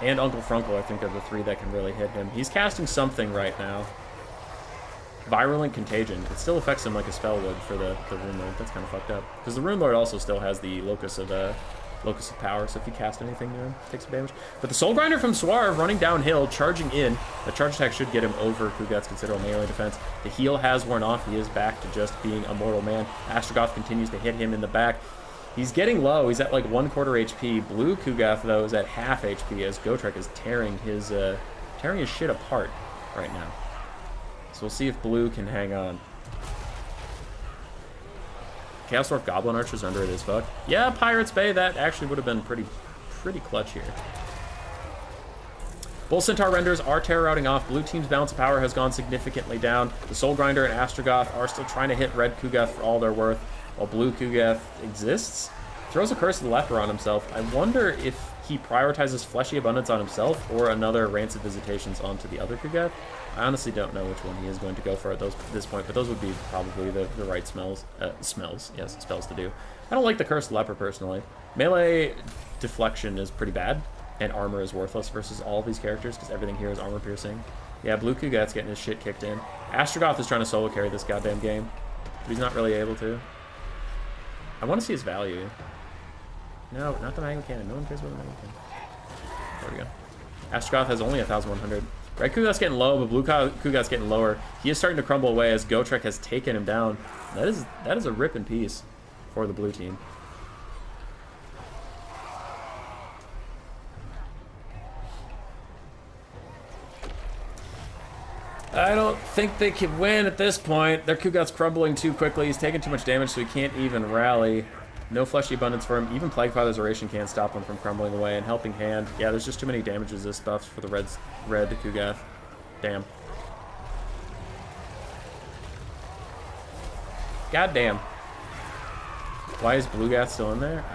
and Uncle Frunkle, I think, are the three that can really hit him. He's casting something right now. Virulent Contagion. It still affects him like a spell would for the Rune Lord. That's kind of fucked up. Because the Rune Lord also still has the Locus of Power, so if you cast anything to him, it takes some damage. But the Soul Grinder from Swarv running downhill, charging in. The charge attack should get him over Kugath's considerable melee defense. The heal has worn off. He is back to just being a mortal man. Astrogoth continues to hit him in the back. He's getting low. He's at like 1/4 HP. Blue Kugath, though, is at half HP as Gotrek is tearing his shit apart right now. So we'll see if Blue can hang on. Chaos Dwarf Goblin Archers under it as fuck. Yeah, Pirates Bay, that actually would have been pretty clutch here. Bull Centaur renders are terror routing off. Blue team's balance of power has gone significantly down. The Soul Grinder and Astrogoth are still trying to hit Red Kugath for all they're worth, while Blue Kugath exists. Throws a Curse of the Leper on himself. I wonder if he prioritizes Fleshy Abundance on himself or another Rancid Visitations onto the other Kugath. I honestly don't know which one he is going to go for at this point, but those would be probably the right spells to do. I don't like the Cursed Leper, personally. Melee deflection is pretty bad, and armor is worthless versus all of these characters, because everything here is armor piercing. Yeah, Blue Kugath's getting his shit kicked in. Astrogoth is trying to solo carry this goddamn game, but he's not really able to. I want to see his value. No, not the Magma Cannon. No one cares about the Magma Cannon. There we go. Astrogoth has only 1,100. Red Kugath's getting low, but Blue Kugath's getting lower. He is starting to crumble away as Gotrek has taken him down. That is a rip in peace for the blue team. I don't think they can win at this point. Their Kugath's crumbling too quickly. He's taking too much damage, so he can't even rally. No Fleshy Abundance for him. Even Plaguefather's Oration can't stop him from crumbling away. And Helping Hand. Yeah, there's just too many damage resist buffs for the red Kugath. Damn. God damn. Why is Blue Gath still in there? I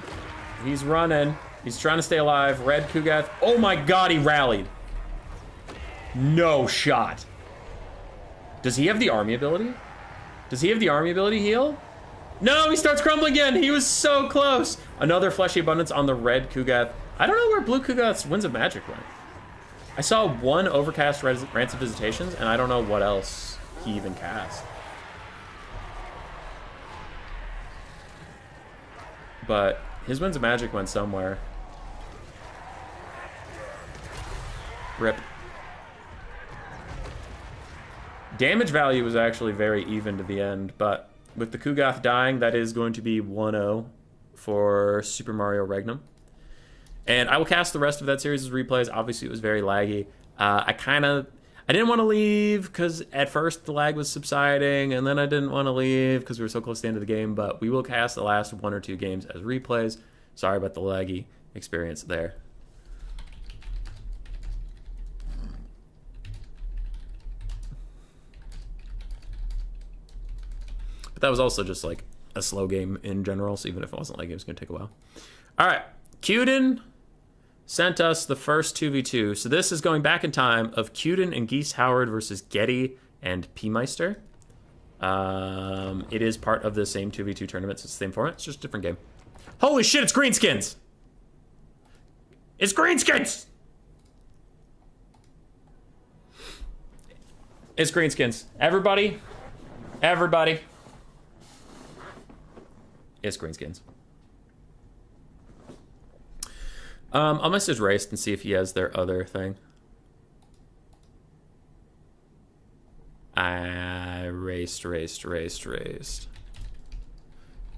don't know. He's running. He's trying to stay alive. Red Kugath. Oh my god, he rallied. No shot. Does he have the army ability? Does he have the army ability heal? No, he starts crumbling again. He was so close. Another Fleshy Abundance on the red Kugath. I don't know where Blue Kugath's Winds of Magic went. I saw one Overcast Rancid Visitations, and I don't know what else he even cast. but his Winds of Magic went somewhere. Rip. Damage value was actually very even to the end, but with the Kugath dying, that is going to be 1-0 for Super Mario Regnum. And I will cast the rest of that series as replays. Obviously, it was very laggy. I didn't want to leave because at first the lag was subsiding, and then I didn't want to leave because we were so close to the end of the game, but we will cast the last 1 or 2 games as replays. Sorry about the laggy experience there. But that was also just like a slow game in general, so even if it wasn't like it was going to take a while. All right, Cuden sent us the first 2v2. So this is going back in time of Cuden and Geese Howard versus Getty and P-Meister. It is part of the same 2v2 tournament. So it's the same format. It's just a different game. Holy shit, it's Greenskins! It's Greenskins! It's Greenskins. Everybody. It's Greenskins. I'll message Raced and see if he has their other thing. Raced.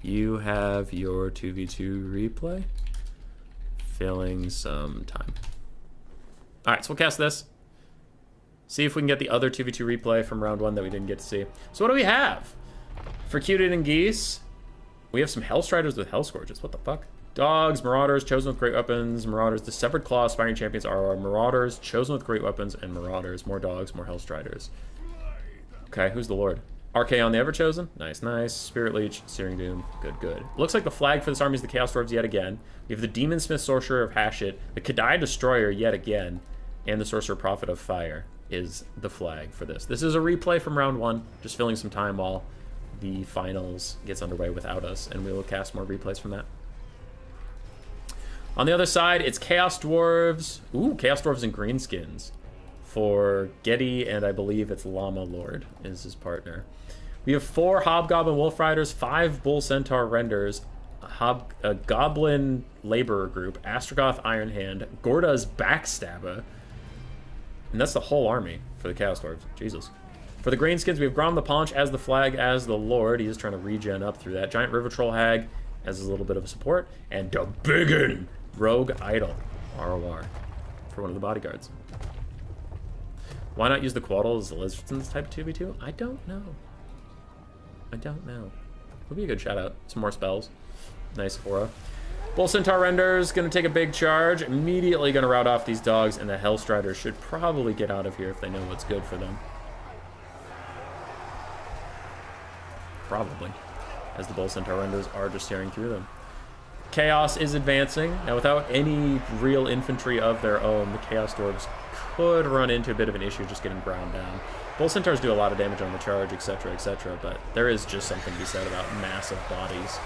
You have your 2v2 replay? Filling some time. Alright, so we'll cast this. See if we can get the other 2v2 replay from round 1 that we didn't get to see. So what do we have? For Cuden and Geese, we have some Hellstriders with Hellscourges. What the fuck? Dogs, Marauders, chosen with great weapons, Marauders. The Severed Claw aspiring champions are our Marauders, chosen with great weapons, and Marauders. More dogs, more Hellstriders. Okay, who's the Lord? Archaon the Everchosen. Nice. Spirit Leech, Searing Doom. Good. Looks like the flag for this army is the Chaos Dwarves yet again. We have the Demon Smith Sorcerer of Hashit, the Kadai Destroyer yet again, and the Sorcerer Prophet of Fire is the flag for this. This is a replay from round 1, just filling some time while the finals gets underway without us, and we will cast more replays from that. On the other side, it's Chaos Dwarves. Ooh, Chaos Dwarves and Greenskins for Getty, and I believe it's Llama Lord is his partner. We have 4 Hobgoblin Wolf Riders, 5 Bull Centaur Renders, a Goblin Laborer group, Astrogoth Iron Hand, Gorda's Backstabber, and that's the whole army for the Chaos Dwarves. Jesus. For the Greenskins, we have Grom the Paunch as the flag, as the Lord. He is trying to regen up through that. Giant River Troll Hag as a little bit of a support, and the Biggin Rogue Idol, ROR, for one of the bodyguards. Why not use the Quaddle as the Lizardsons type 2v2? I don't know. Would be a good shout out. Some more spells. Nice aura. Bull Centaur Render's gonna take a big charge. Immediately gonna rout off these dogs, and the Hellstriders should probably get out of here if they know what's good for them. Probably, as the Bull Centaur Renders are just tearing through them. Chaos is advancing. Now, without any real infantry of their own, the Chaos Dwarves could run into a bit of an issue just getting ground down. Bull Centaurs do a lot of damage on the charge, etc., but there is just something to be said about massive bodies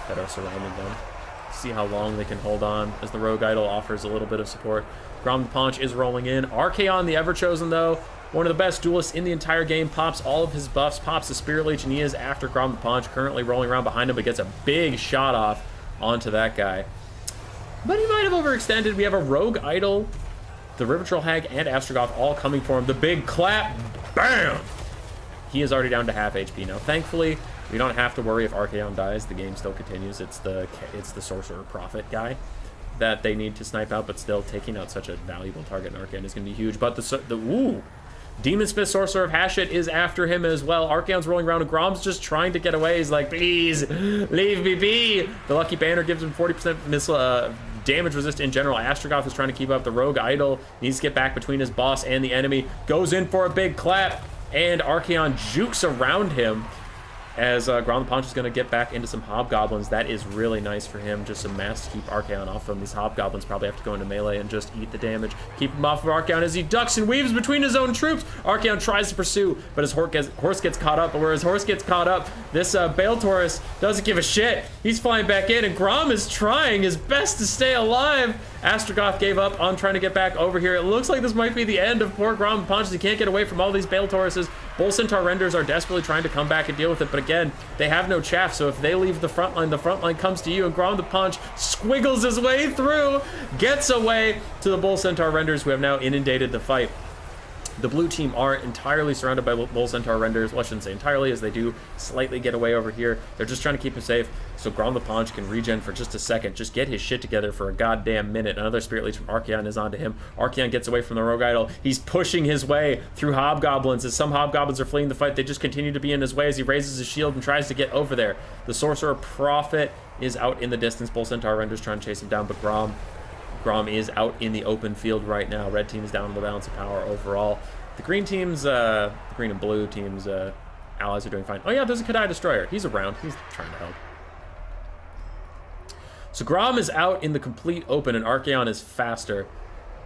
that are surrounding them. See how long they can hold on as the Rogue Idol offers a little bit of support. Grom the Paunch is rolling in. Archaon the Everchosen, though, one of the best duelists in the entire game, pops all of his buffs, pops the Spirit Leech, and he is after Grom the Paunch, currently rolling around behind him, but gets a big shot off onto that guy. But he might have overextended. We have a Rogue Idol, the River Troll Hag, and Astrogoth all coming for him. The big clap, bam! He is already down to half HP now. Thankfully, we don't have to worry if Archaon dies. The game still continues. It's the Sorcerer Prophet guy that they need to snipe out, but still taking out such a valuable target in Archaon is going to be huge. But the Demon Smith Sorcerer of Hashit is after him as well. Archaon's rolling around, and Grom's just trying to get away. He's like, please, leave me be. The Lucky Banner gives him 40% missile damage resist in general. Astrogoth is trying to keep up. The Rogue Idol needs to get back between his boss and the enemy. Goes in for a big clap, and Archaon jukes around him as Grom the Paunch is going to get back into some Hobgoblins. That is really nice for him. Just some mass to keep Archaon off him. These Hobgoblins probably have to go into melee and just eat the damage. Keep him off of Archaon as he ducks and weaves between his own troops. Archaon tries to pursue, but his horse gets caught up. But where his horse gets caught up, this Bale Taurus doesn't give a shit. He's flying back in, and Grom is trying his best to stay alive. Astrogoth gave up on trying to get back over here. It looks like this might be the end of poor Grom the Paunch. He can't get away from all these Bale Tauruses. Bull Centaur Renders are desperately trying to come back and deal with it, but again, they have no chaff, so if they leave the front line comes to you, and Grom the Punch squiggles his way through, gets away to the Bull Centaur Renders, who have now inundated the fight. The blue team aren't entirely surrounded by Bull Centaur Renders. Well, I shouldn't say entirely, as they do slightly get away over here. They're just trying to keep him safe, so Grom the Paunch can regen for just a second. Just get his shit together for a goddamn minute. Another Spirit Leech from Archaon is onto him. Archaon gets away from the Rogue Idol. He's pushing his way through Hobgoblins. As some Hobgoblins are fleeing the fight, they just continue to be in his way as he raises his shield and tries to get over there. The Sorcerer Prophet is out in the distance. Bull Centaur Renders trying to chase him down, but Grom is out in the open field right now. Red team is down in the balance of power overall. The green team's, the green and blue team's allies are doing fine. Oh yeah, there's a Kadai Destroyer. He's around. He's trying to help. So Grom is out in the complete open, and Archaon is faster.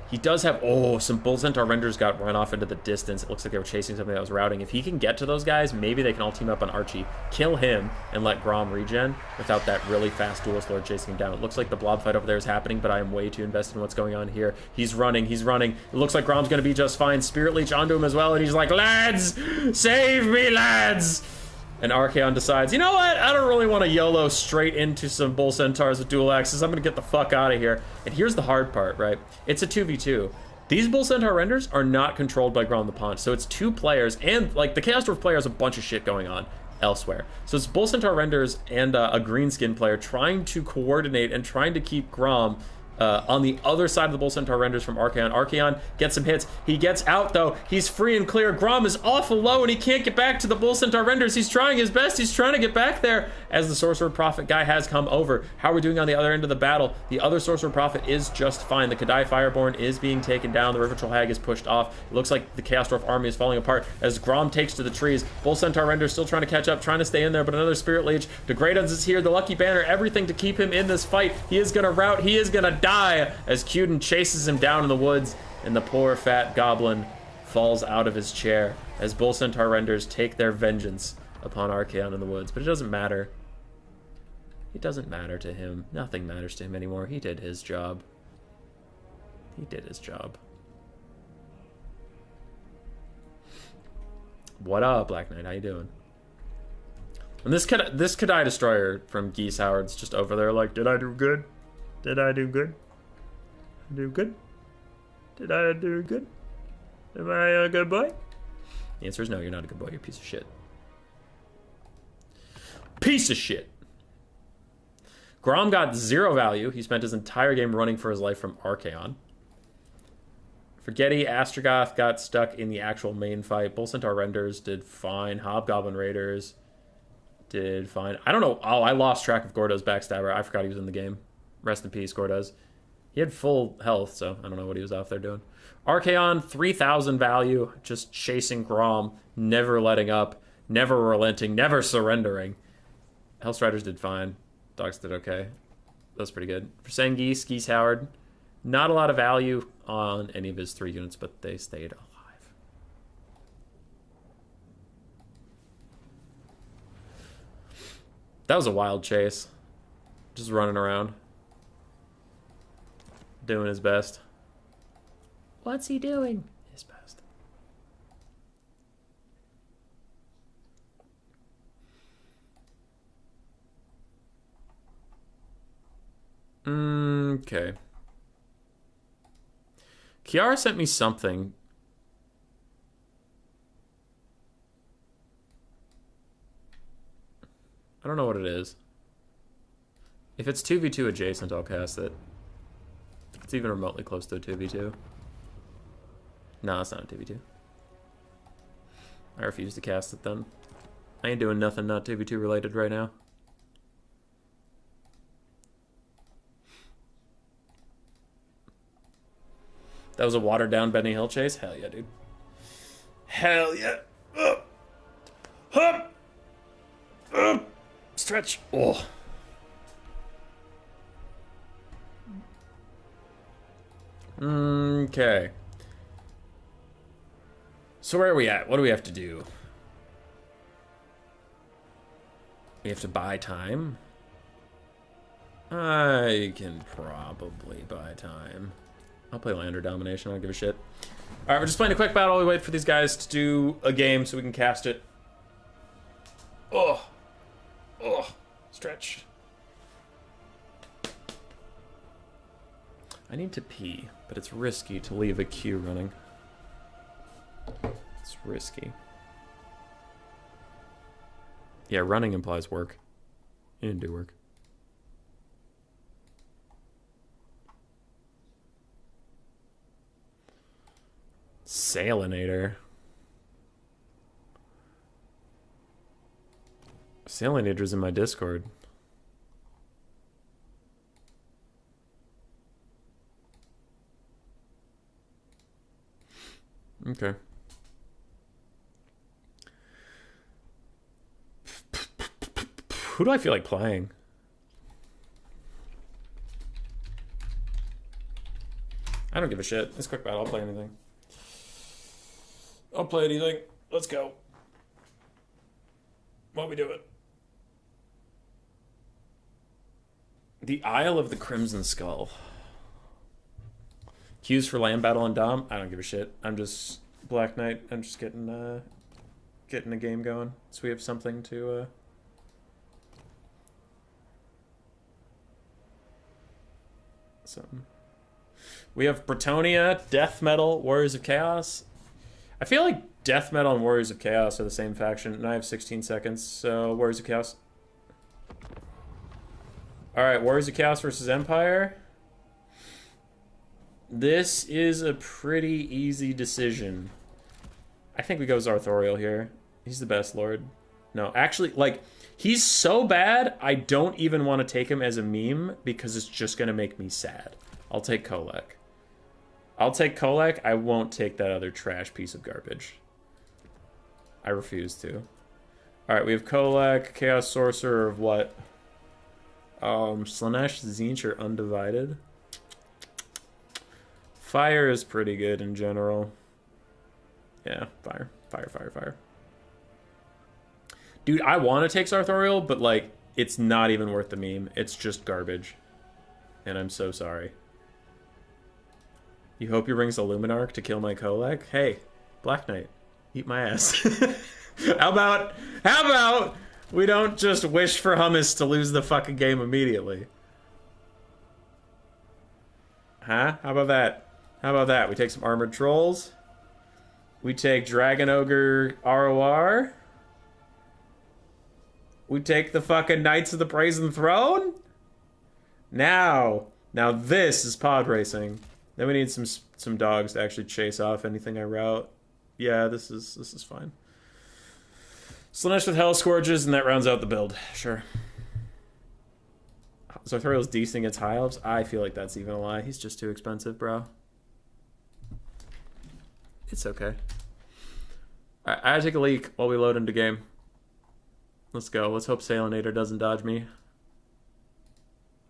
He does have, some Bull Centaur Renders got run off into the distance. It looks like they were chasing something that was routing. If he can get to those guys, maybe they can all team up on Archie, kill him, and let Grom regen without that really fast Duelist Lord chasing him down. It looks like the blob fight over there is happening, but I am way too invested in what's going on here. He's running. It looks like Grom's going to be just fine. Spirit Leech onto him as well, and he's like, lads, save me, lads! And Archaon decides, you know what? I don't really want to YOLO straight into some Bull Centaurs with dual axes. I'm going to get the fuck out of here. And here's the hard part, right? It's a 2v2. These Bull Centaur Renders are not controlled by Grom the Paunch. So it's two players, and like the Chaos Dwarf player has a bunch of shit going on elsewhere. So it's Bull Centaur Renders and a Greenskin player trying to coordinate and trying to keep Grom on the other side of the Bull Centaur Renders from Archaon. Archaon gets some hits. He gets out, though. He's free and clear. Grom is awful low, and he can't get back to the Bull Centaur Renders. He's trying his best. He's trying to get back there as the Sorcerer Prophet guy has come over. How are we doing on the other end of the battle? The other Sorcerer Prophet is just fine. The Kadai Fireborn is being taken down. The River Troll Hag is pushed off. It looks like the Chaos Dwarf army is falling apart as Grom takes to the trees. Bull Centaur Renders still trying to catch up, trying to stay in there, but another Spirit Leech. Degradans is here. The Lucky Banner, everything to keep him in this fight. He is going to rout. He is going to die as Cuden chases him down in the woods, and the poor fat goblin falls out of his chair as Bull Centaur Renders take their vengeance upon Archaon in the woods. But it doesn't matter. It doesn't matter to him. Nothing matters to him anymore. He did his job. He did his job. What up, Black Knight? How you doing? And this Kadai Destroyer from Geese Howard's just over there like, did I do good? Did I do good? Do good? Did I do good? Am I a good boy? The answer is no, you're not a good boy. You're a piece of shit. Piece of shit. Grom got 0 value. He spent his entire game running for his life from Archaon. Forgetty, Astrogoth got stuck in the actual main fight. Bull Centaur Renders did fine. Hobgoblin Raiders did fine. I don't know. Oh, I lost track of Gordo's Backstabber. I forgot he was in the game. Rest in peace, Gordo's. He had full health, so I don't know what he was off there doing. Archaon, 3,000 value, just chasing Grom, never letting up, never relenting, never surrendering. Hellstriders did fine. Dogs did okay. That was pretty good. For Sengeese, Geese Howard, not a lot of value on any of his 3 units, but they stayed alive. That was a wild chase. Just running around. Doing his best. What's he doing? His best. Okay. Kiara sent me something. I don't know what it is. If it's 2v2 adjacent, I'll cast it. It's even remotely close to a 2v2. No, it's not a 2v2. I refuse to cast it then. I ain't doing nothing not 2v2 related right now. That was a watered down Benny Hill chase? Hell yeah, dude. Hell yeah. Up. Up. Up. Stretch. Oh. Okay. So where are we at? What do we have to do? We have to buy time. I can probably buy time. I'll play Lander Domination. I don't give a shit. Alright, we're just playing a quick battle. We wait for these guys to do a game so we can cast it. Oh. Oh. Stretch. I need to pee, but it's risky to leave a queue running. It's risky. Yeah, running implies work. You didn't do work. Salinator. Salinator's in my Discord. Okay. Who do I feel like playing? I don't give a shit. It's quick battle. I'll play anything. I'll play anything. Let's go. What we doing? The Isle of the Crimson Skull. Cues for land battle and dom. I don't give a shit. I'm just Black Knight. I'm just getting a game going, so we have something to. Something. We have Bretonia, Death Metal, Warriors of Chaos. I feel like Death Metal and Warriors of Chaos are the same faction, and I have 16 seconds, so Warriors of Chaos. Alright, Warriors of Chaos versus Empire. This is a pretty easy decision. I think we go Zarthoriel here. He's the best lord. No, actually, like, he's so bad, I don't even want to take him as a meme, because it's just going to make me sad. I'll take Kolek. I'll take Kolek. I won't take that other trash piece of garbage. I refuse to. Alright, we have Kolek, Chaos Sorcerer of what? Slanesh, Tzeentch are Undivided. Fire is pretty good in general. Yeah, fire. Fire, fire, fire. Dude, I want to take Zarthoriel, but, like, it's not even worth the meme. It's just garbage. And I'm so sorry. You hope he brings a Luminarch to kill my Kolek? Hey, Black Knight, eat my ass. How about we don't just wish for hummus to lose the fucking game immediately? Huh? How about that? How about that? We take some Armored Trolls. We take Dragon Ogre ROR. We take the fucking Knights of the Brazen Throne. Now this is pod racing. Then we need some dogs to actually chase off anything I route. Yeah, this is fine. Slanesh with Hell Scourges, and that rounds out the build. Sure. Zarthoriel's decent against High Elves. I feel like that's even a lie. He's just too expensive, bro. It's okay. Alright, I gotta take a leak while we load into game. Let's go. Let's hope Salinator doesn't dodge me.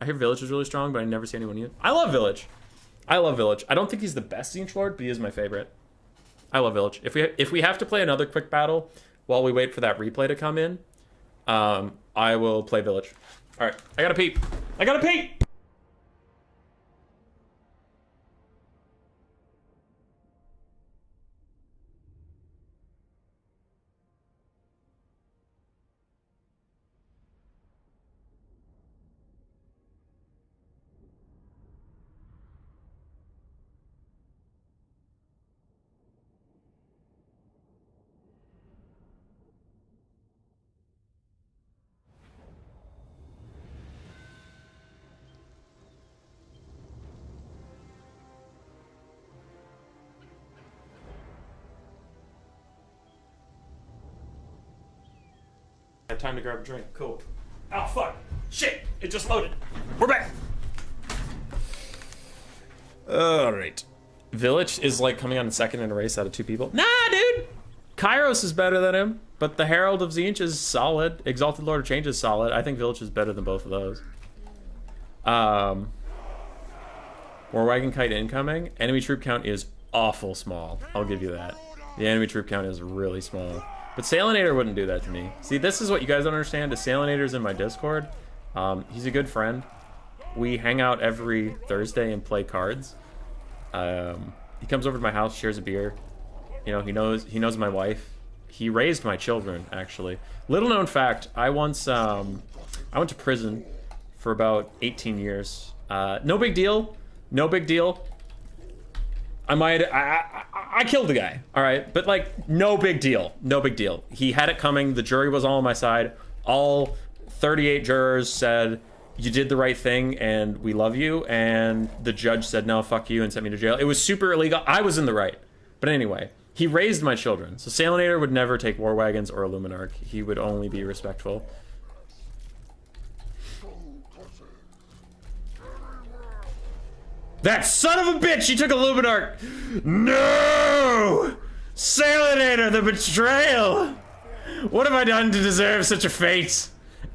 I hear Village is really strong, but I never see anyone use. I love Village. I love Village. I don't think he's the best Tzeentch Lord, but he is my favorite. I love Village. If we have to play another quick battle while we wait for that replay to come in, I will play Village. All right, I gotta peep. I gotta peep. I have time to grab a drink. Cool. Oh, fuck. Shit. It just loaded. We're back. All right. Village is like coming on second in a race out of 2 people. Nah, dude. Kairos is better than him, but the Herald of Tzeentch is solid. Exalted Lord of Change is solid. I think Village is better than both of those. War Wagon Kite incoming. Enemy troop count is awful small. I'll give you that. The enemy troop count is really small. But Salinator wouldn't do that to me. See, this is what you guys don't understand. Is Salinator's in my Discord. He's a good friend. We hang out every Thursday and play cards. He comes over to my house, shares a beer. You know, he knows my wife. He raised my children, actually. Little known fact, I once I went to prison for about 18 years. No big deal. No big deal. I killed the guy, all right? But, like, no big deal. No big deal. He had it coming. The jury was all on my side. All 38 jurors said, you did the right thing, and we love you. And the judge said, no, fuck you, and sent me to jail. It was super illegal. I was in the right. But anyway, he raised my children. So Salinator would never take war wagons or Illuminarch. He would only be respectful. That son of a bitch, he took a Illuminarch! No! Salinator, the betrayal! What have I done to deserve such a fate?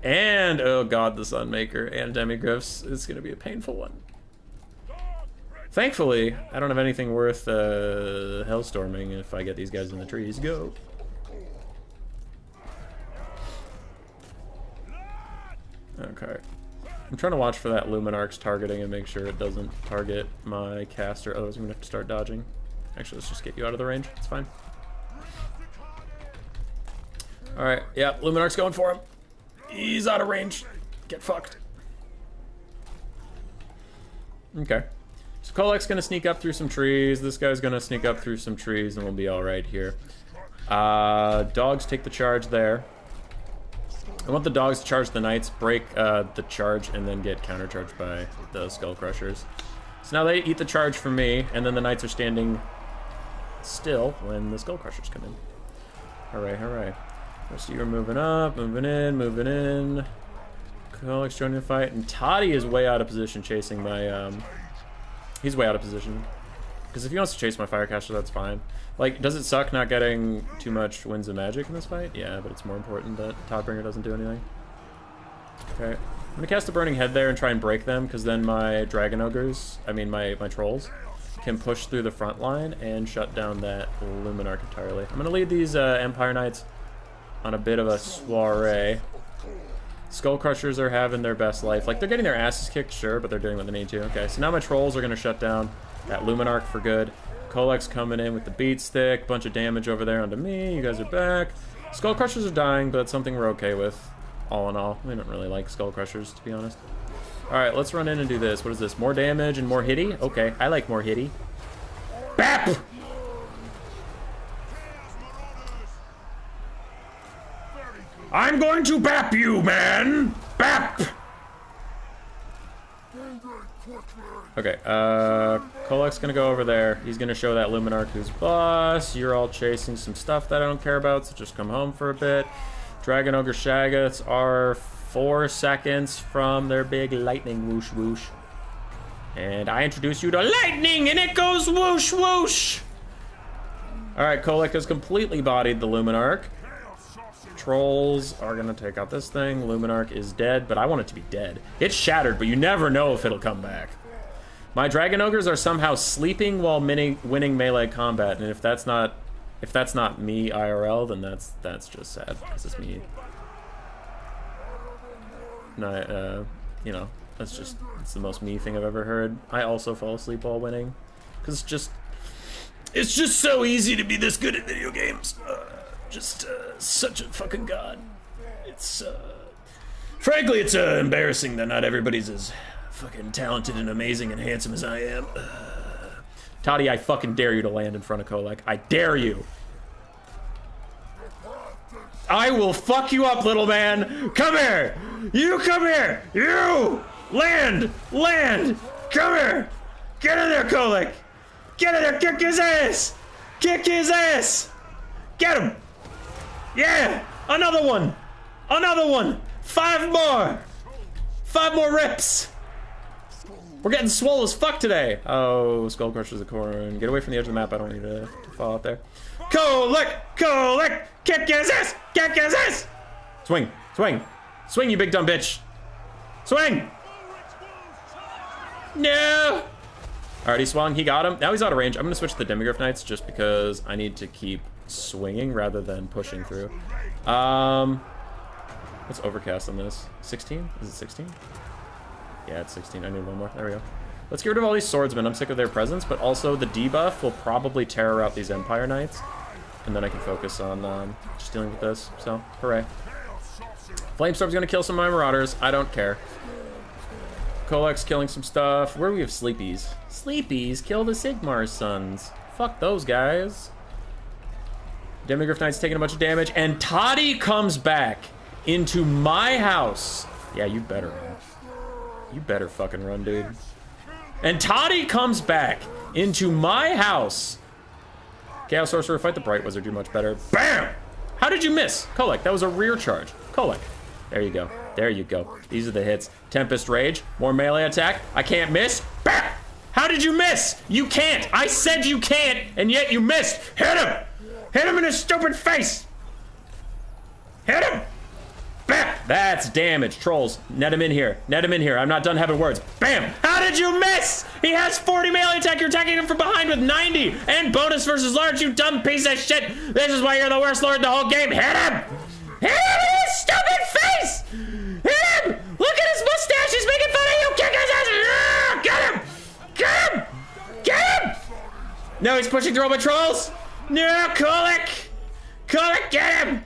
And, oh god, the Sunmaker and Demigryphs. It's gonna be a painful one. Thankfully, I don't have anything worth hellstorming if I get these guys in the trees. Go! Okay. I'm trying to watch for that Luminarch's targeting and make sure it doesn't target my caster. Otherwise, I'm gonna have to start dodging. Actually, let's just get you out of the range. It's fine. Alright, yeah, Luminarch's going for him. He's out of range. Get fucked. Okay. So Kolek's gonna sneak up through some trees. This guy's gonna sneak up through some trees, and we'll be alright here. Dogs take the charge there. I want the dogs to charge the knights, break the charge, and then get countercharged by the skull crushers. So now they eat the charge from me, and then the knights are standing still when the skull crushers come in. Hooray, hooray. Rest of you are moving up, moving in, moving in. Kolek's joining the fight, and Toddy is way out of position chasing my, he's way out of position. Because if he wants to chase my Firecaster, that's fine. Like, does it suck not getting too much Winds of Magic in this fight? Yeah, but it's more important that Todbringer doesn't do anything. Okay. I'm gonna cast the Burning Head there and try and break them, because then my Dragon Ogres, I mean my Trolls, can push through the front line and shut down that Luminarch entirely. I'm gonna lead these Empire Knights on a bit of a soiree. Skull Crushers are having their best life. Like, they're getting their asses kicked, sure, but they're doing what they need to. Okay, so now my Trolls are gonna shut down that Luminarch for good. Kolek's coming in with the beat stick. Bunch of damage over there onto me. You guys are back. Skull Crushers are dying, but that's something we're okay with. All in all, we don't really like Skull Crushers, to be honest. Alright, let's run in and do this. What is this? More damage and more hitty? Okay, I like more hitty. BAP! I'm going to BAP you, man! BAP! Okay, Kolek's gonna go over there. He's gonna show that Luminarch who's boss. You're all chasing some stuff that I don't care about, so just come home for a bit. Dragon Ogre Shaggoths are 4 seconds from their big lightning whoosh whoosh. And I introduce you to lightning, and it goes whoosh whoosh! Alright, Kolek has completely bodied the Luminarch. Trolls are gonna take out this thing. Luminarch is dead, but I want it to be dead. It's shattered, but you never know if it'll come back. My Dragon Ogres are somehow sleeping while winning melee combat, and if that's not me IRL, then that's just sad, because it's me. No, you know, it's the most me thing I've ever heard. I also fall asleep while winning, because it's just so easy to be this good at video games. Such a fucking god. It's frankly, it's embarrassing that not everybody's as fucking talented and amazing and handsome as I am. Toddy, I fucking dare you to land in front of Kolek. I dare you. I will fuck you up, little man. Come here. You come here. You land. Come here. Get in there, Kolek. Get in there. Kick his ass. Kick his ass. Get him. Yeah. Another one. 5 more. 5 more reps. We're getting swole as fuck today. Oh, Skull Crusher's a corn. Get away from the edge of the map. I don't need to fall out there. Kolek! Kick his ass! Kick his ass! Swing! Swing, you big dumb bitch! Swing! No! Alright, he swung. He got him. Now he's out of range. I'm gonna switch to the Demigryph Knights just because I need to keep swinging rather than pushing through. What's overcast on this? 16? Is it 16? Yeah, it's 16. I need one more. There we go. Let's get rid of all these swordsmen. I'm sick of their presence, but also the debuff will probably terror out these Empire Knights. And then I can focus on just dealing with this. So, hooray. Flamestorm's gonna kill some of my Marauders. I don't care. Kolek's killing some stuff. Where do we have Sleepies? Sleepies kill the Sigmar's sons. Fuck those guys. Demigryph Knight's taking a bunch of damage. And Toddy comes back into my house. Yeah, you better run. You better fucking run, dude. And Toddy comes back into my house. Chaos Sorcerer, fight the Bright Wizard, do much better. BAM! How did you miss? Kolek, that was a rear charge. Kolek. There you go. There you go. These are the hits. Tempest Rage, more melee attack. I can't miss. BAM! How did you miss? You can't. I said you can't, and yet you missed. Hit him! Hit him in his stupid face! Hit him! Bam! That's damage. Trolls, net him in here. Net him in here. I'm not done having words. Bam! How did you miss? He has 40 melee attack. You're attacking him from behind with 90. And bonus versus large, you dumb piece of shit. This is why you're the worst lord in the whole game. Hit him! Hit him in his stupid face! Hit him! Look at his mustache. He's making fun of you. Kick his ass. Yeah! Get him! Get him! Get him! No, he's pushing through all my trolls. No, Kolek! Kolek, get him!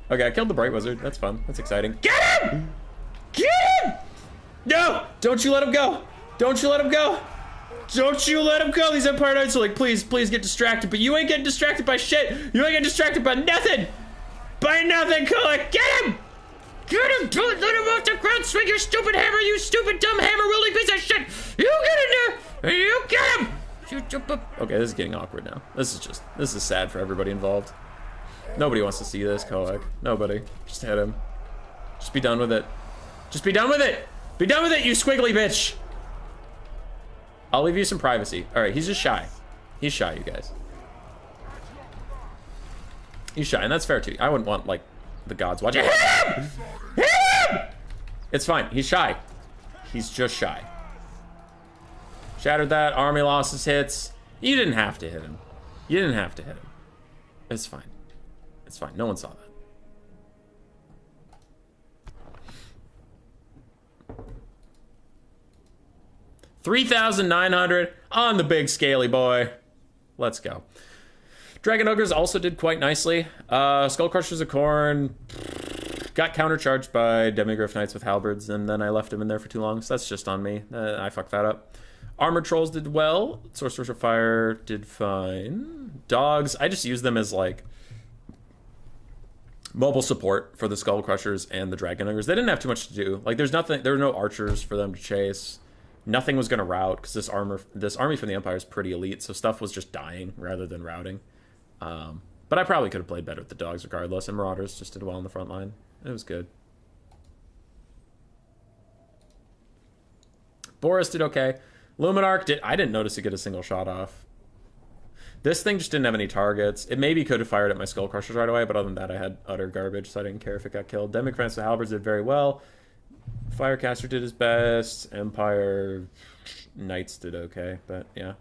Okay, I killed the Bright Wizard. That's fun. That's exciting. Get him! Get him! No! Don't you let him go! Don't you let him go! Don't you let him go! These Empire Knights are like, please, please get distracted. But you ain't getting distracted by shit. You ain't getting distracted by nothing. By nothing, Kolek. Get him! Get him! Don't let him off the ground. Swing your stupid hammer, you stupid dumb hammer-wielding piece of shit! You get in there! You get him! Okay, this is getting awkward now. This is sad for everybody involved. Nobody wants to see this, Kolek. Nobody. Just hit him. Just be done with it. Just be done with it! Be done with it, you squiggly bitch! I'll leave you some privacy. Alright, he's just shy. He's shy, you guys. He's shy, and that's fair too. I wouldn't want, like, the gods watching. Hit him! Hit him! It's fine. He's shy. He's just shy. Shattered that. Army losses hits. You didn't have to hit him. You didn't have to hit him. It's fine. It's fine. No one saw that. $3,900 on the big scaly boy. Let's go. Dragon Ogres also did quite nicely. Skull Crushers of Khorne got countercharged by Demigryph Knights with halberds, and then I left him in there for too long, so that's just on me. I fucked that up. Armored Trolls did well. Sorcerers of Fire did fine. Dogs, I just use them as, like, mobile support for the Skull Crushers and the Dragon Ogres. They didn't have too much to do. Like, there were no archers for them to chase. Nothing was going to rout, because this army from the Empire is pretty elite, so stuff was just dying rather than routing. But I probably could have played better with the dogs regardless, and Marauders just did well on the front line. It was good. Boris did okay. Luminarch I didn't notice it get a single shot off. This thing just didn't have any targets. It maybe could have fired at my Skull Crushers right away, but other than that, I had utter garbage, so I didn't care if it got killed. Demigryph Knights with halberds did very well. Firecaster did his best. Empire Knights did okay, but yeah.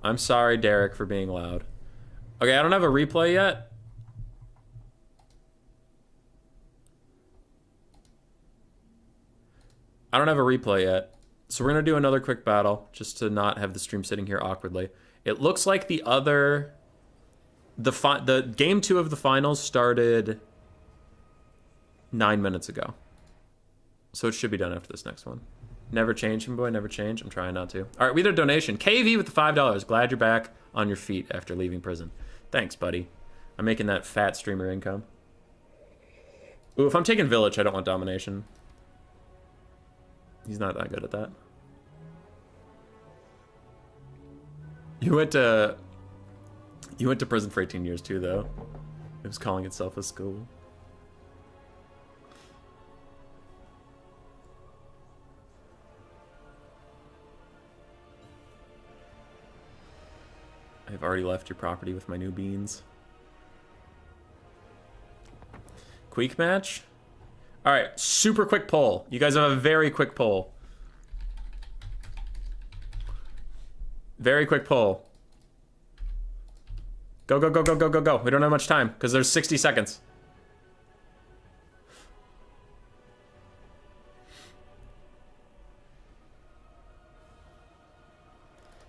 I'm sorry, Derek, for being loud. Okay, I don't have a replay yet. I don't have a replay yet. So we're going to do another quick battle, just to not have the stream sitting here awkwardly. It looks like the game 2 of the finals started 9 minutes ago. So it should be done after this next one. Never change, boy, never change. I'm trying not to. All right, we did a donation. KV with the $5. Glad you're back on your feet after leaving prison. Thanks, buddy. I'm making that fat streamer income. Ooh, if I'm taking Village, I don't want Domination. He's not that good at that. You went to prison for 18 years too, though. It was calling itself a school. I've already left your property with my new beans. Queek match? Alright, super quick poll. You guys have a very quick poll. Very quick poll. Go, go, go, go, go, go, go. We don't have much time, because there's 60 seconds.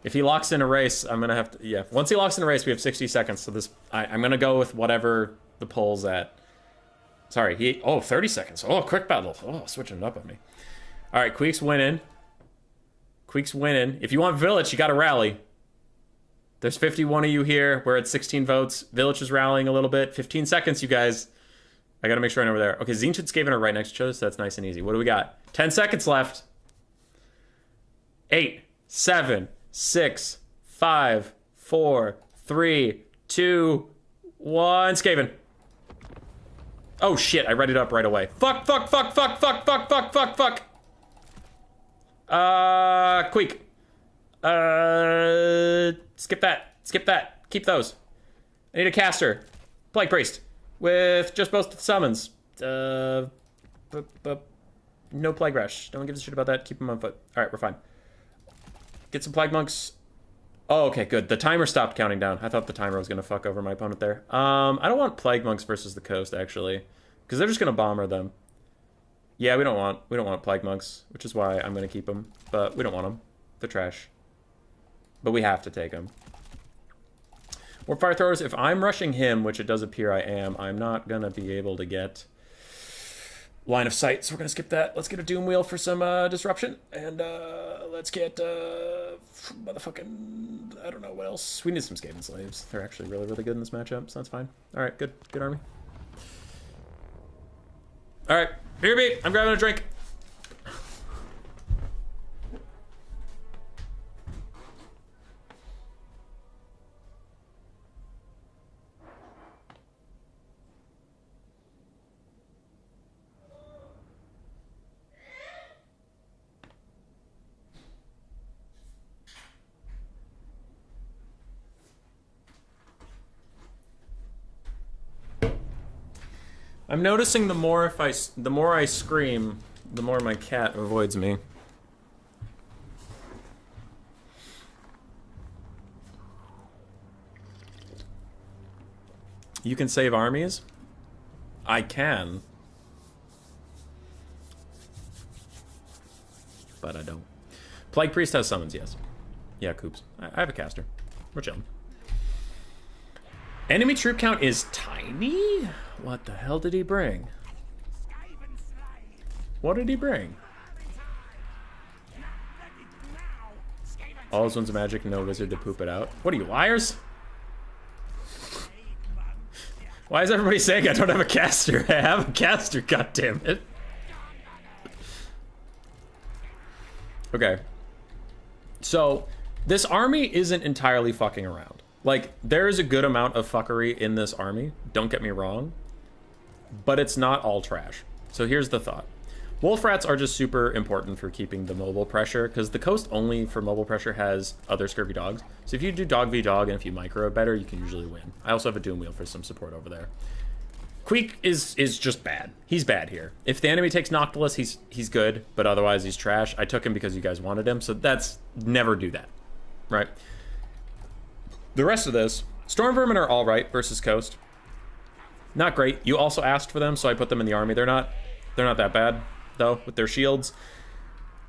If he locks in a race, I'm gonna have to, yeah. Once he locks in a race, we have 60 seconds, so this, I'm gonna go with whatever the poll's at. Sorry, 30 seconds. Oh, quick battle. Oh, switching it up on me. All right, Queek's winning. Queek's winning. If you want Village, you gotta rally. There's 51 of you here. We're at 16 votes. Village is rallying a little bit. 15 seconds, you guys. I gotta make sure I'm over there. Okay, Zinch and Skaven are right next to each other, so that's nice and easy. What do we got? 10 seconds left. 8, 7, 6, 5, 4, 3, 2, 1. Skaven. Oh shit, I read it up right away. Fuck. Queek. Skip that. Keep those. I need a caster. Plague Priest. With just both summons. No Plague Rush. No one gives a shit about that. Keep them on foot. Alright, we're fine. Get some Plague Monks. Oh, okay, good. The timer stopped counting down. I thought the timer was gonna fuck over my opponent there. I don't want Plague Monks versus the coast, actually. Because they're just gonna bomber them. Yeah, we don't want Plague Monks, which is why I'm gonna keep them. But we don't want them. They're trash. But we have to take them. Warp Fire Throwers, if I'm rushing him, which it does appear I am, I'm not gonna be able to get line of sight, so we're gonna skip that. Let's get a Doom Wheel for some disruption, and let's get motherfucking, I don't know what else. We need some Skaven Slaves. They're actually really, really good in this matchup, so that's fine. Alright, good army. Alright, BRB, I'm grabbing a drink. I'm noticing the more I scream, the more my cat avoids me. You can save armies? I can. But I don't. Plague Priest has summons, yes. Yeah, Coops. I have a caster. We're chilling. Enemy troop count is tiny? What the hell did he bring? What did he bring? All his one's magic, no wizard to poop it out. What are you, liars? Why is everybody saying I don't have a caster? I have a caster, goddammit. Okay. So, this army isn't entirely fucking around. Like, there is a good amount of fuckery in this army, don't get me wrong, but it's not all trash. So here's the thought. Wolf Rats are just super important for keeping the mobile pressure, because the coast only for mobile pressure has other scurvy dogs. So if you do dog v dog and if you micro it better, you can usually win. I also have a Doom Wheel for some support over there. Queek is just bad. He's bad here. If the enemy takes Noctilus, he's good, but otherwise he's trash. I took him because you guys wanted him, so that's, never do that, right? The rest of this, Storm Vermin are all right versus Coast. Not great. You also asked for them, so I put them in the army. They're not that bad, though, with their shields.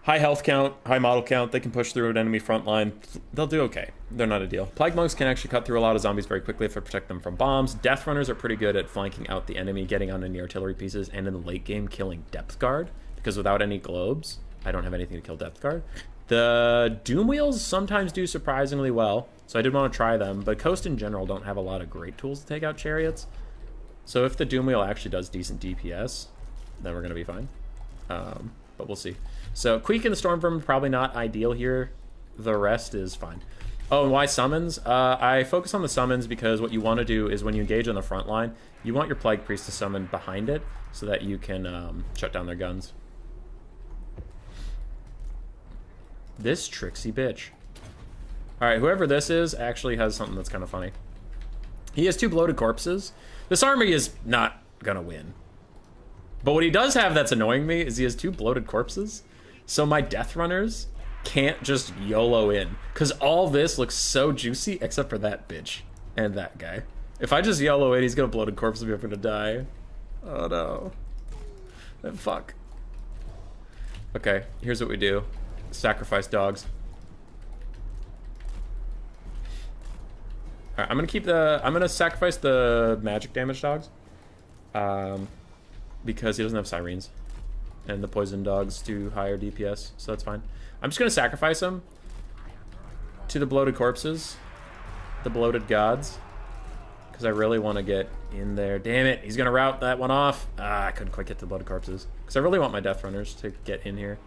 High health count, high model count. They can push through an enemy front line. They'll do okay. They're not a deal. Plague Monks can actually cut through a lot of zombies very quickly if I protect them from bombs. Death Runners are pretty good at flanking out the enemy, getting on any artillery pieces, and in the late game, killing Depth Guard. Because without any globes, I don't have anything to kill Depth Guard. The Doom Wheels sometimes do surprisingly well, so I did want to try them, but Coast in general don't have a lot of great tools to take out chariots. So if the Doom Wheel actually does decent DPS, then we're going to be fine. But we'll see. So Queek and the Storm Vermin probably not ideal here. The rest is fine. Oh, and why summons? I focus on the summons because what you want to do is when you engage on the front line, you want your Plague Priest to summon behind it so that you can shut down their guns. This tricksy bitch. Alright, whoever this is actually has something that's kind of funny. He has 2 bloated corpses. This army is not gonna win. But what he does have that's annoying me is he has 2 bloated corpses. So my Death Runners can't just YOLO in. Because all this looks so juicy except for that bitch and that guy. If I just YOLO in, he's gonna bloated corpse me, I'm gonna die. Oh no. Then fuck. Okay, here's what we do. Sacrifice dogs. Alright, I'm gonna sacrifice the magic damage dogs. Because he doesn't have sirens. And the poison dogs do higher DPS, so that's fine. I'm just gonna sacrifice him to the bloated corpses. The bloated gods. Because I really want to get in there. Damn it, he's gonna route that one off. I couldn't quite get to the bloated corpses. Because I really want my death runners to get in here.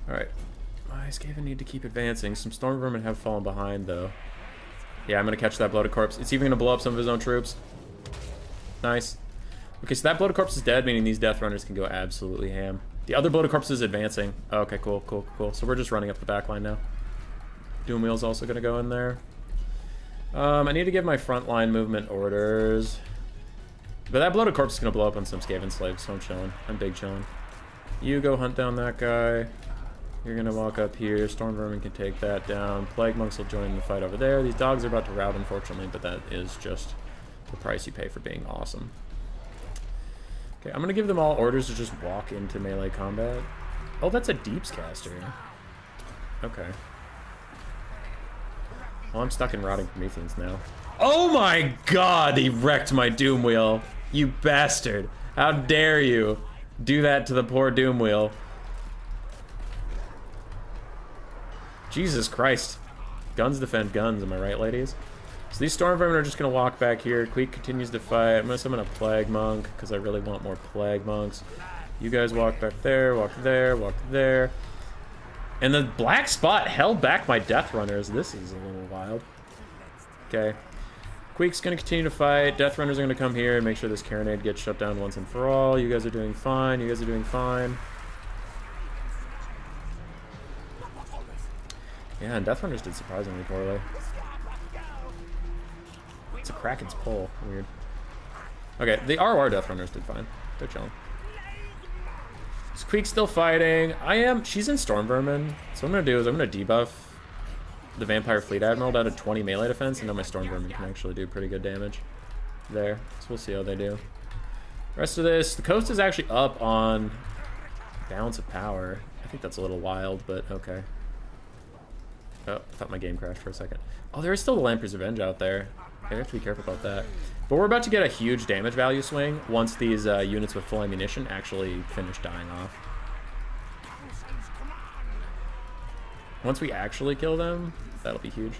Alright. My Skaven need to keep advancing. Some storm vermin have fallen behind, though. Yeah, I'm going to catch that bloated corpse. It's even going to blow up some of his own troops. Nice. Okay, so that bloated corpse is dead, meaning these death runners can go absolutely ham. The other bloated corpse is advancing. Oh, okay, cool. So we're just running up the back line now. Doomwheel's also going to go in there. I need to give my frontline movement orders. But that bloated corpse is going to blow up on some Skaven slaves, so I'm chilling. I'm big chilling. You go hunt down that guy. You're gonna walk up here. Storm Vermin can take that down. Plague Monks will join the fight over there. These dogs are about to rout, unfortunately, but that is just the price you pay for being awesome. Okay, I'm gonna give them all orders to just walk into melee combat. Oh, that's a Deeps caster. Okay. Well, I'm stuck in Rotting Prometheans now. Oh my god, he wrecked my Doom Wheel. You bastard. How dare you do that to the poor Doom Wheel. Jesus Christ. Guns defend guns, am I right, ladies? So these Storm Vermin are just going to walk back here. Queek continues to fight. I'm going to summon a Plague Monk, because I really want more Plague Monks. You guys walk back there, walk there, walk there. And the black spot held back my Death Runners. This is a little wild. Okay. Queek's going to continue to fight. Death Runners are going to come here and make sure this Carronade gets shut down once and for all. You guys are doing fine. You guys are doing fine. Yeah, and Death Runners did surprisingly poorly. It's a Kraken's pull. Weird. Okay, the ROR Death Runners did fine. They're chilling. Is Queek still fighting? She's in Storm Vermin. So what I'm going to do is I'm going to debuff the Vampire Fleet Admiral down to 20 melee defense, and now my Storm Vermin can actually do pretty good damage there. So we'll see how they do. Rest of this, the coast is actually up on Balance of Power. I think that's a little wild, but okay. Oh, I thought my game crashed for a second. Oh, there is still the Lamprey's Revenge out there. I have to be careful about that. But we're about to get a huge damage value swing once these units with full ammunition actually finish dying off. Once we actually kill them, that'll be huge.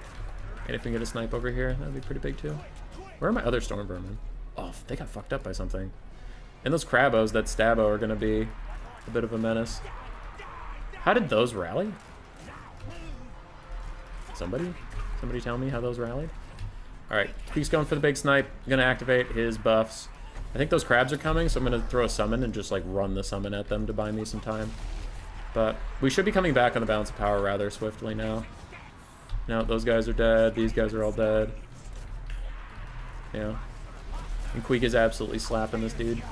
And if we get a snipe over here, that'll be pretty big too. Where are my other Storm Vermin? Oh, they got fucked up by something. And those Crabos that Stabbo are going to be a bit of a menace. How did those rally? Somebody tell me how those rallied? Alright, he's going for the big snipe. Gonna activate his buffs. I think those crabs are coming, so I'm gonna throw a summon and just like run the summon at them to buy me some time. But we should be coming back on the Balance of Power rather swiftly now. Now those guys are dead, these guys are all dead. Yeah. And Queek is absolutely slapping this dude.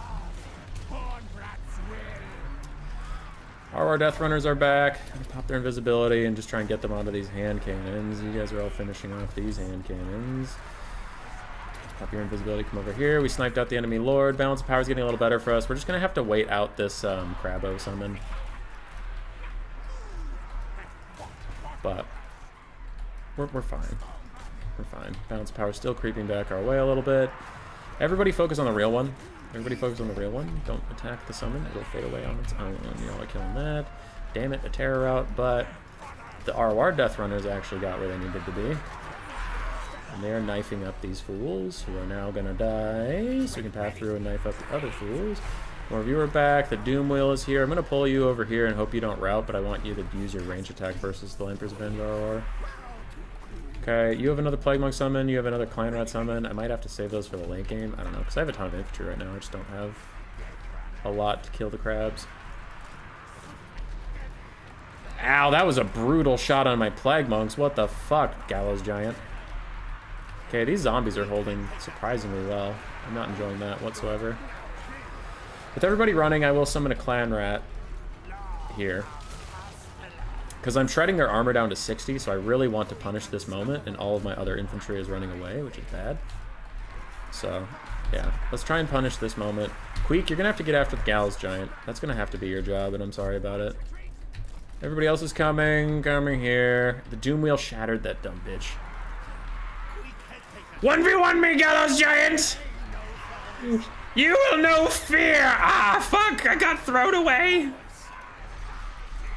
Our Death Runners are back. Pop their invisibility and just try and get them onto these hand cannons. You guys are all finishing off these hand cannons. Pop your invisibility, come over here. We sniped out the enemy lord. Balance of Power is getting a little better for us. We're just going to have to wait out this Crabo summon. But we're fine. We're fine. Balance of Power is still creeping back our way a little bit. Everybody focus on the real one. Everybody focus on the real one. Don't attack the summon. It'll fade away on its own. You're all killing that. Damn it, the terror route. But the ROR Death Runners actually got where they needed to be. And they are knifing up these fools who are now going to die. So we can pass through and knife up the other fools. More of you are back. The Doom Wheel is here. I'm going to pull you over here and hope you don't route, but I want you to use your range attack versus the Lamprey's Revenge ROR. Okay, you have another Plague Monk summon, you have another Clan Rat summon. I might have to save those for the late game. I don't know, because I have a ton of infantry right now. I just don't have a lot to kill the crabs. Ow, that was a brutal shot on my Plague Monks. What the fuck, Gallows Giant? Okay, these zombies are holding surprisingly well. I'm not enjoying that whatsoever. With everybody running, I will summon a Clan Rat here. Because I'm shredding their armor down to 60, so I really want to punish this moment, and all of my other infantry is running away, which is bad. So, yeah. Let's try and punish this moment. Queek, you're going to have to get after the Gallows Giant. That's going to have to be your job, and I'm sorry about it. Everybody else is coming here. The doom wheel shattered that dumb bitch. 1v1 me, Gallows Giant! You will know fear! Ah, fuck! I got thrown away!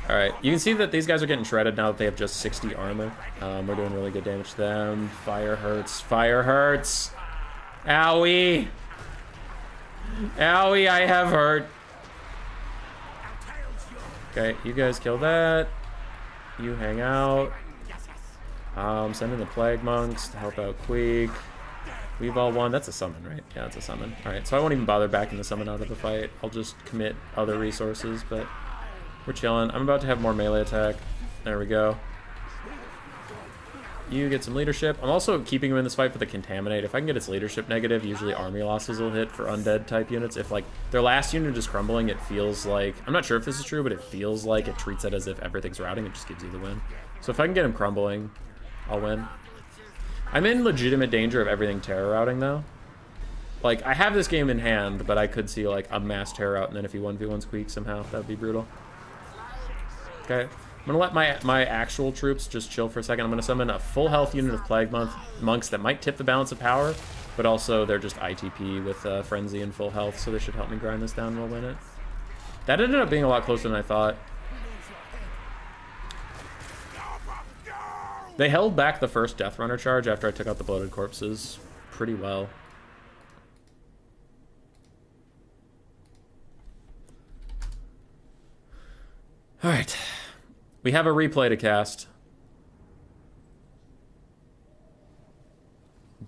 Alright, you can see that these guys are getting shredded now that they have just 60 armor. We're doing really good damage to them. Fire hurts. Fire hurts! Owie! Owie, I have hurt. Okay, you guys kill that. You hang out. Send in the Plague Monks to help out Queek. We've all won. That's a summon, right? Yeah, it's a summon. Alright, so I won't even bother backing the summon out of the fight. I'll just commit other resources, but we're chilling. I'm about to have more melee attack. There we go. You get some leadership. I'm also keeping him in this fight for the Contaminate. If I can get its leadership negative, usually army losses will hit for undead type units. If like their last unit is crumbling, it feels like, I'm not sure if this is true, but it feels like it treats it as if everything's routing. It just gives you the win. So if I can get him crumbling, I'll win. I'm in legitimate danger of everything terror routing though. Like I have this game in hand, but I could see like a mass terror out and then if he 1v1 Squeak somehow, that would be brutal. Okay. I'm gonna let my actual troops just chill for a second. I'm gonna summon a full health unit of Plague Monks that might tip the balance of power, but also they're just ITP with Frenzy and full health, so they should help me grind this down and we'll win it. That ended up being a lot closer than I thought. They held back the first Death Runner charge after I took out the bloated corpses pretty well. Alright. We have a replay to cast.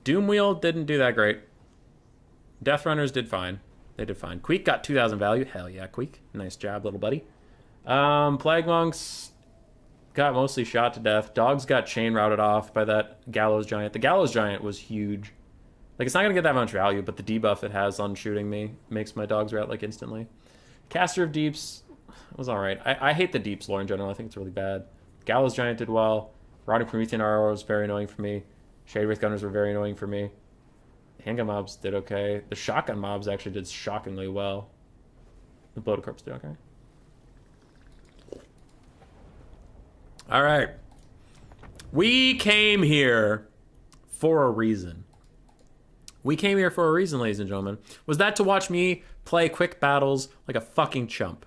Doomwheel didn't do that great. Death Runners did fine. They did fine. Queek got 2,000 value. Hell yeah, Queek. Nice job, little buddy. Plague Monks got mostly shot to death. Dogs got chain routed off by that Gallows Giant. The Gallows Giant was huge. Like, it's not going to get that much value, but the debuff it has on shooting me makes my dogs rout, like, instantly. Caster of Deeps was alright. I hate the Deeps lore in general. I think it's really bad. Gallows Giant did well. Rotting Promethean Arrow was very annoying for me. Shade Wraith Gunners were very annoying for me. Handgun mobs did okay. The shotgun mobs actually did shockingly well. The bloated corpse did okay. Alright. We came here for a reason. We came here for a reason, ladies and gentlemen. Was that to watch me play quick battles like a fucking chump?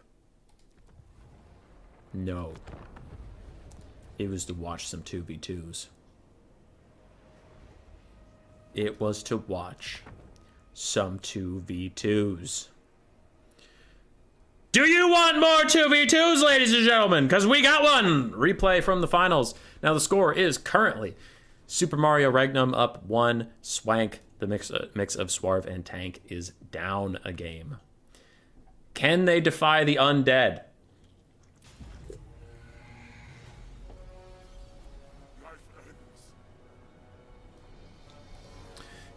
No. It was to watch some 2v2s. It was to watch some 2v2s. Do you want more 2v2s, ladies and gentlemen? Because we got one! Replay from the finals. Now the score is currently Super Mario Regnum up 1, Swank, the mix of Swarv and Tank, is down a game. Can they defy the undead?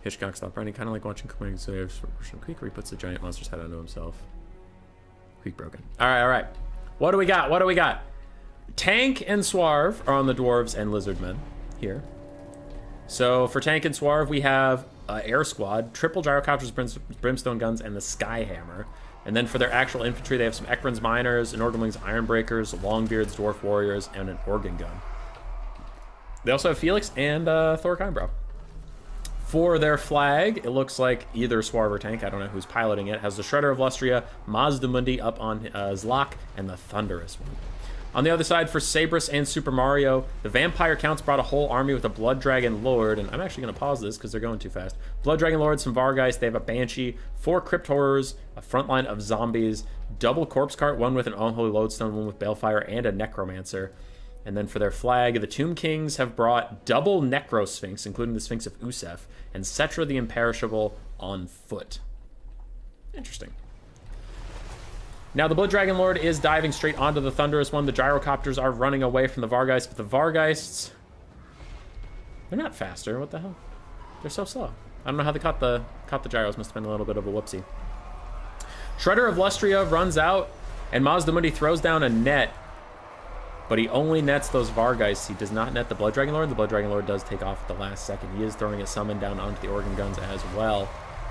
Hitchcock stopped running, kind of like watching Commanding Slaves from Creek, where he puts the giant monster's head onto himself. Creek broken. Alright. What do we got? Tank and Swarv are on the Dwarves and Lizardmen here. So for Tank and Swarv, we have Air Squad, triple Gyrocopters, Brimstone Guns, and the Skyhammer. And then for their actual infantry, they have some Ekron's Miners, Inorgamling's Ironbreakers, Longbeards, Dwarf Warriors, and an Organ Gun. They also have Felix and Thor Kimbrow. For their flag, it looks like either Swarv or Tank, I don't know who's piloting it, has the Shredder of Lustria, Mazdamundi up on Zlok, and the Thunderous one. On the other side, for Sabrus and Super Mario, the Vampire Counts brought a whole army with a Blood Dragon Lord, and I'm actually going to pause this because they're going too fast. Blood Dragon Lord, some Vargeist, they have a Banshee, 4 Crypt Horrors, a front line of Zombies, double Corpse Cart, one with an Unholy Lodestone, one with Balefire, and a Necromancer. And then for their flag, the Tomb Kings have brought double Necro Sphinx, including the Sphinx of Usef, and Cetra the Imperishable on foot. Interesting. Now, the Blood Dragon Lord is diving straight onto the Thunderous one. The Gyrocopters are running away from the Vargeists, but the Vargeists, they're not faster. What the hell? They're so slow. I don't know how they caught the gyros. Must have been a little bit of a whoopsie. Shredder of Lustria runs out, and Mazdamundi throws down a net, but he only nets those Vargeists. He does not net the Blood Dragon Lord. The Blood Dragon Lord does take off at the last second. He is throwing a summon down onto the Organ Guns as well,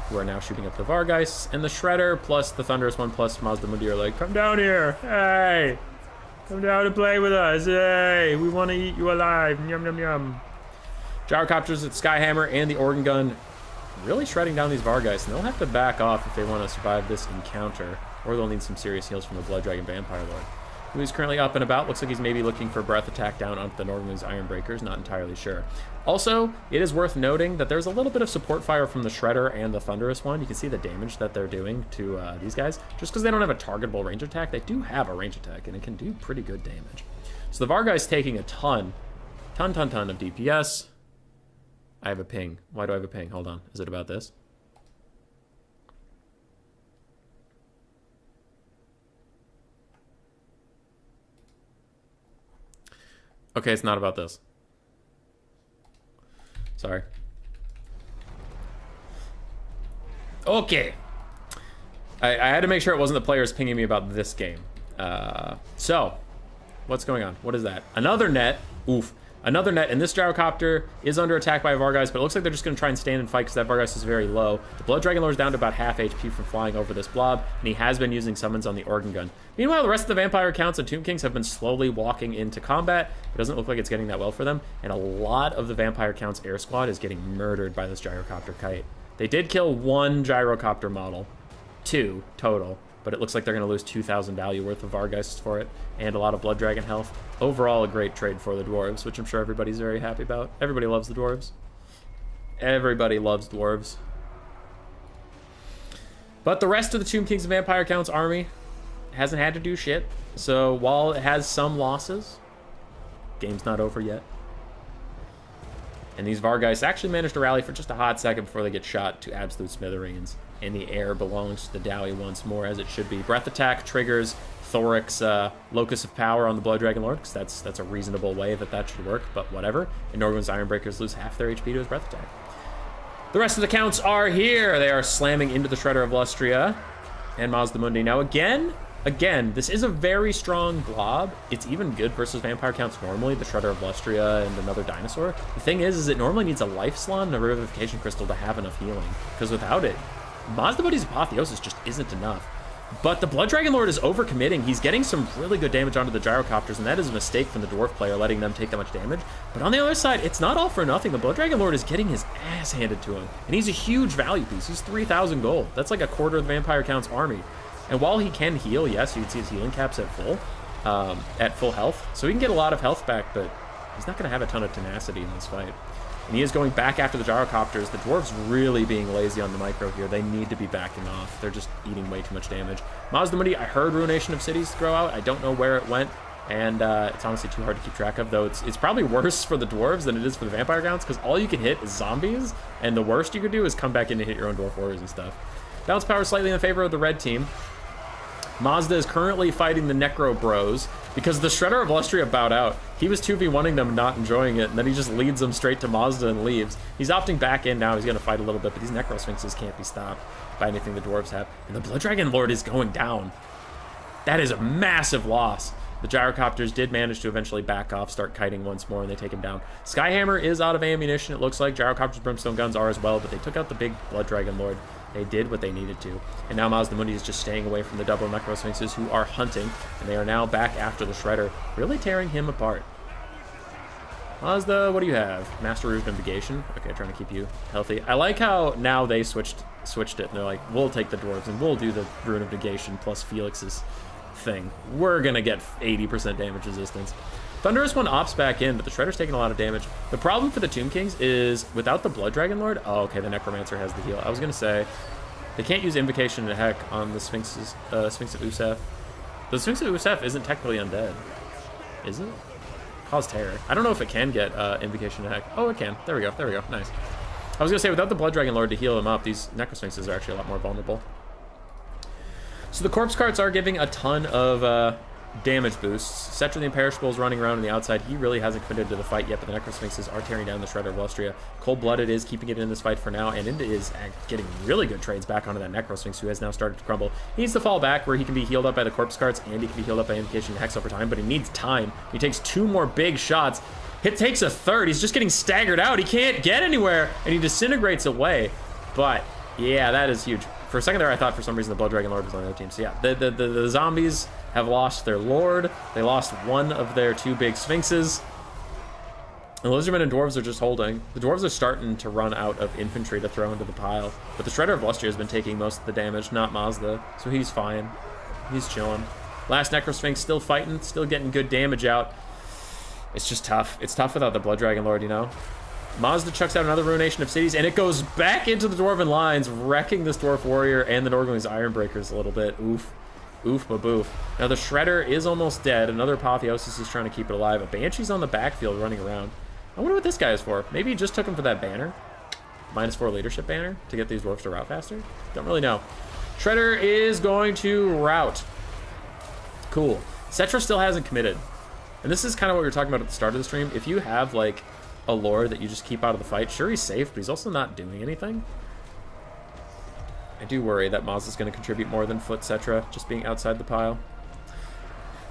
who are now shooting up the Vargeists. And the Shredder plus the Thunderous one plus Mazdamundi are like, come down here, hey! Come down and play with us. Hey, we want to eat you alive. Yum, yum, yum. Gyrocopters with Skyhammer and the organ gun really shredding down these Vargeist, and they'll have to back off if they want to survive this encounter, or they'll need some serious heals from the Blood Dragon Vampire Lord, who is currently up and about. Looks like he's maybe looking for breath attack down onto the Northern's Ironbreakers, not entirely sure. Also, it is worth noting that there's a little bit of support fire from the Shredder and the Thunderous one. You can see the damage that they're doing to these guys. Just because they don't have a targetable range attack, they do have a range attack, and it can do pretty good damage. So the Vargeist taking a ton of DPS. I have a ping. Why do I have a ping? Hold on. Is it about this? Okay, it's not about this. Sorry. Okay. I had to make sure it wasn't the players pinging me about this game. So, what's going on? What is that? Another net. Oof. Another net, and this Gyrocopter is under attack by a Vargeist, but it looks like they're just going to try and stand and fight because that Vargeist is very low. The Blood Dragon Lord is down to about half HP from flying over this blob, and he has been using summons on the organ gun. Meanwhile, the rest of the Vampire Counts and Tomb Kings have been slowly walking into combat. It doesn't look like it's getting that well for them, and a lot of the Vampire Counts air squad is getting murdered by this Gyrocopter kite. They did kill one Gyrocopter model, 2 total, but it looks like they're going to lose 2,000 value worth of Vargeists for it, and a lot of Blood Dragon health. Overall, a great trade for the Dwarves, which I'm sure everybody's very happy about. Everybody loves the Dwarves. Everybody loves Dwarves. But the rest of the Tomb Kings and Vampire Counts army hasn't had to do shit. So while it has some losses, game's not over yet. And these Vargeists actually managed to rally for just a hot second before they get shot to absolute smithereens. And the air belongs to the Dowie once more, as it should be. Breath attack triggers Thoric's Locus of Power on the Blood Dragon Lord, because that's a reasonable way that should work, but whatever. And Norgrim's Ironbreakers lose half their HP to his breath attack. The rest of the counts are here. They are slamming into the Shredder of Lustria and Mazdamundi. Now again, this is a very strong blob. It's even good versus Vampire Counts normally, the Shredder of Lustria and another dinosaur. The thing is it normally needs a Life Slot and a Revivification Crystal to have enough healing, because without it, Mazdamundi's Apotheosis just isn't enough. But the Blood Dragon Lord is overcommitting. He's getting some really good damage onto the Gyrocopters, and that is a mistake from the Dwarf player, letting them take that much damage. But on the other side, it's not all for nothing. The Blood Dragon Lord is getting his ass handed to him, and he's a huge value piece. He's 3,000 gold. That's like a quarter of the Vampire Count's army. And while he can heal, yes, you can see his healing caps at full health. So he can get a lot of health back, but he's not going to have a ton of tenacity in this fight. And he is going back after the Gyrocopters. The Dwarves really being lazy on the micro here. They need to be backing off. They're just eating way too much damage. Mazdamundi, I heard Ruination of Cities throw out. I don't know where it went, and it's honestly too hard to keep track of, though it's probably worse for the Dwarves than it is for the Vampire Counts, because all you can hit is zombies, and the worst you could do is come back in and hit your own Dwarf Warriors and stuff. Balance power slightly in favor of the red team. Mazda is currently fighting the Necro Bros because the Shredder of Lustria bowed out. He was 2v1ing them, not enjoying it, and then he just leads them straight to Mazda and leaves. He's opting back in now. He's going to fight a little bit, but these Necro Sphinxes can't be stopped by anything the Dwarves have. And the Blood Dragon Lord is going down. That is a massive loss. The Gyrocopters did manage to eventually back off, start kiting once more, and they take him down. Skyhammer is out of ammunition, it looks like. Gyrocopters' Brimstone guns are as well, but they took out the big Blood Dragon Lord. They did what they needed to. And now Mazdamundi is just staying away from the double Necro Sphinxes, who are hunting, and they are now back after the Shredder, really tearing him apart. Mazda, what do you have? Master Rouge Navigation. Okay, trying to keep you healthy. I like how now they switched it, and they're like, we'll take the Dwarves, and we'll do the Rune of Negation plus Felix's thing. We're gonna get 80% damage resistance. Thunderous one opts back in, but the Shredder's taking a lot of damage. The problem for the Tomb Kings is, without the Blood Dragon Lord... Oh, okay, the Necromancer has the heal. I was going to say, they can't use Invocation to Heck on the Sphinxes, Sphinx of Usef. The Sphinx of Usef isn't technically undead. Is it? Cause Terror. I don't know if it can get Invocation to Heck. Oh, it can. There we go. There we go. Nice. I was going to say, without the Blood Dragon Lord to heal him up, these Necro Sphinxes are actually a lot more vulnerable. So the Corpse Carts are giving a ton of... damage boosts. Cetra the Imperishable is running around on the outside. He really hasn't committed to the fight yet, but the Necro Sphinxes are tearing down the Shredder of Lustria. Cold-Blooded is keeping it in this fight for now, and Inda is getting really good trades back onto that Necro Sphinx, who has now started to crumble. He needs to fall back where he can be healed up by the Corpse Carts, and he can be healed up by Invocation Hex over time, but he needs time. He takes 2 more big shots. It takes a third. He's just getting staggered out. He can't get anywhere, and he disintegrates away. But, yeah, that is huge. For a second there, I thought for some reason the Blood Dragon Lord was on the other team. So yeah, the zombies have lost their Lord. They lost one of their 2 big Sphinxes. And Lizardmen and Dwarves are just holding. The Dwarves are starting to run out of infantry to throw into the pile. But the Shredder of Lustria has been taking most of the damage, not Mazda. So he's fine. He's chilling. Last Necrosphinx still fighting, still getting good damage out. It's just tough. It's tough without the Blood Dragon Lord, you know? Mazda chucks out another Ruination of Cities, and it goes back into the Dwarven lines, wrecking this Dwarf Warrior and the Nordling's Ironbreakers a little bit. Oof. Oof, baboof. Now the Shredder is almost dead. Another Apotheosis is trying to keep it alive. A Banshee's on the backfield running around. I wonder what this guy is for. Maybe he just took him for that banner. -4 leadership banner to get these dwarves to route faster? Don't really know. Shredder is going to route. Cool. Cetra still hasn't committed. And this is kind of what we were talking about at the start of the stream. If you have, like, a lord that you just keep out of the fight, sure, he's safe, but he's also not doing anything. I do worry that Maz is going to contribute more than Foot Cetra, just being outside the pile.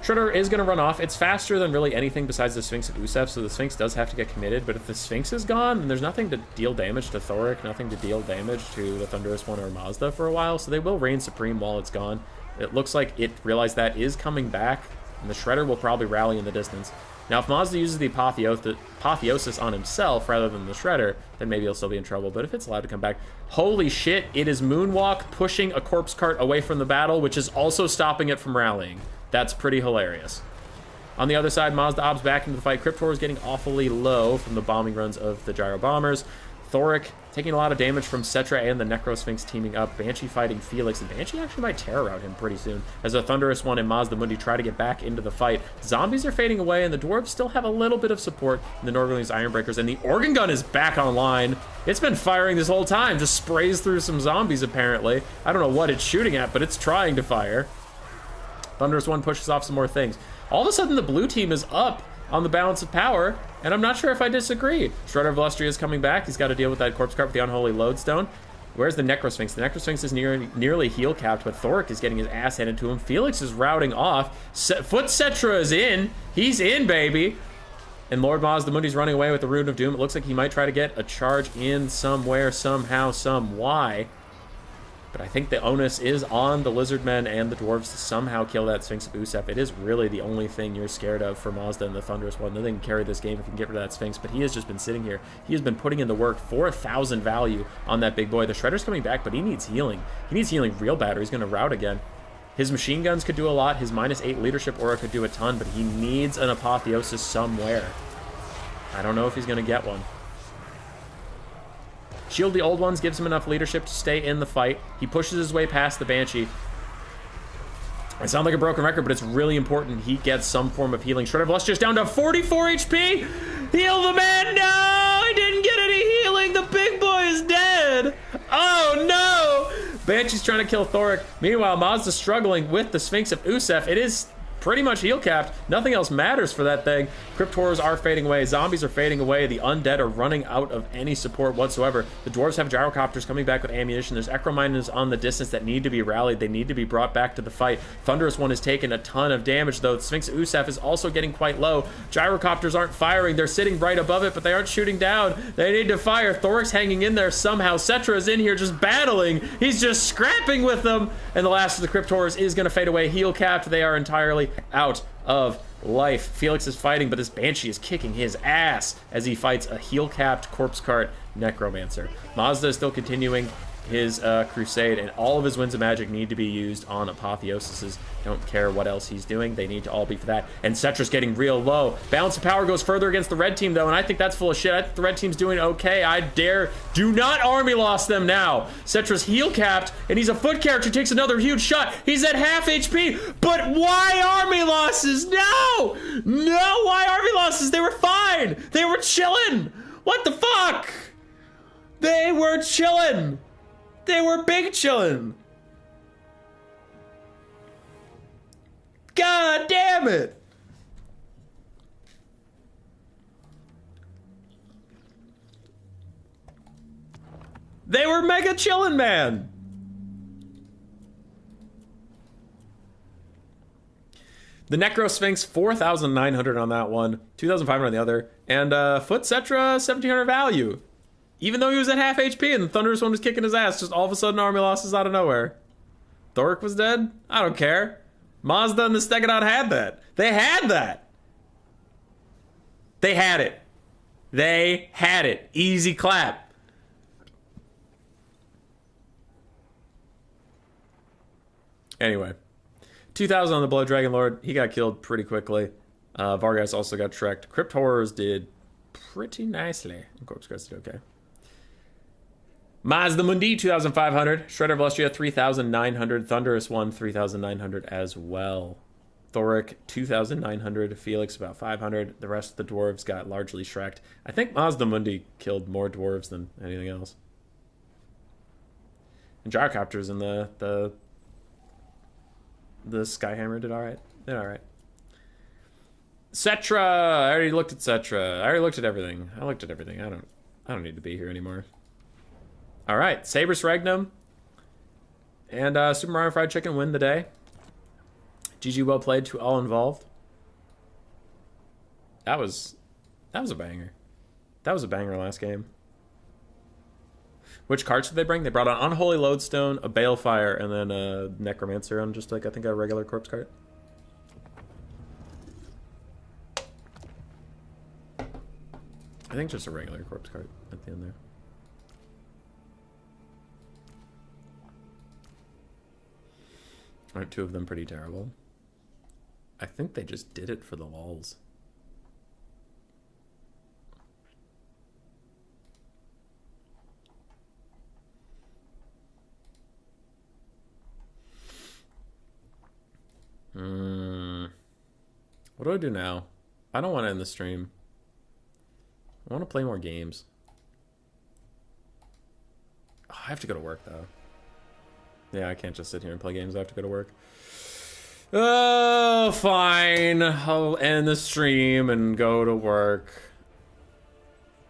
Shredder is going to run off. It's faster than really anything besides the Sphinx of Usef, so the Sphinx does have to get committed, but if the Sphinx is gone, then there's nothing to deal damage to Thoric, nothing to deal damage to the Thunderous One or Mazda for a while, so they will reign supreme while it's gone. It looks like it realized that is coming back, and the Shredder will probably rally in the distance. Now, if Mazda uses the Apotheosis on himself rather than the Shredder, then maybe he'll still be in trouble, but if it's allowed to come back... Holy shit, it is Moonwalk pushing a corpse cart away from the battle, which is also stopping it from rallying. That's pretty hilarious. On the other side, Mazda obs back into the fight. Cryptor is getting awfully low from the bombing runs of the Gyro Bombers. Thoric taking a lot of damage from Cetra and the Necrosphinx teaming up. Banshee fighting Felix, and Banshee actually might terror out him pretty soon as the Thunderous One and Mazda Mundi try to get back into the fight. Zombies are fading away, and the Dwarves still have a little bit of support in the Nordling's Ironbreakers, and the Organ Gun is back online. It's been firing this whole time, just sprays through some zombies apparently. I don't know what it's shooting at, but it's trying to fire. Thunderous One pushes off some more things. All of a sudden, the blue team is up on the balance of power, and I'm not sure if I disagree. Shredder of Lustria is coming back. He's got to deal with that corpse cart with the Unholy Lodestone. Where's the Necrosphinx? The Necrosphinx is nearly heal capped, but Thoric is getting his ass handed to him. Felix is routing off. Foot Cetra is in. He's in, baby. And Lord Mazda Mundi's running away with the Rune of Doom. It looks like he might try to get a charge in somewhere, somehow, some why. But I think the onus is on the Lizardmen and the Dwarves to somehow kill that Sphinx of Usef. It is really the only thing you're scared of for Mazda and the Thunderous One. Nothing can carry this game if you can get rid of that Sphinx, but he has just been sitting here. He has been putting in the work, 4,000 value on that big boy. The Shredder's coming back, but he needs healing. He needs healing real bad, or he's going to rout again. His machine guns could do a lot. His -8 leadership aura could do a ton, but he needs an Apotheosis somewhere. I don't know if he's going to get one. Shield the Old Ones gives him enough leadership to stay in the fight. He pushes his way past the Banshee. I sound like a broken record, but it's really important he gets some form of healing. Shredder of Lustria's down to 44 HP! Heal the man! No! He didn't get any healing! The big boy is dead! Oh no! Banshee's trying to kill Thoric. Meanwhile, Mazda's struggling with the Sphinx of Usef. It is pretty much heal capped. Nothing else matters for that thing. Cryptors are fading away. Zombies are fading away. The undead are running out of any support whatsoever. The dwarves have gyrocopters coming back with ammunition. There's Ecromines on the distance that need to be rallied. They need to be brought back to the fight. Thunderous One has taken a ton of damage, though. The Sphinx Usef is also getting quite low. Gyrocopters aren't firing. They're sitting right above it, but they aren't shooting down. They need to fire. Thoric's hanging in there somehow. Cetra is in here just battling. He's just scrapping with them. And the last of the Cryptors is going to fade away. Heal capped. They are entirely out of life. Felix is fighting, but this Banshee is kicking his ass as he fights a heal-capped corpse cart Necromancer. Mazda is still continuing his crusade, and all of his winds of magic need to be used on Apotheosises. Don't care what else he's doing. They need to all be for that. And Cetra's getting real low. Balance of power goes further against the red team, though, and I think that's full of shit. I think the red team's doing okay. I dare do not army loss them now. Cetra's heal capped, and he's a foot character, takes another huge shot. He's at half HP, but why army losses? No! No, why army losses? They were fine. They were chilling. What the fuck? They were chilling. They were big chillin'. God damn it. They were mega chillin', man. The Necrosphinx, 4,900 on that one, 2,500 on the other, and Foot Cetra, 1,700 value. Even though he was at half HP and the Thunderous one was kicking his ass, just all of a sudden army losses out of nowhere. Thoric was dead? I don't care. Mazda and the Stegodon had that. They had that. They had it. They had it. Easy clap. Anyway. 2,000 on the Blood Dragon Lord. He got killed pretty quickly. Vargas also got Shrek'd. Crypt Horrors did pretty nicely. Corpse Crest did okay. Mazda Mundi, 2,500. Shredder of Lustria, 3,900. Thunderous 1, 3,900 as well. Thoric, 2,900. Felix, about 500. The rest of the dwarves got largely Shrek'd. I think Mazda Mundi killed more dwarves than anything else. And Gyrocopters and the Skyhammer did alright. Did alright. Cetra! I already looked at Cetra. I already looked at everything. I looked at everything. I don't need to be here anymore. Alright, Saber's Regnum and Super Mario Fried Chicken win the day. GG, well played to all involved. That was a banger. That was a banger last game. Which cards did they bring? They brought an Unholy Lodestone, a Balefire, and then a Necromancer on just like, I think, a regular corpse card. I think just a regular corpse card at the end there. Aren't two of them pretty terrible? I think they just did it for the lulz. What do I do now? I don't want to end the stream. I want to play more games. Oh, I have to go to work, though. Yeah, I can't just sit here and play games. I have to go to work. Oh, fine. I'll end the stream and go to work.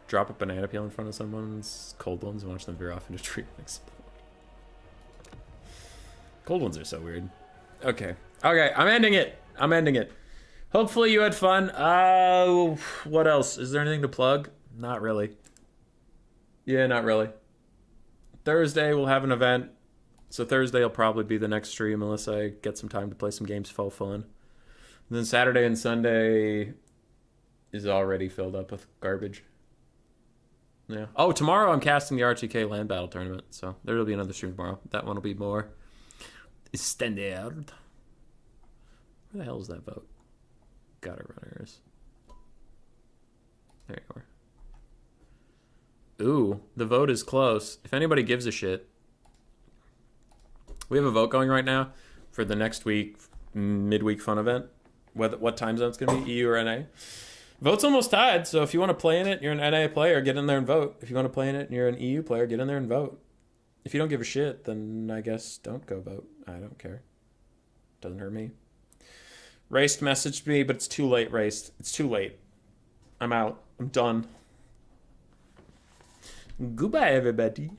Drop a banana peel in front of someone's cold ones and watch them veer off into a tree and explode. Cold ones are so weird. Okay. Okay, I'm ending it. I'm ending it. Hopefully you had fun. What else? Is there anything to plug? Not really. Yeah, not really. Thursday we'll have an event. So Thursday will probably be the next stream unless I get some time to play some games for fun. And then Saturday and Sunday is already filled up with garbage. Yeah. Oh, tomorrow I'm casting the RTK Land Battle Tournament. So there will be another stream tomorrow. That one will be more standard. Where the hell is that vote? Got it, runners. There you are. Ooh, the vote is close. If anybody gives a shit. We have a vote going right now for the next week, midweek fun event. What time zone it's going to be, EU or NA. Vote's almost tied, so if you want to play in it, you're an NA player, get in there and vote. If you want to play in it and you're an EU player, get in there and vote. If you don't give a shit, then I guess don't go vote. I don't care. Doesn't hurt me. Raced messaged me, but it's too late, Raced. It's too late. I'm out. I'm done. Goodbye, everybody.